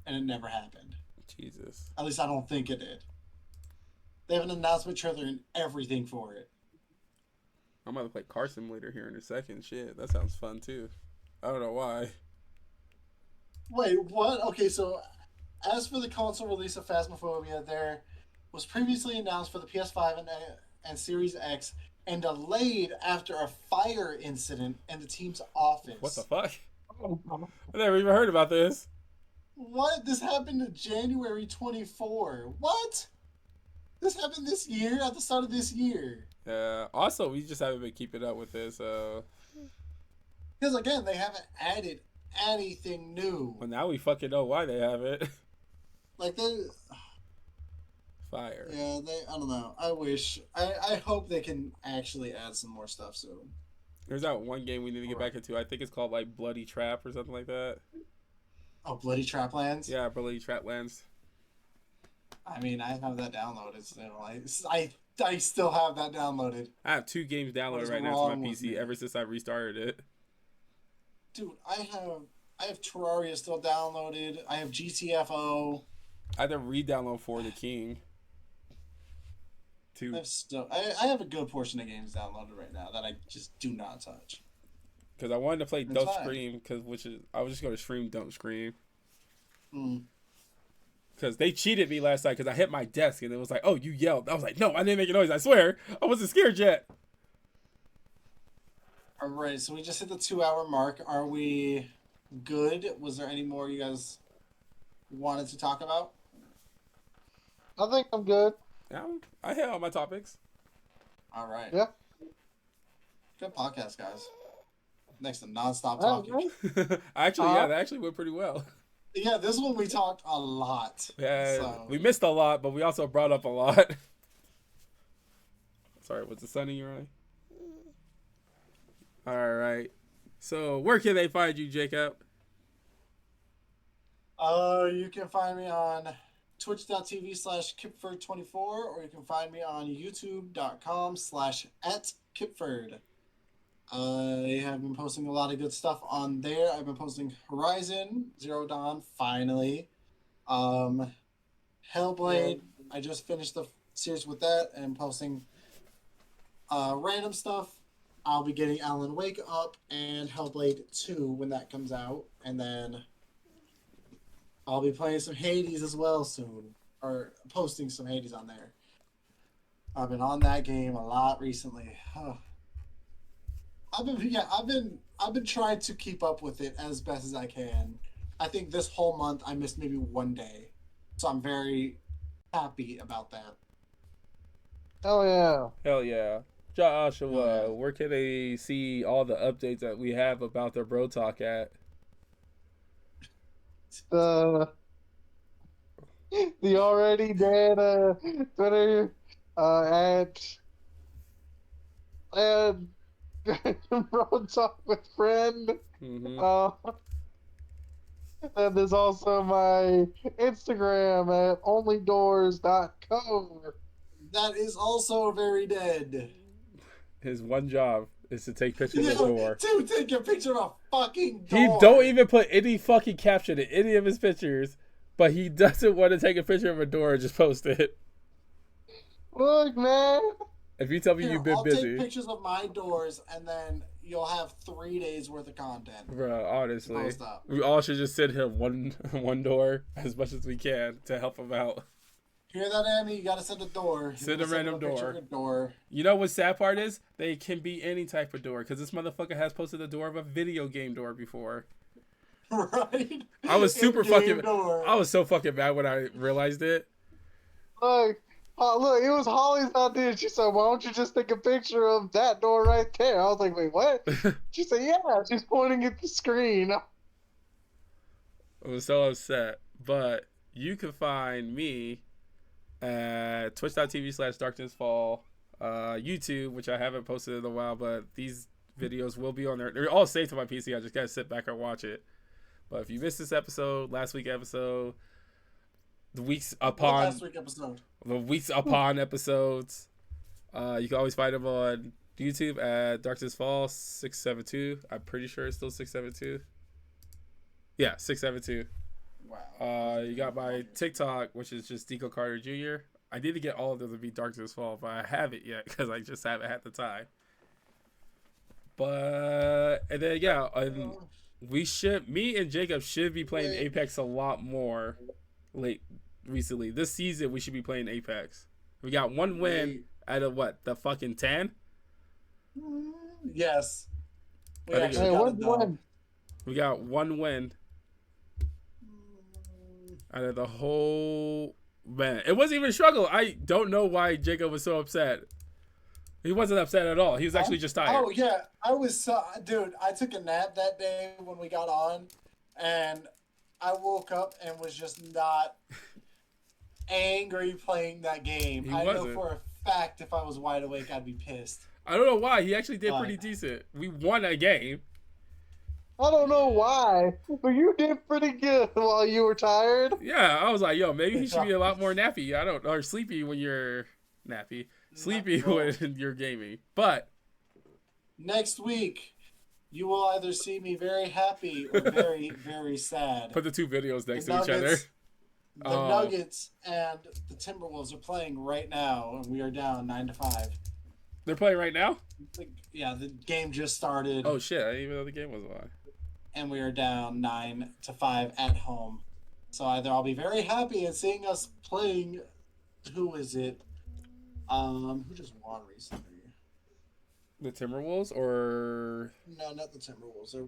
and it never happened. Jesus. At least I don't think it did. They have an announcement trailer and everything for it. I'm about to play Car Simulator here in a second. Shit, that sounds fun too. I don't know why. Wait, what? Okay, so as for the console release of Phasmophobia, there was previously announced for the PS5 and Series X and delayed after a fire incident in the team's office. What the fuck? I never even heard about this. What? This happened in January 24. What? This happened this year, at the start of this year. Yeah. Also, we just haven't been keeping up with this. Because again, they haven't added anything new. Well, now we fucking know why they have it. Like they, Fire. yeah, I don't know. I hope they can actually add some more stuff soon. There's that one game we need to get back into. I think it's called like Bloody Trap or something like that. Oh, Bloody Traplands? Yeah, Bloody Traplands. I mean, I have that downloaded still. I still have that downloaded. I have 2 games What downloaded is right now to wrong my with PC me? ever since I restarted it. Dude, I have I have Terraria still downloaded. I have GTFO. I had to re-download For the King. I have a good portion of games downloaded right now that I just do not touch. Because I wanted to play It's Don't fine. Scream, I was just going to stream Don't Scream. Hmm. Because they cheated me last night because I hit my desk and it was like, oh, you yelled. I was like, no, I didn't make a noise. I swear. I wasn't scared yet. All right, so we just hit the 2-hour mark. Are we good? Was there any more you guys wanted to talk about? I think I'm good. Yeah, I hit all my topics. All right. Yeah. Good podcast, guys. Next to nonstop All talking. right. Actually, yeah, that actually went pretty well. Yeah, this one we talked a lot. Yeah, So- we missed a lot, but we also brought up a lot. Sorry, was the sun in your eye? All right. So, where can they find you, Jacob? You can find me on twitch.tv/Kipford24, or you can find me on youtube.com/@Kipford. I have been posting a lot of good stuff on there. I've been posting Horizon Zero Dawn, finally. Hellblade, I just finished the series with that and posting random stuff. I'll be getting Alan Wake up and Hellblade 2 when that comes out. And then I'll be playing some Hades as well soon. Or posting some Hades on there. I've been on that game a lot recently. I've been trying to keep up with it as best as I can. I think this whole month I missed maybe one day. So I'm very happy about that. Oh yeah. Hell yeah. Joshua, Oh, yeah. where can they see all the updates that we have about their Bro Talk at? The already dead Twitter at Road Talk with Friend. Mm-hmm. And there's also my Instagram at onlydoors.co. That is also very dead. His one job is to take pictures of the door. To take a picture of a fucking door. He don't even put any fucking caption in any of his pictures, but he doesn't want to take a picture of a door and just post it. Look, man. If you tell me Here, you've been I'll busy, take pictures of my doors, and then you'll have 3 days worth of content. bro, honestly, Post up. we all should just send him one door as much as we can to help him out. Hear that, Amy? You gotta send a door. Send a random picture of a door. You know what sad part is? They can be any type of door because this motherfucker has posted the door of a video game door before. Right? I was super In-game fucking. door. I was so fucking mad when I realized it. Look, look, it was Holly's idea. She said, why don't you just take a picture of that door right there? I was like, wait, what? She said, yeah, she's pointing at the screen. I was so upset. But you can find me at twitch.tv/darknessfall, YouTube, which I haven't posted in a while, but these videos will be on there. They're all saved to my PC. I just gotta sit back and watch it. But if you missed this episode, last week episode, the weeks upon Last week episode. the weeks upon episodes, you can always find them on YouTube at Darknessfall 672. I'm pretty sure it's still 672. Yeah, 672. Wow. You got my TikTok, which is just Deco Carter Jr. I need to get all of them to be Darkness Fall, but I haven't yet because I just haven't had the time. But and then yeah, me and Jacob should be playing Apex a lot more recently. This season we should be playing Apex. We got one win out of what, the fucking 10? Yes. We I think actually Hey, got what it done. one? We got one win out of the whole. Man, it wasn't even a struggle. I don't know why Jacob was so upset. He wasn't upset at all. He was actually just tired. Oh yeah, I was dude. I took a nap that day when we got on, and I woke up and was just not angry playing that game. He I know wasn't. for a fact if I was wide awake, I'd be pissed. I don't know why. He actually did Why? pretty decent. We won a game. I don't know why, but you did pretty good while you were tired. Yeah, I was like, yo, maybe he should be a lot more nappy. Or sleepy when you're nappy. Sleepy Bro. when you're gaming. But Next week, you will either see me very happy or very, very sad. Put the two videos next The to each other. Nuggets- The Oh. Nuggets and the Timberwolves are playing right now, and we are down 9-5. They're playing right now? Yeah, the game just started. Oh shit, I didn't even know the game was on. And we are down 9-5 at home. So either I'll be very happy at seeing us playing. Who is it? Who just won recently? The Timberwolves or No, not the Timberwolves. They're